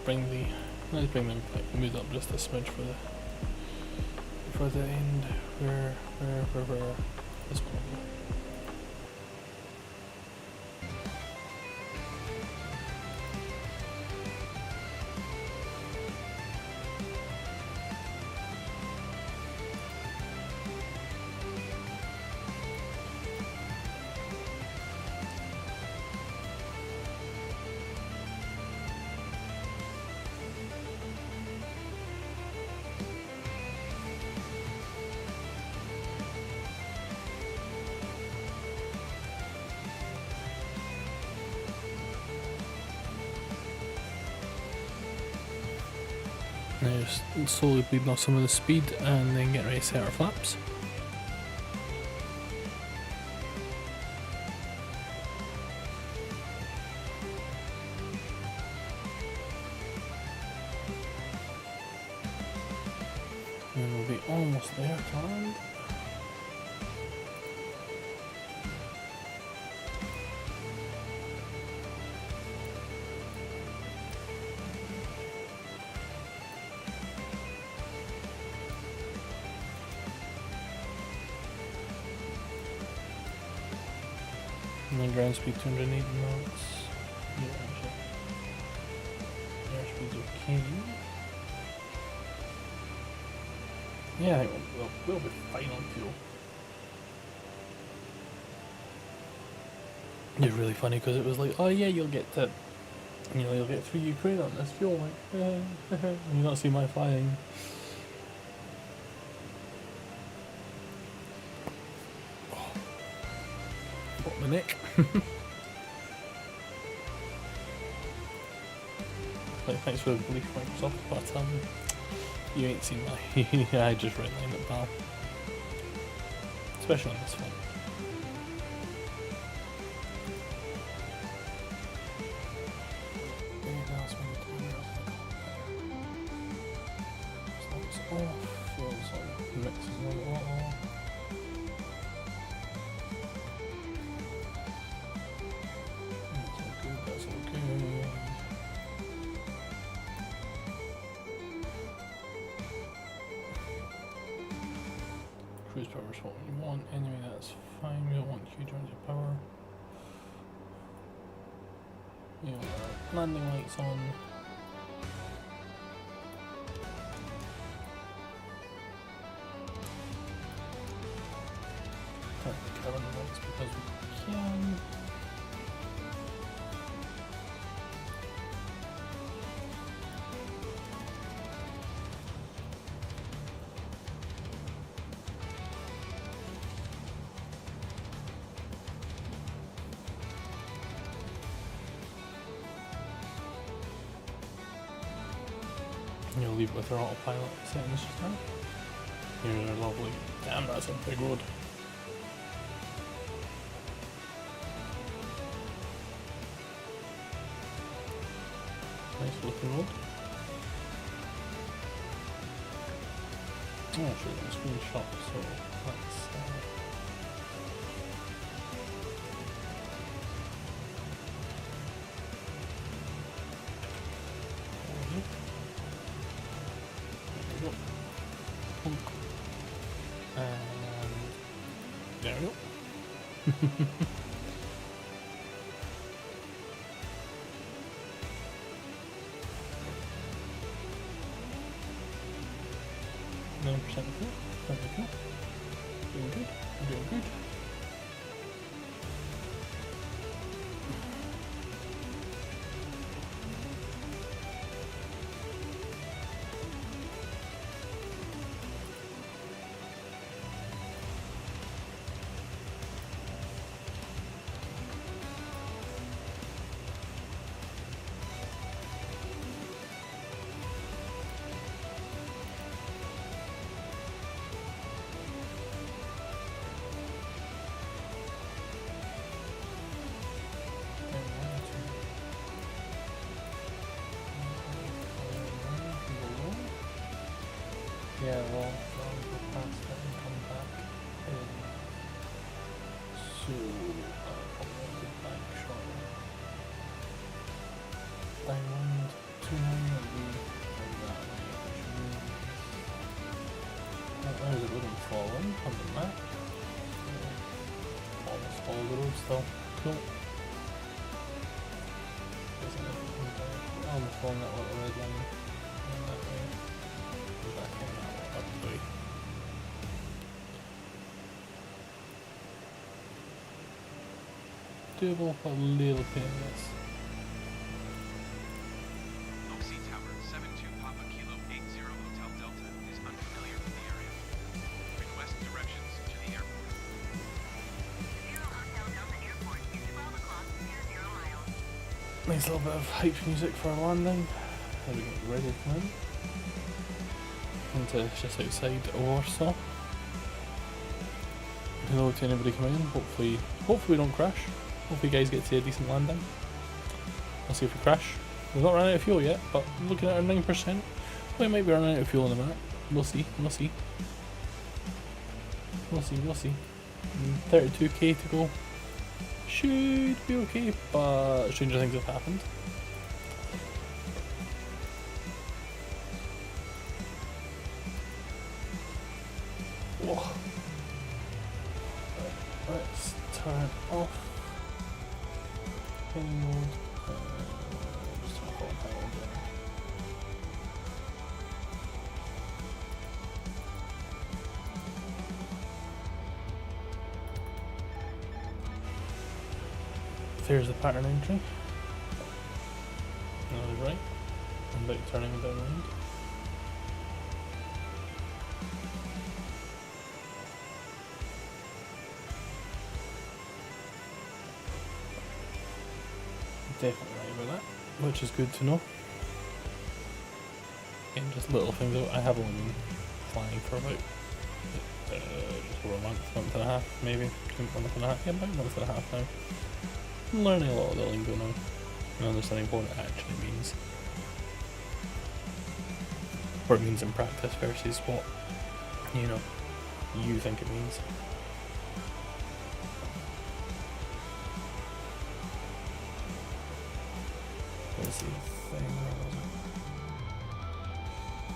Let's bring them mood up just a smidge for the end. Where this one. Now just slowly bleeding off some of the speed and then get ready to set our flaps. And we'll be almost there to land. And then ground speed 280 knots. Yeah, actually. Airspeed's okay. Yeah, I think we'll be fine on fuel. It's really funny because it was like, oh yeah, you'll get to, you'll get through Ukraine on this fuel. Like, you not see my flying. Got my neck. Like, thanks for the belief, Microsoft, but you ain't seen my. I just redlined it, pal. Especially on this one. Cruise power is what we want, anyway that's fine, we don't want huge amounts of power. You know, landing lights on. Turn the cabin lights because we can. You'll leave with our autopilot settings just now. Here's our lovely. Damn, that's a big road. Nice looking road. Oh, I'll show you the screenshot, so let's. There we go. Nine percent full. Doing good. Doing good. Yeah, well, go past that and come back in. So, probably go back shortly. Diamond 29 will be like that way, which means that there's a wooden fall in on the map. Almost follow the road still. Cool. Almost following that little red line. And that way. Go back in that way, up the way. Doable for a little bit of this. Okecie Tower, 72 Papa Kilo 80 Hotel Delta is unfamiliar with the area. Request directions to the airport. 0 Hotel Delta Airport is 12 o'clock, 0 miles. Nice little bit of hype music for our landing. How we get ready to come in. Into just outside Warsaw. Hello to anybody coming in. Hopefully we don't crash. Hopefully you guys get to a decent landing. We'll see if we crash. We've not run out of fuel yet, but looking at our 9%, we might be running out of fuel in a minute. We'll see. 32k to go. Should be okay, but stranger things have happened. Whoa. Let's turn off any mode. Just turn off all power again. There's the pattern entry. Now right. I'm about turning downwind. Definitely right about that, which is good to know. Again, just little things. I have only been flying for about just over a month and a half, maybe. Month and a half, yeah, about a month and a half now. I'm learning a lot of the lingo now and understanding what it actually means. What it means in practice versus what, you think it means. Let's see,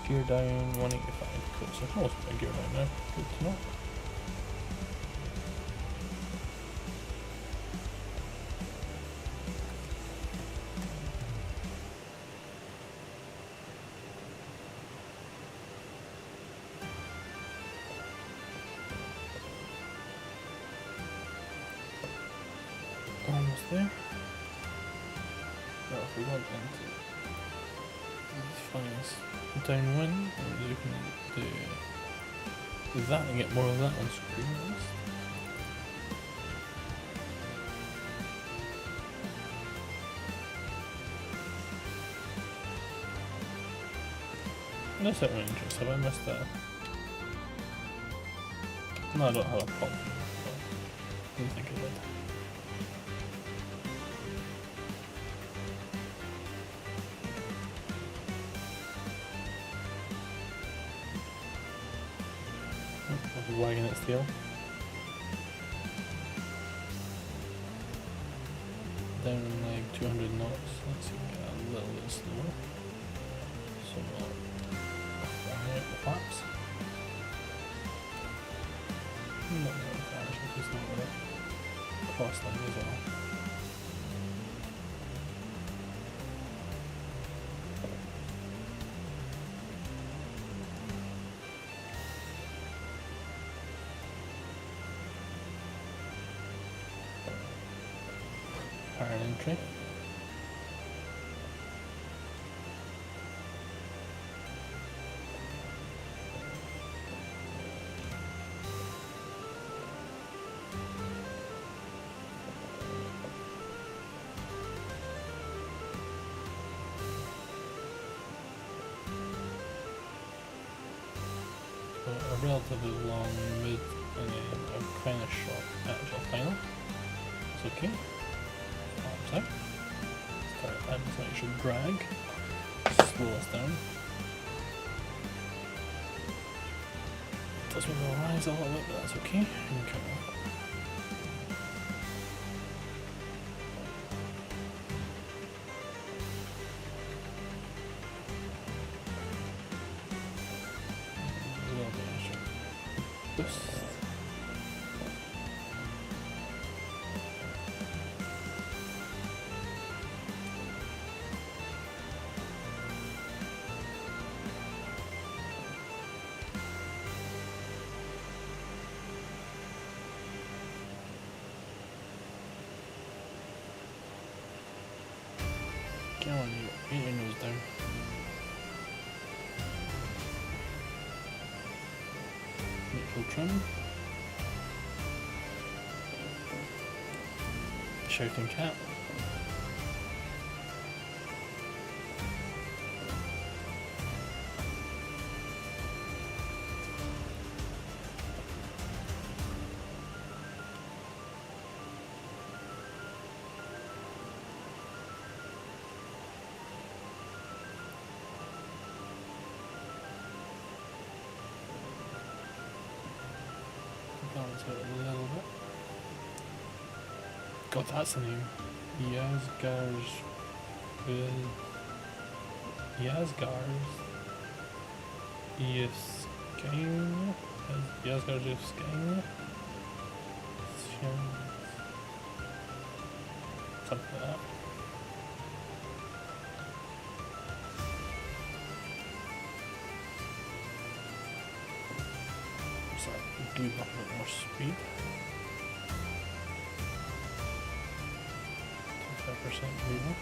gear down 185. Cool, so it's almost my gear down now. Good to know. Almost there. Well, if we want into these fires downwind, we can do that and get more of that on screen at least. That's out of interest. Have I missed that? No, I don't have a pop. I didn't think I did. Wagging its tail. Down like 200 knots. Let's see if we can get a little bit slower. So flying out the flaps. Not really flash, because not with it. Cross line as well. Pattern entry. So a relatively long mid and then a kind of short actual final. It's okay. Flaps out. Start time so it should drag. Slow us down. Does mean they'll rise a little bit, but that's okay. Okay. A little bit extra boost. Come on, you get your nose down. Neutral trim. Shouting cat. Balance it a little bit. God, that's the name. Yasgars. Yasgars. Yasgars. Yasgars. Something like that. So give up a bit more speed. 25% movement.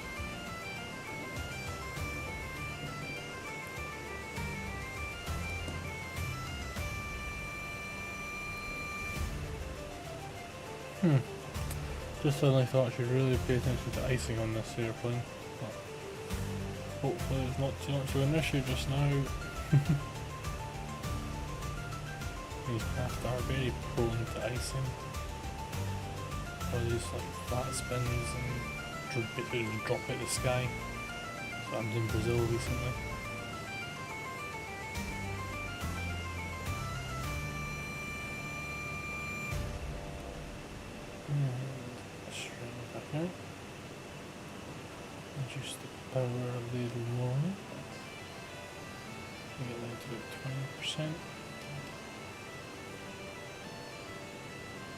Just suddenly thought I should really pay attention to icing on this airplane. But hopefully it's not too much of an issue just now. These craft are very prone to icing. All these like flat spins and basically just drop out of the sky. So I was in Brazil recently. And straighten it back out. Reduce the power a little more. Get that to about 20%.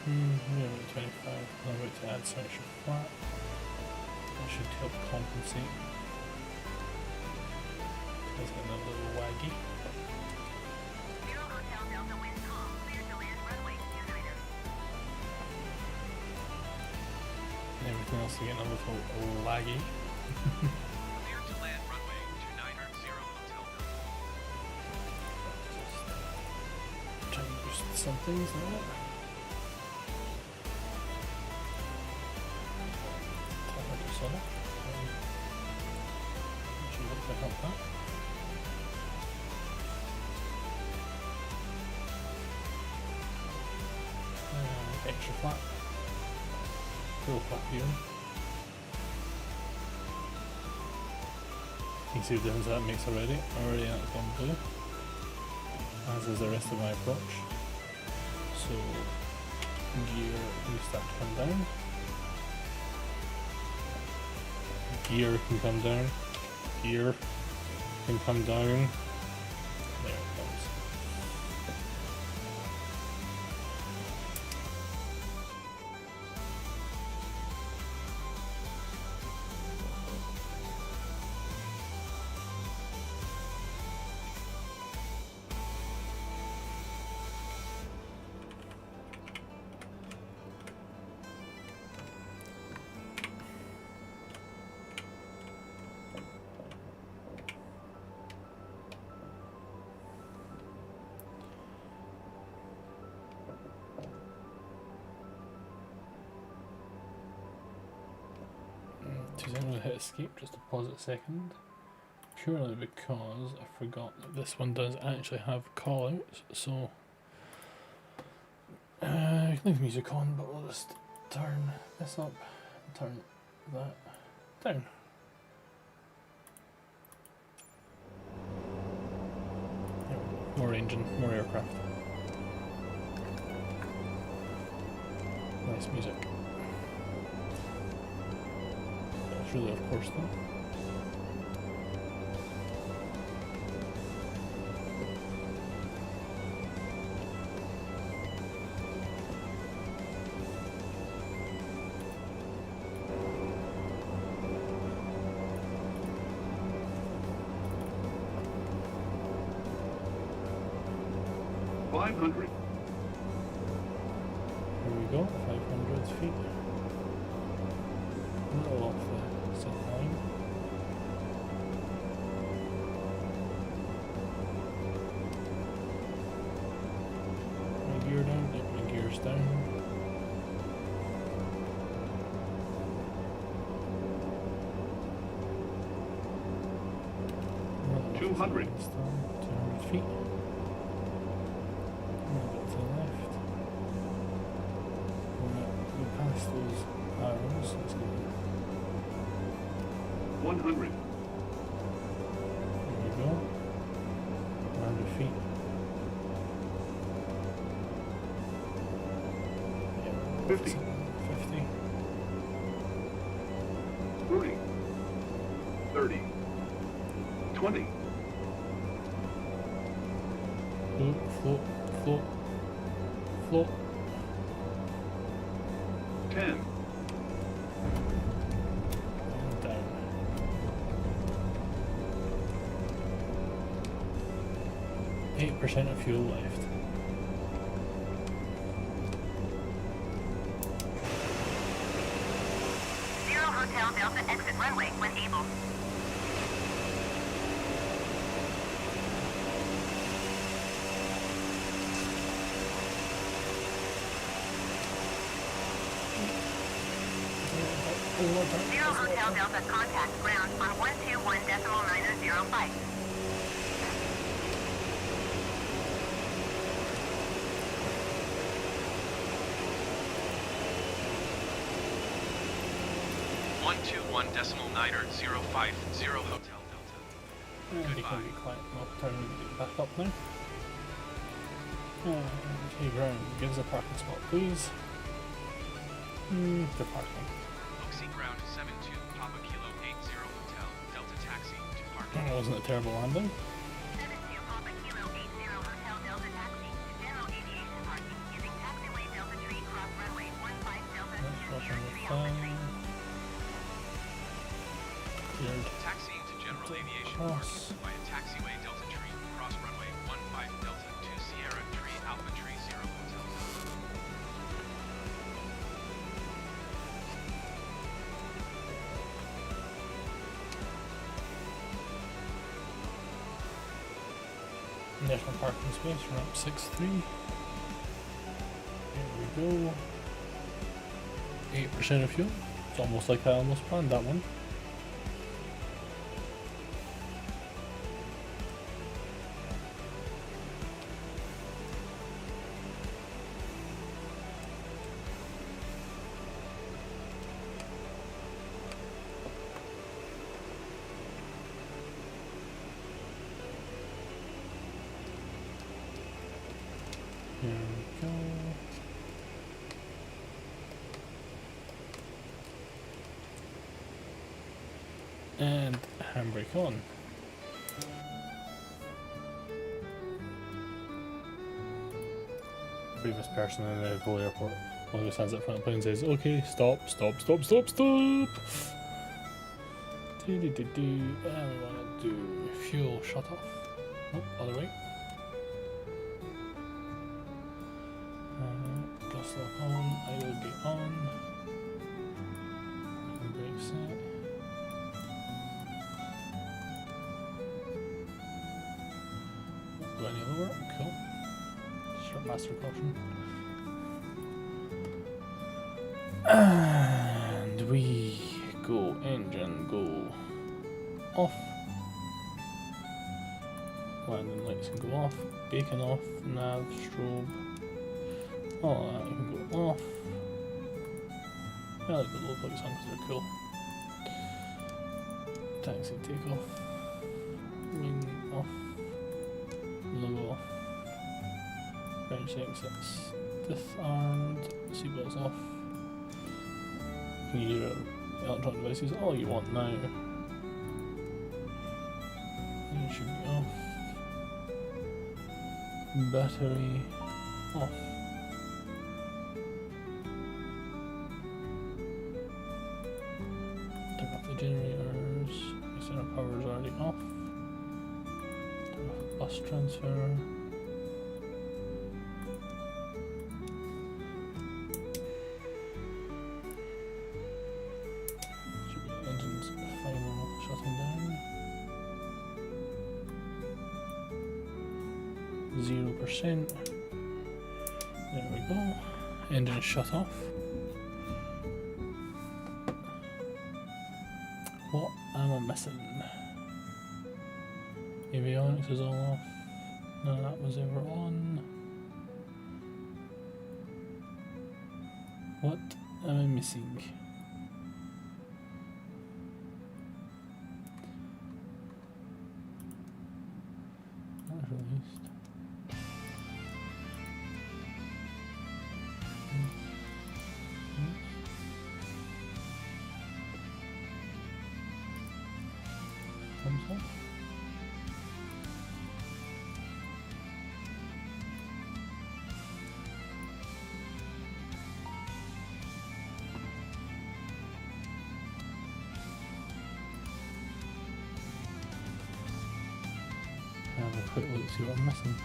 Yeah, about 25. I'm about to add some extra flat. That should help compensate. Let's get another little waggy. Zero Hotel Delta wind calm. Clear to land runway 29er. And everything else to get another little laggy. Clear to land runway 29er, 0 Hotel Delta. Just try and boost some things now. Solid. Should look to help that. Extra flat. Full flat here. You can see the difference that makes already. Already that's gone blue. As is the rest of my approach. So gear needs to come down. Gear can come down. Gear can come down. There it comes. I'm going to hit escape just to pause it a second, purely because I forgot that this one does actually have callouts, so I can leave music on, but we'll just turn this up, turn that down. There we go. More engine, more aircraft. nice music. That's really, of course, though. $500. Here we go, 500 feet. A little off the set line. My gear down, dip my gears down. A little off the 200. side still, 200 feet. A little bit to the left. We pass those arrows. Let's go. 100. There we go. 100 feet. Yeah, 50. 50. 40. 30. 20. Float, float, float. 10. And down. %8 of fuel left. Zero Hotel Delta exit runway when able. Zero Hotel Delta contact ground on 121.905. One two one decimal niner 050 Hotel Delta. And you can be quiet. We'll turn it back up now. And hey ground, give us a parking spot, please. The parking. Okecie ground 72 Papa Kilo 80 Hotel Delta taxi to parking. That wasn't a terrible landing. 72 Papa Kilo 80 Hotel Delta taxi to general aviation parking using taxiway Delta Tree cross runway 15 Delta That's to what Sierra I'm Tree Alpha Tree. Cleared. Taxiing to general aviation Cross. parking via taxiway Delta Tree cross runway 15 Delta to Sierra Tree Alpha Tree 0 Hotel. National parking space, ramp 6-3. Here we go. 8% of fuel. It's almost like I almost planned that one. Here we go. And handbrake on. Previous person in the whole airport always stands up front of the plane and says, "Okay, stop, stop, stop, stop, stop." And we want to do fuel shut off. Oh, other way. Gas lock on, idle gate on. Brake set. Do any other work? Cool. Strip master caution. And we go engine go off. Landing lights can go off. Beacon off. Nav strobe. All that can go off. I like the low plugs on because they're cool. Taxi take off. Wing off. Logo off. Bench exits. Disarmed. Seatbelts off. can use your electronic devices all you want now. It should be off. Battery off. Turn off the generators. External power is already off. Turn off the bus transfer. Should be the engine's final shutting down. 0%. There we go. Engine shut off. What am I missing? Avionics is all off. None of that was ever on. What am I missing? Not released. Thumbs up. Have a quick look to see what I'm missing.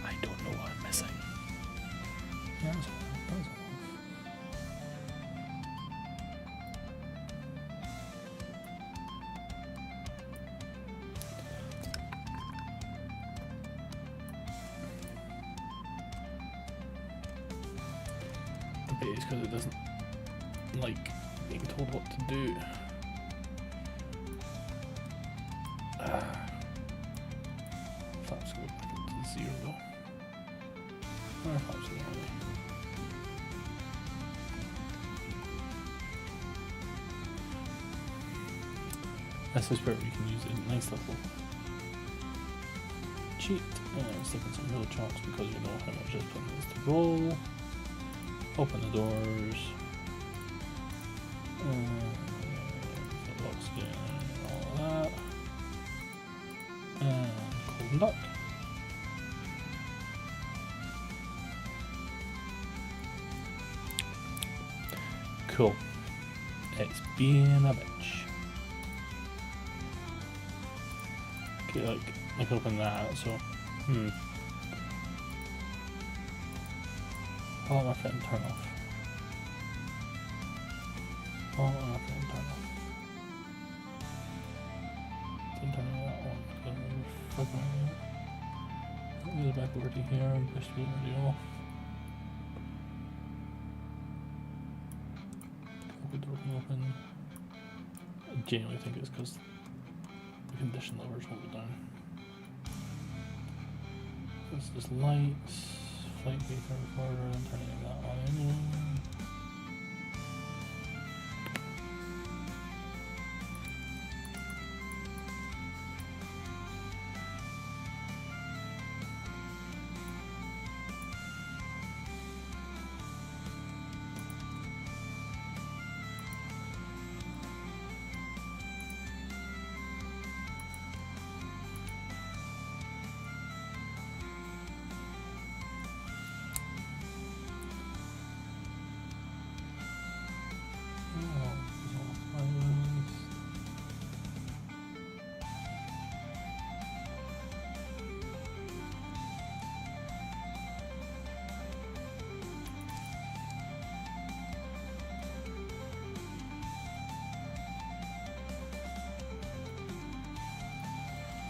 I don't know what I'm missing. Yeah, that's all. Maybe it's because it doesn't like being told what to do. Flaps go back into 0 though. Or flaps go away. This is where we can use a nice little cheat and stick in some real chunks because we know how much this plane is to roll. Open the doors. The locks down, all of that. And close and duck. Cool. It's being a bitch. Okay, I can open that, so I'll let my friend turn off. I'll let my friend turn off. Didn't turn on that one, because we're flipping on it. Let me go back over to here and push the video off. Open door can open. I genuinely think it's because the condition levers hold it down. This is lights. Flight data recorder and turning that on anyway.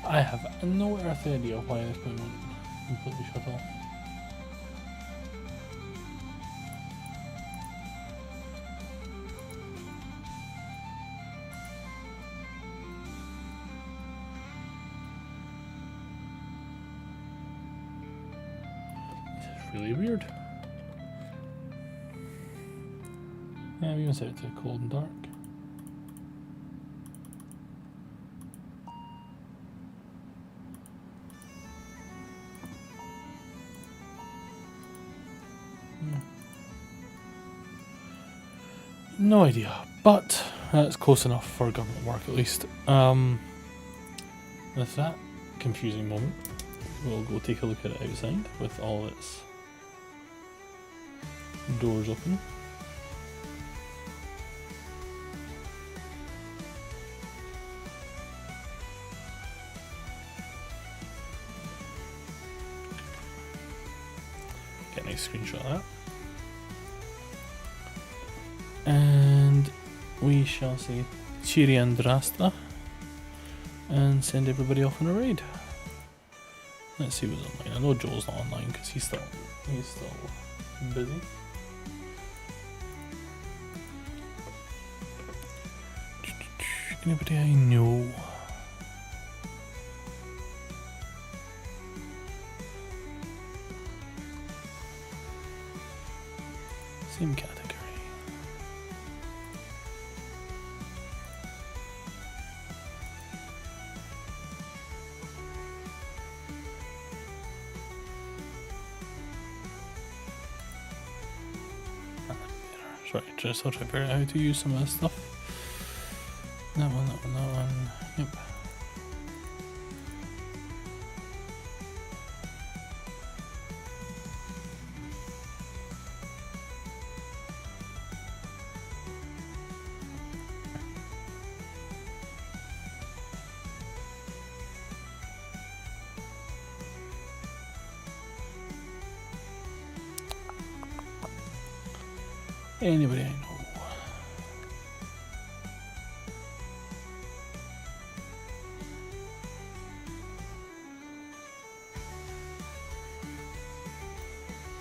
I have no earthly idea why this plane won't completely shut off. This is really weird. Yeah, we even set it to cold and dark. No idea, but it's close enough for government work at least. With that confusing moment, we'll go take a look at it outside with all its doors open. Get a nice screenshot of that. And we shall say Cheery and Rasta and send everybody off on a raid. Let's see what's online. I know Joel's not online because he's still busy. Anybody I know? Same category. Sorry, just thought I'd figure out how to use some of this stuff. That one, that one, that one. Yep. Anybody I know?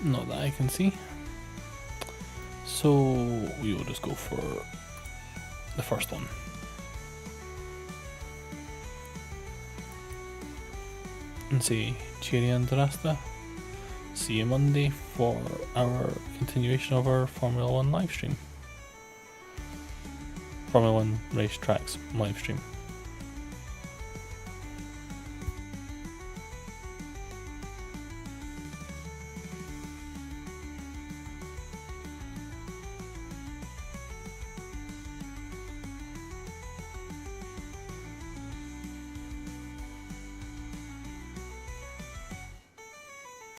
Not that I can see. So we will just go for the first one. And say Cheery and Rasta. See you Monday for our continuation of our Formula 1 live stream. Formula 1 racetracks live stream.